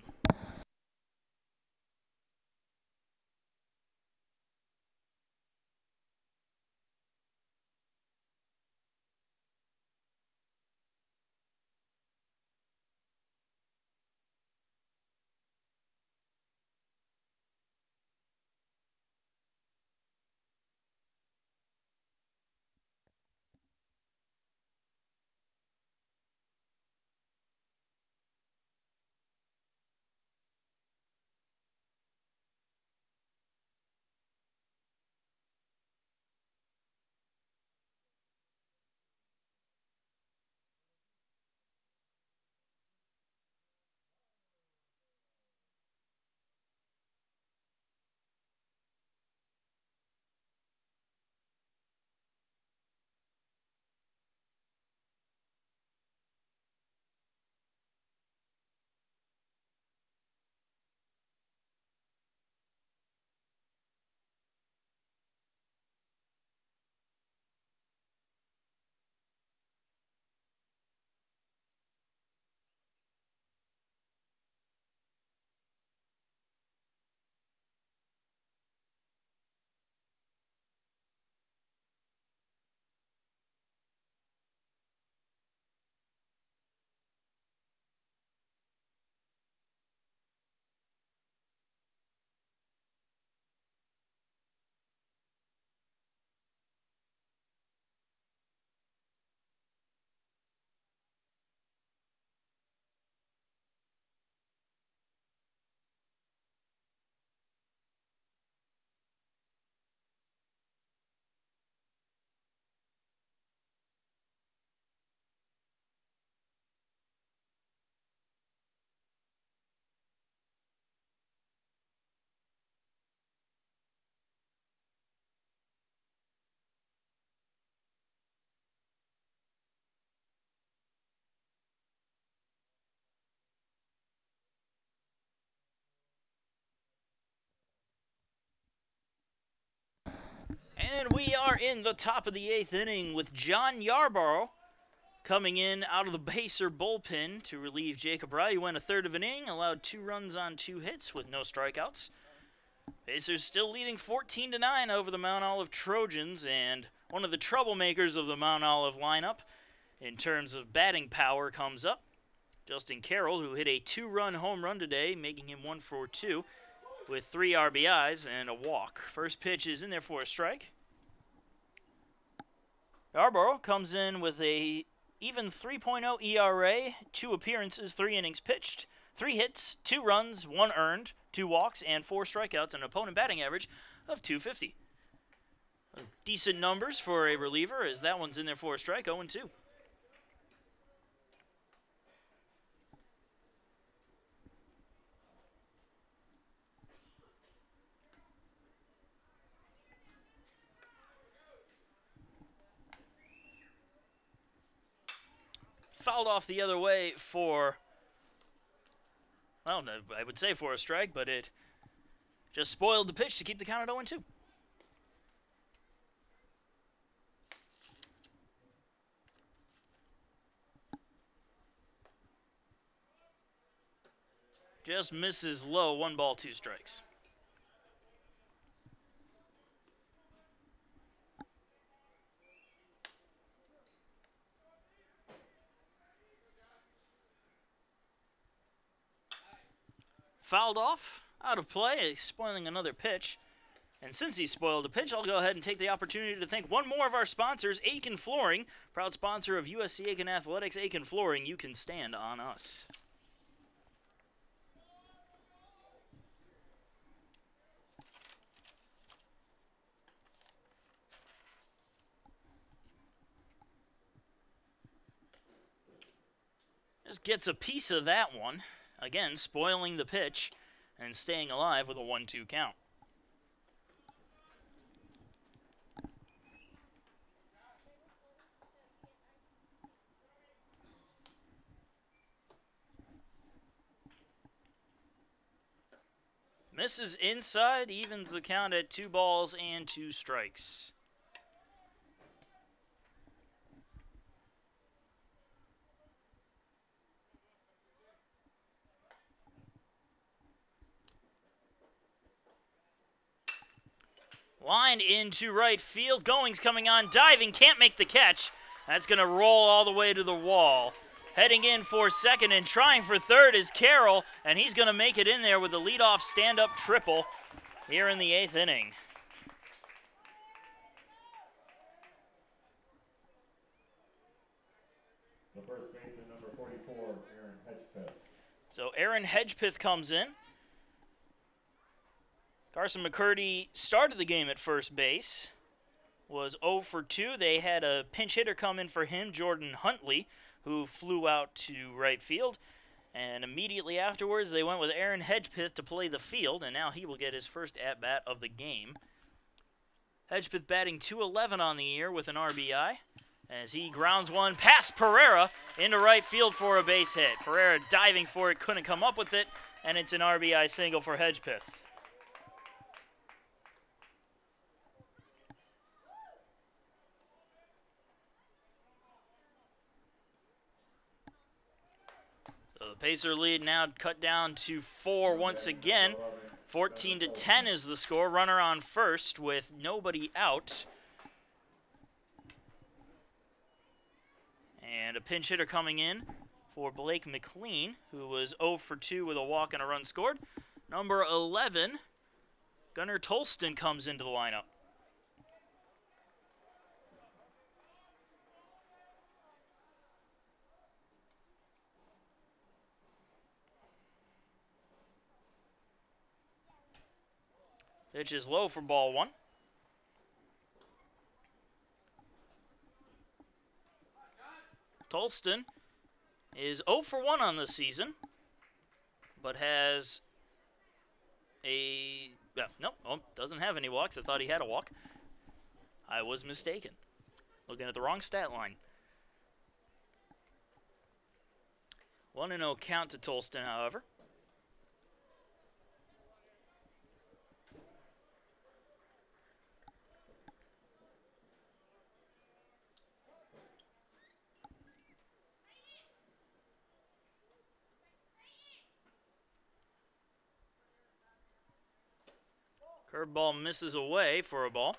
And we are in the top of the 8th inning with John Yarborough coming in out of the Pacer bullpen to relieve Jacob Rye. He went a third of an inning, allowed 2 runs on 2 hits with no strikeouts. Pacers still leading 14-9 over the Mount Olive Trojans, and one of the troublemakers of the Mount Olive lineup in terms of batting power comes up. Justin Carroll, who hit a 2-run home run today, making him 1 for 2 with 3 RBIs and a walk. First pitch is in there for a strike. Yarborough comes in with a even 3.0 ERA, 2 appearances, 3 innings pitched, 3 hits, 2 runs, 1 earned, 2 walks, and 4 strikeouts, and an opponent batting average of .250. Decent numbers for a reliever, as that one's in there for a strike, 0-2. Fouled off the other way for, well, I would say for a strike, but it just spoiled the pitch to keep the count at 0-2. Just misses low, 1 ball, 2 strikes. Fouled off, out of play, spoiling another pitch. And since he spoiled a pitch, I'll go ahead and take the opportunity to thank one more of our sponsors, Aiken Flooring, proud sponsor of USC Aiken Athletics. Aiken Flooring, you can stand on us. Just gets a piece of that one. Again, spoiling the pitch and staying alive with a 1-2 count. Misses inside, evens the count at 2 balls and 2 strikes. Lined into right field. Goings coming on, diving, can't make the catch. That's going to roll all the way to the wall. Heading in for second and trying for third is Carroll, and he's going to make it in there with a leadoff stand-up triple here in the 8th inning. The first baseman, number 44, Aaron Hedgepeth. So Aaron Hedgepeth comes in. Carson McCurdy started the game at first base, was 0 for 2. They had a pinch hitter come in for him, Jordan Huntley, who flew out to right field. And immediately afterwards, they went with Aaron Hedgepeth to play the field, and now he will get his first at-bat of the game. Hedgepeth batting .211 on the year with an RBI, as he grounds one past Pereira into right field for a base hit. Pereira diving for it, couldn't come up with it, and it's an RBI single for Hedgepeth. The Pacer lead now cut down to 4 once again. 14-10 is the score. Runner on first with nobody out. And a pinch hitter coming in for Blake McLean, who was 0 for 2 with a walk and a run scored. Number 11, Gunnar Tolston comes into the lineup. Pitch is low for ball 1. Tolston is 0 for 1 on the season, but has a... doesn't have any walks. I thought he had a walk. I was mistaken. Looking at the wrong stat line. 1-0 count to Tolston, however. Curveball misses away for a ball.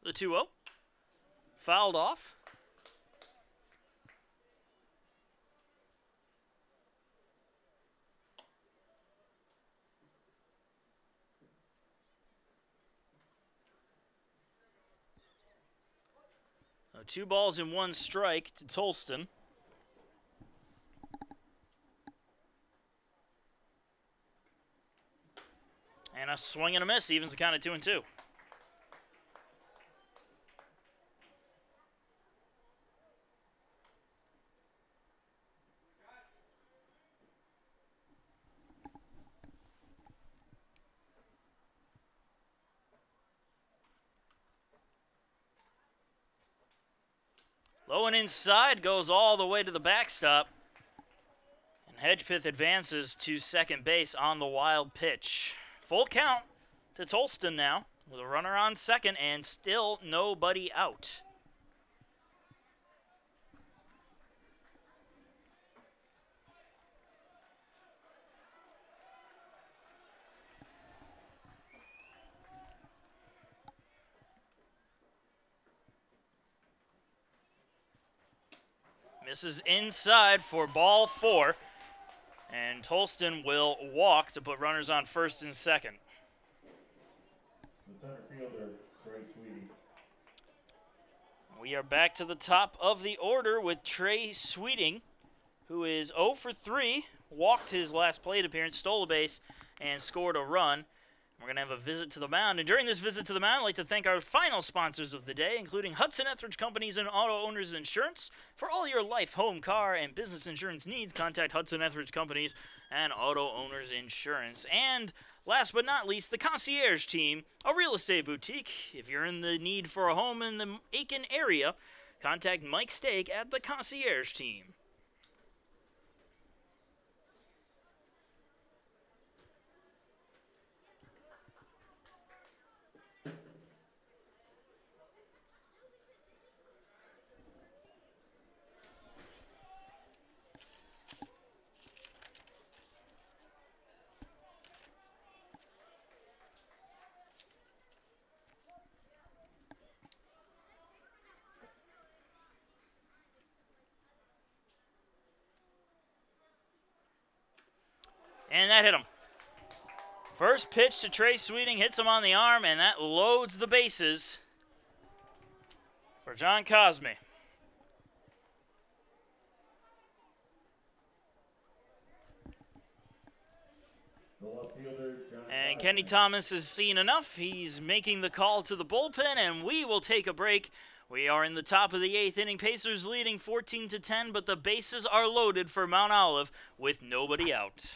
The 2-0. Fouled off. So 2 balls and 1 strike to Tolston. And a swing and a miss, evens the count at 2-2. Low and inside, goes all the way to the backstop. And Hedgepeth advances to second base on the wild pitch. Full count to Tolston now, with a runner on second and still nobody out. Misses inside for ball 4. And Tolston will walk to put runners on first and second. The center fielder, Trey Sweeting. We are back to the top of the order with Trey Sweeting, who is 0 for 3, walked his last plate appearance, stole a base, and scored a run. We're going to have a visit to the mound. And during this visit to the mound, I'd like to thank our final sponsors of the day, including Hudson Etheridge Companies and Auto Owners Insurance. For all your life, home, car, and business insurance needs, contact Hudson Etheridge Companies and Auto Owners Insurance. And last but not least, the Concierge Team, a real estate boutique. If you're in the need for a home in the Aiken area, contact Mike Stake at the Concierge Team. And that hit him. First pitch to Trey Sweeting hits him on the arm, and that loads the bases for John Cosme. And Kenny Thomas has seen enough. He's making the call to the bullpen, and we will take a break. We are in the top of the 8th inning. Pacers leading 14-10, but the bases are loaded for Mount Olive with nobody out.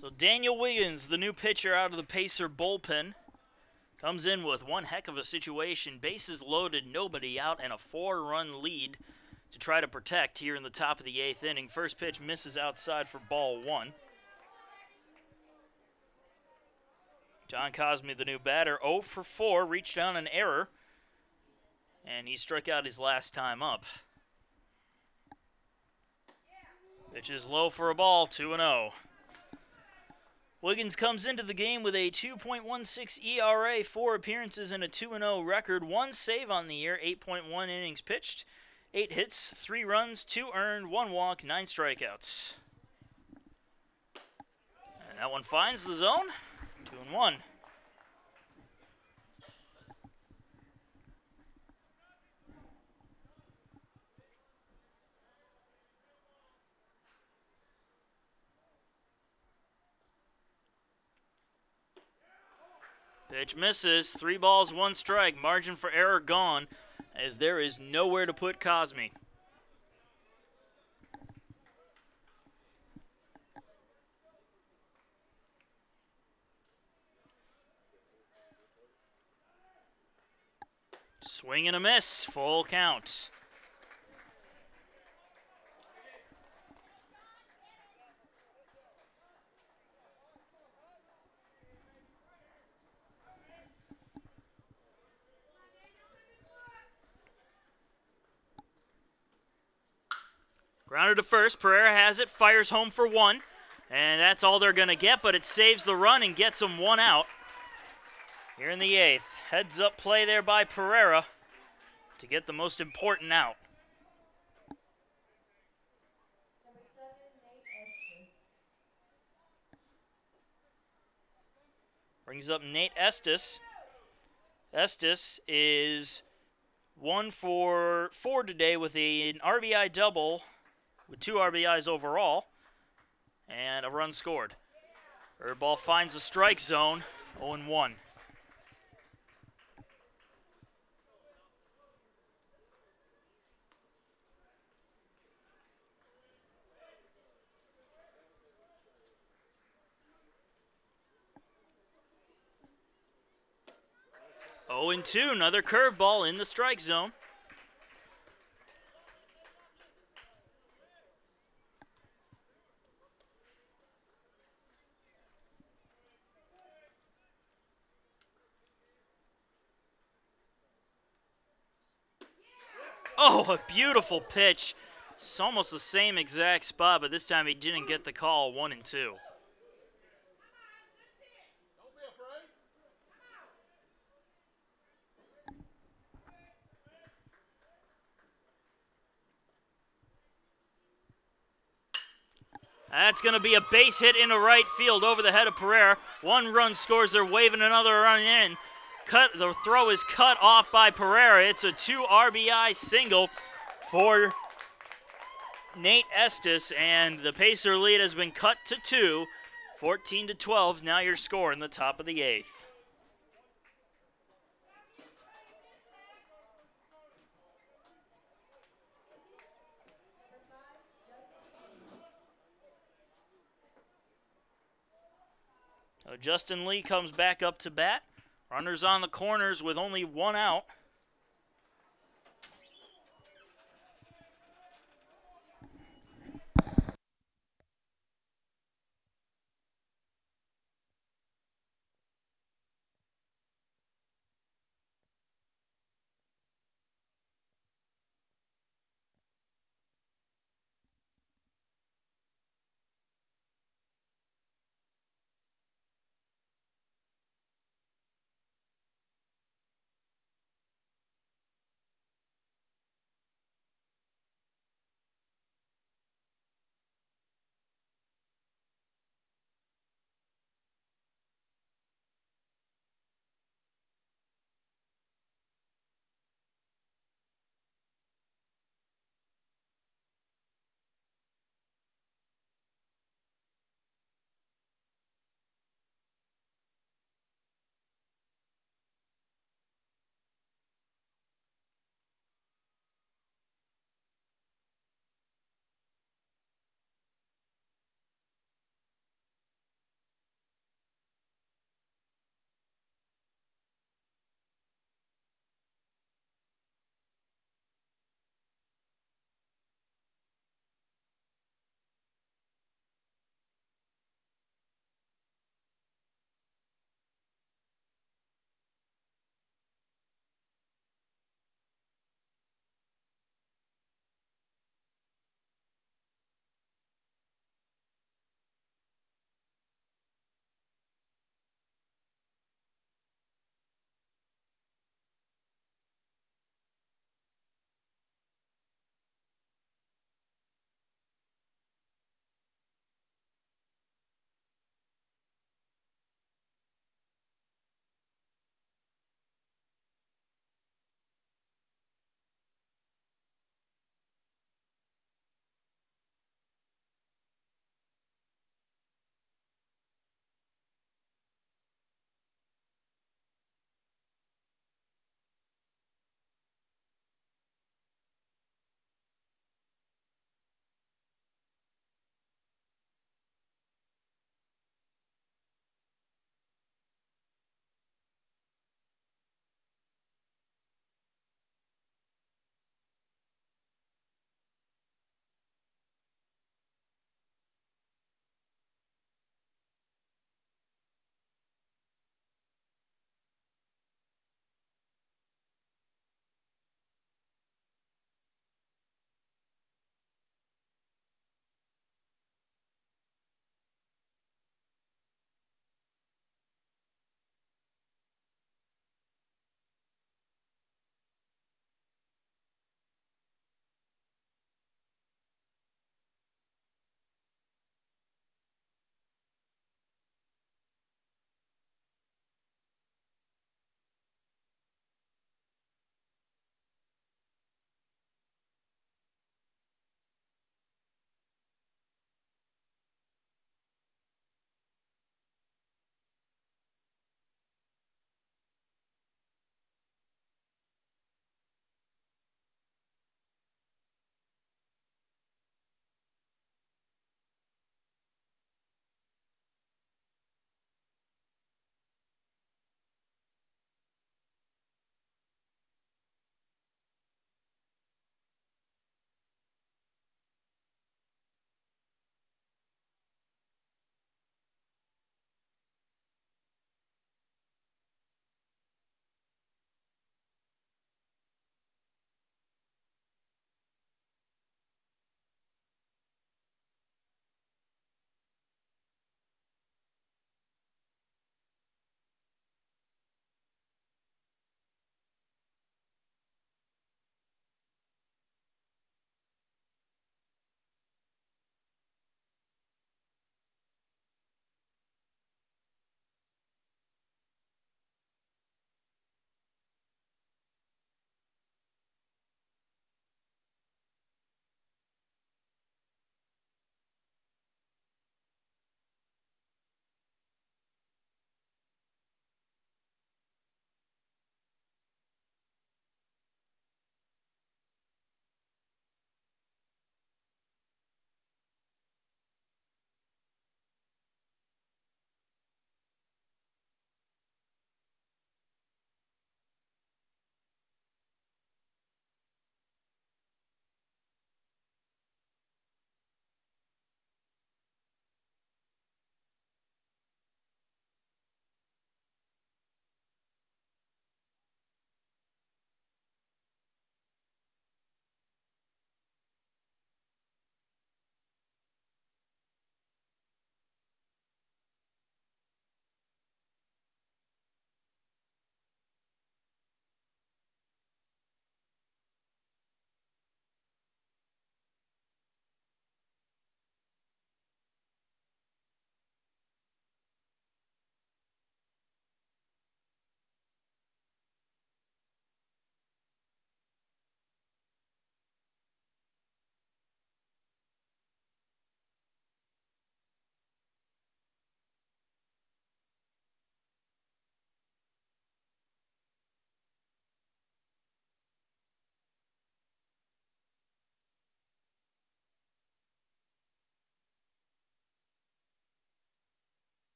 So Daniel Wiggins, the new pitcher out of the Pacer bullpen, comes in with one heck of a situation. Bases loaded, nobody out, and a 4-run lead to try to protect here in the top of the 8th inning. First pitch misses outside for ball 1. John Cosme, the new batter, 0 for 4, reached down an error, and he struck out his last time up. Pitch is low for a ball, 2-0. Wiggins comes into the game with a 2.16 ERA, 4 appearances, and a 2-0 record. 1 save on the year, 8.1 innings pitched, 8 hits, 3 runs, 2 earned, 1 walk, 9 strikeouts. And that one finds the zone, 2-1. Pitch misses, 3 balls, 1 strike. Margin for error gone, as there is nowhere to put Cosme. Swing and a miss, full count. Grounded to first, Pereira has it, fires home for 1, and that's all they're going to get, but it saves the run and gets them 1 out. Here in the 8th, heads up play there by Pereira to get the most important out. Brings up Nate Estes. Estes is 1 for 4 today with an RBI double, with 2 RBIs overall, and a run scored. Third ball finds the strike zone, 0-1. Oh, and 2, another curveball in the strike zone. Oh, a beautiful pitch. It's almost the same exact spot, but this time he didn't get the call, 1-2. That's going to be a base hit into right field over the head of Pereira. 1 run scores, they're waving another run in. The throw is cut off by Pereira. It's a 2 RBI single for Nate Estes, and the Pacer lead has been cut to 2, 14-12. Now your score in the top of the 8th. So Justin Lee comes back up to bat. Runners on the corners with only 1 out.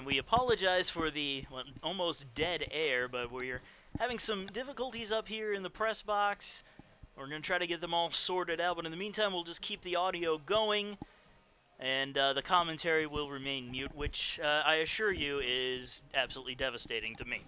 And we apologize for the almost dead air, but we're having some difficulties up here in the press box. We're going to try to get them all sorted out, but in the meantime, we'll just keep the audio going, and the commentary will remain mute, which I assure you is absolutely devastating to me.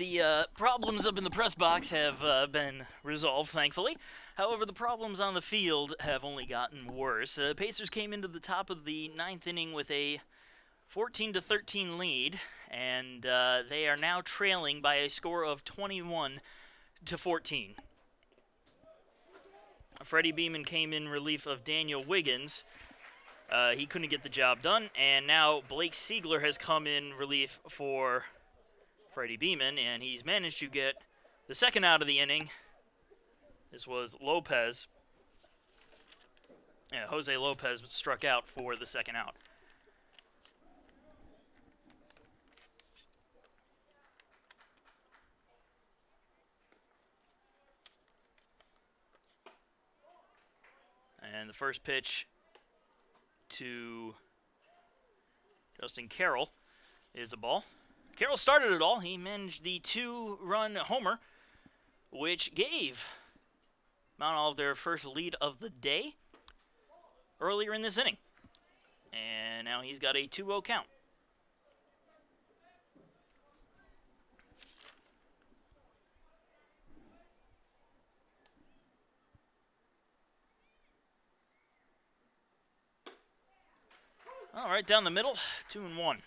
the problems up in the press box have been resolved, thankfully. However, the problems on the field have only gotten worse. Pacers came into the top of the ninth inning with a 14-13 lead, and they are now trailing by a score of 21-14. Freddie Beeman came in relief of Daniel Wiggins. He couldn't get the job done, and now Blake Siegler has come in relief for Freddie Beeman, and he's managed to get the second out of the inning. This was Lopez. Yeah, Jose Lopez struck out for the second out. And the first pitch to Justin Carroll is the ball. Carroll started it all. He managed the 2-run homer, which gave Mount Olive their first lead of the day earlier in this inning. And now he's got a 2-0 count. All right, down the middle, 2-1.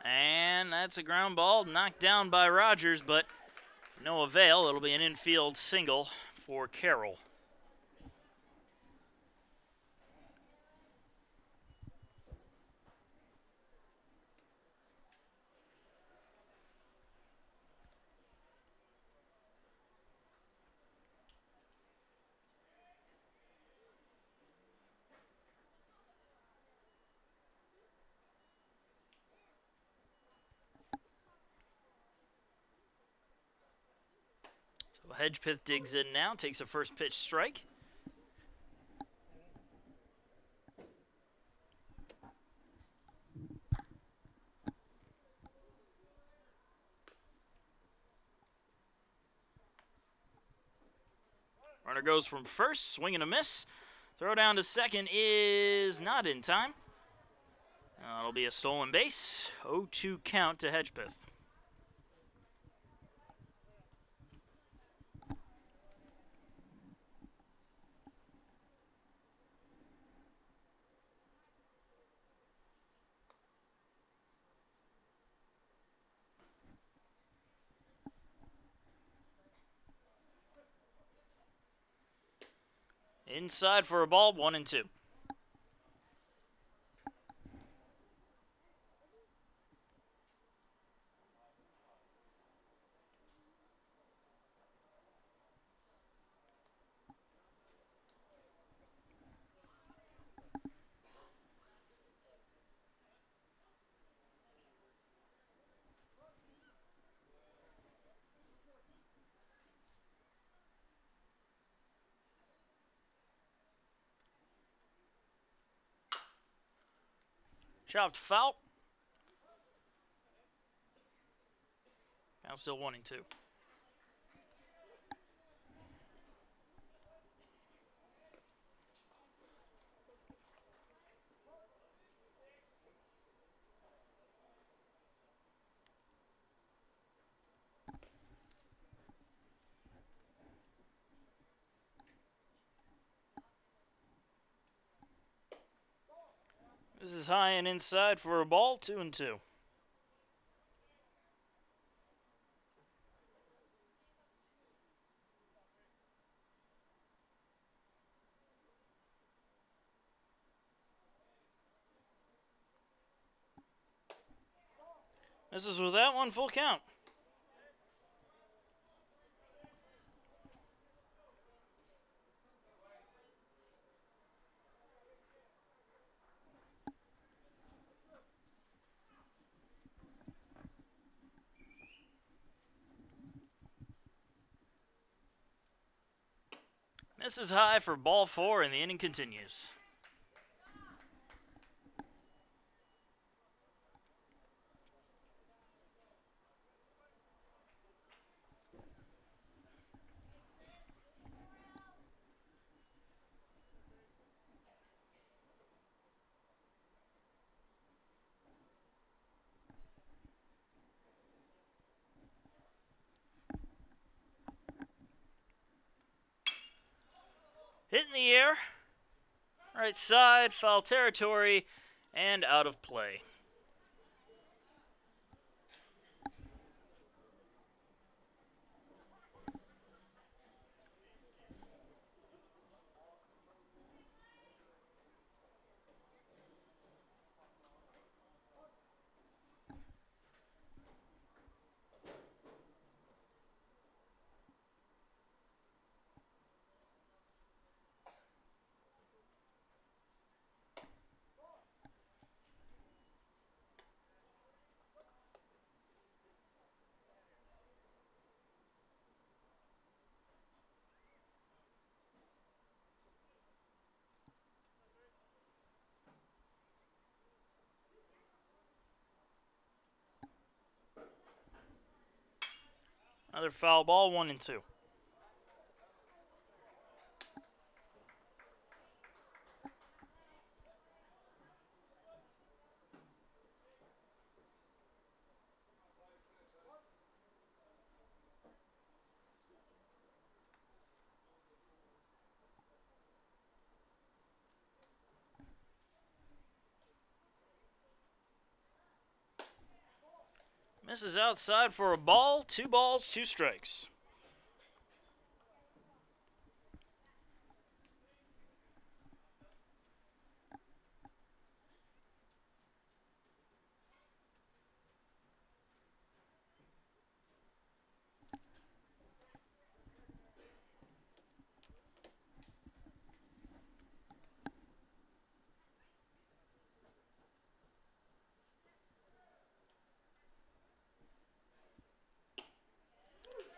And that's a ground ball knocked down by Rogers, but no avail. It'll be an infield single for Carroll. Hedgepeth digs in now, takes a first pitch strike. Runner goes from first, swing and a miss. Throw down to second is not in time. It'll be a stolen base. 0-2 count to Hedgepeth. Inside for a ball, 1-2. Chopped foul. Now still 1-2. This is high and inside for a ball, 2-2. Misses with that one, full count. Misses high for ball 4, and the inning continues. Hit in the air. Right side, foul territory, and out of play. Another foul ball, 1-2. Misses outside for a ball. 2 balls, 2 strikes.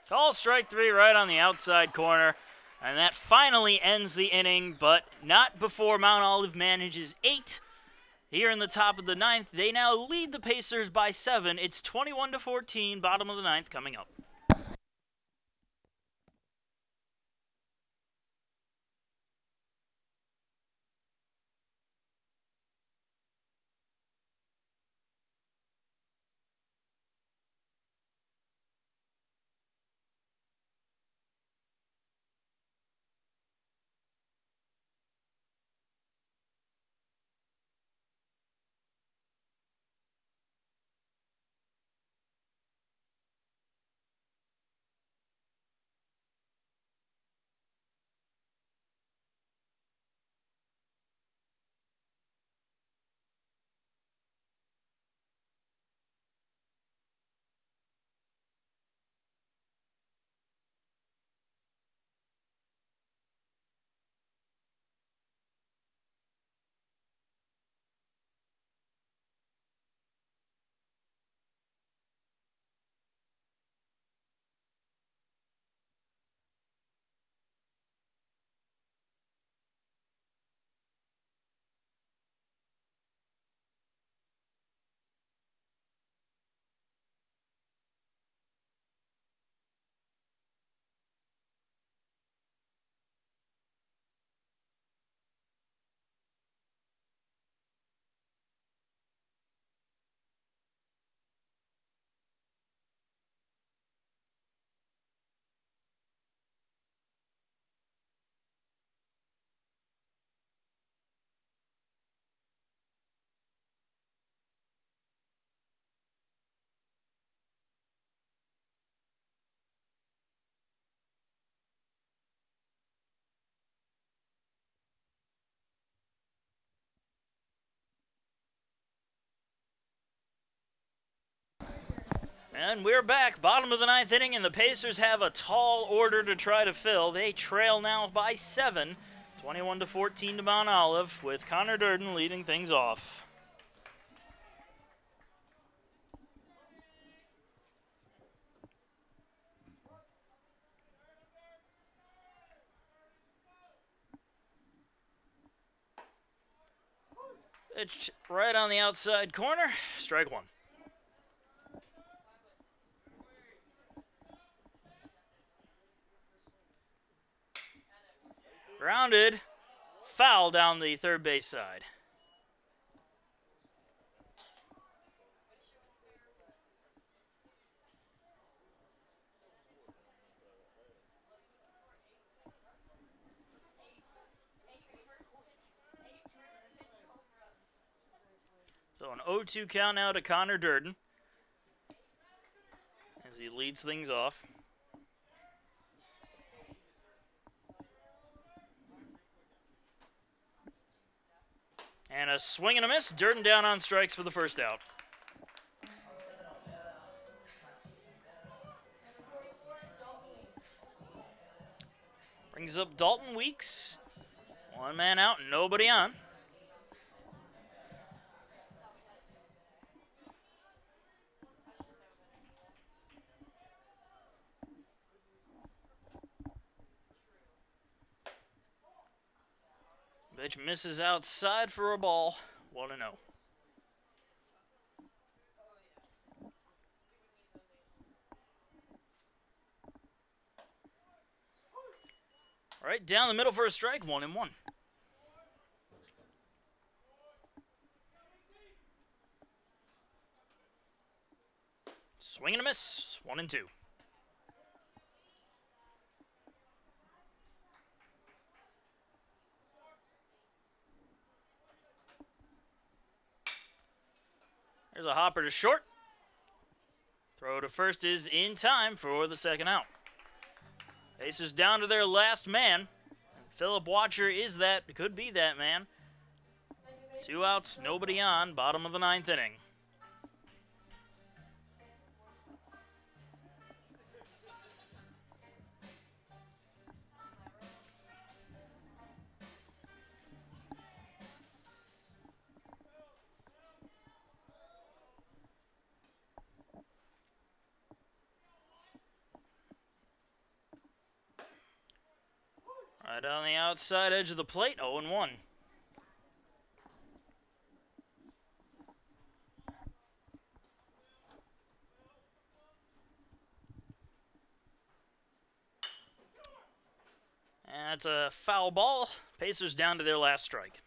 Call strike 3 right on the outside corner. And that finally ends the inning, but not before Mount Olive manages 8. Here in the top of the 9th, they now lead the Pacers by 7. It's 21-14, bottom of the 9th coming up. And we're back, bottom of the 9th inning, and the Pacers have a tall order to try to fill. They trail now by 7, 21-14 to Mount Olive, with Connor Durden leading things off. Pitch right on the outside corner, strike 1. Grounded, foul down the third base side. So an 0-2 count now to Connor Durden as he leads things off. And a swing and a miss. Durden down on strikes for the first out. Brings up Dalton Weeks. One man out, nobody on. Pitch misses outside for a ball. 1-0. Right down the middle for a strike, 1-1. Swing and a miss, 1-2. There's a hopper to short. Throw to first is in time for the second out. Pacers down to their last man. Philip Watcher is that, could be that man. 2 outs, nobody on, bottom of the 9th inning. Right on the outside edge of the plate, 0-1. And that's a foul ball. Pacers down to their last strike.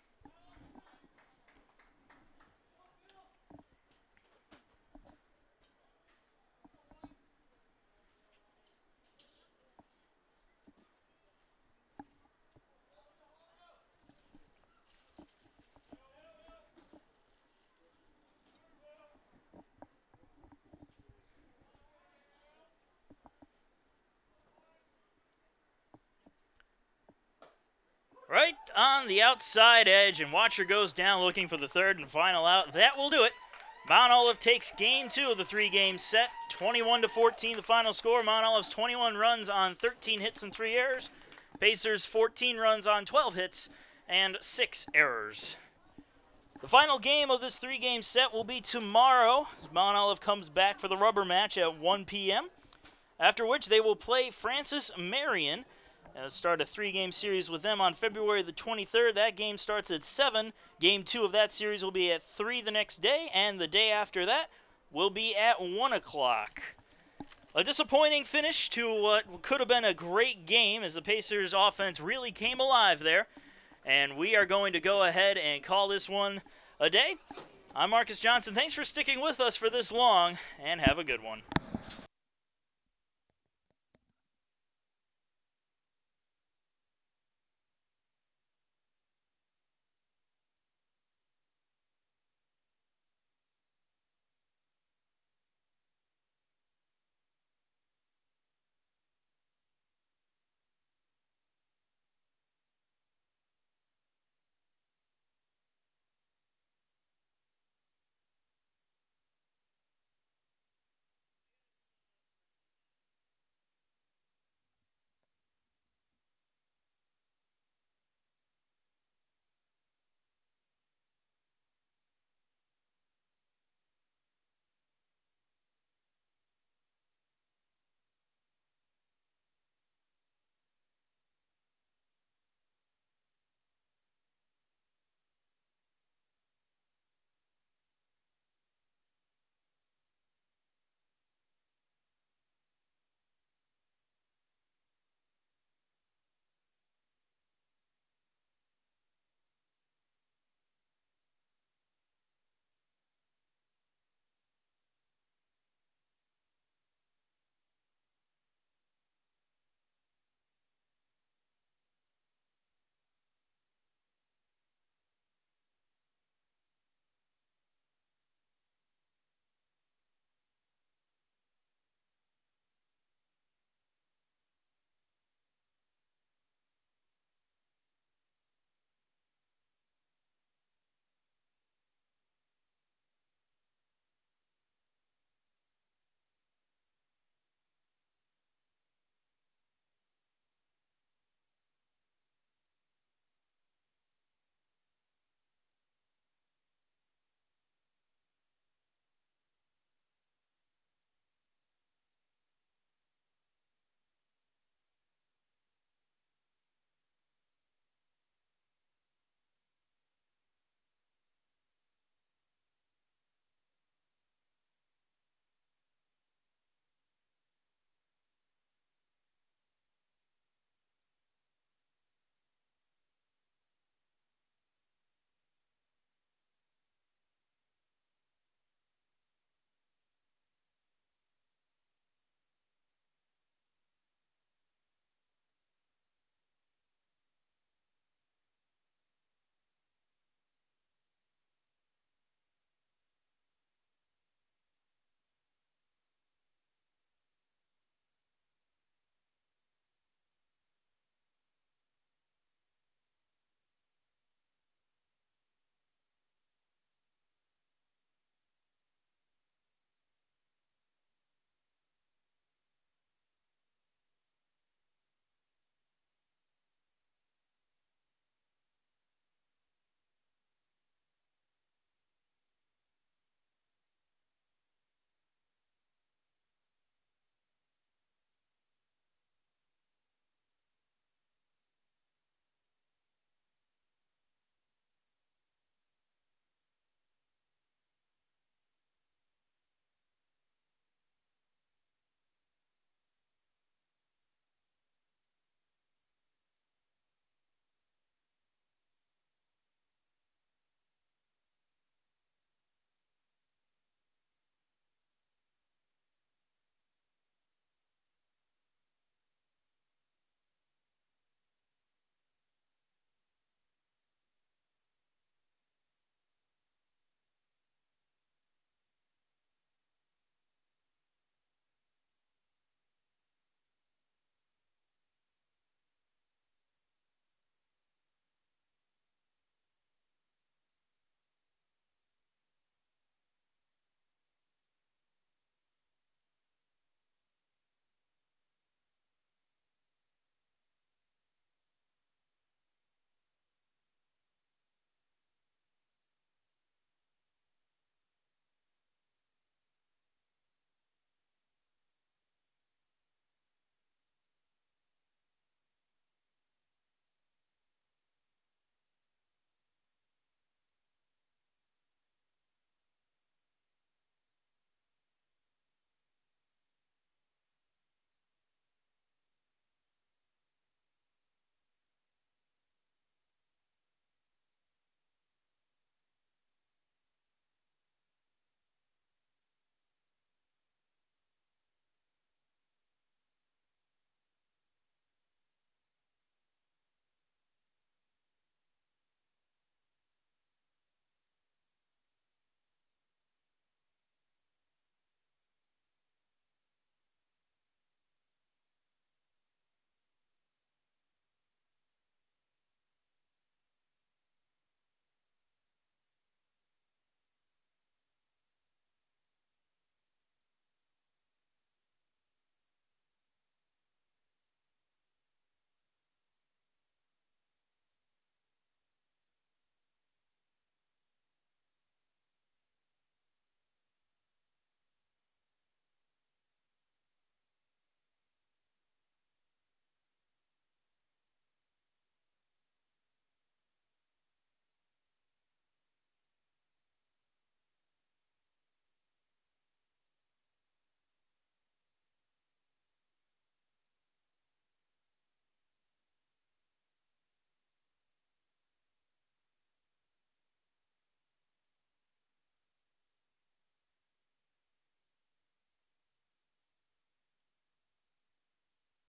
Right on the outside edge, and Watcher goes down looking for the third and final out. That will do it. Mount Olive takes game 2 of the 3-game set. 21-14 the final score. Mount Olive's 21 runs on 13 hits and 3 errors. Pacers 14 runs on 12 hits and 6 errors. The final game of this 3-game set will be tomorrow. Mount Olive comes back for the rubber match at 1 p.m., after which they will play Francis Marion. Start a 3-game series with them on February the 23rd. That game starts at 7. Game 2 of that series will be at 3 the next day, and the day after that will be at 1 o'clock. A disappointing finish to what could have been a great game as the Pacers offense really came alive there. And we are going to go ahead and call this one a day. I'm Marcus Johnson. Thanks for sticking with us for this long, and have a good one.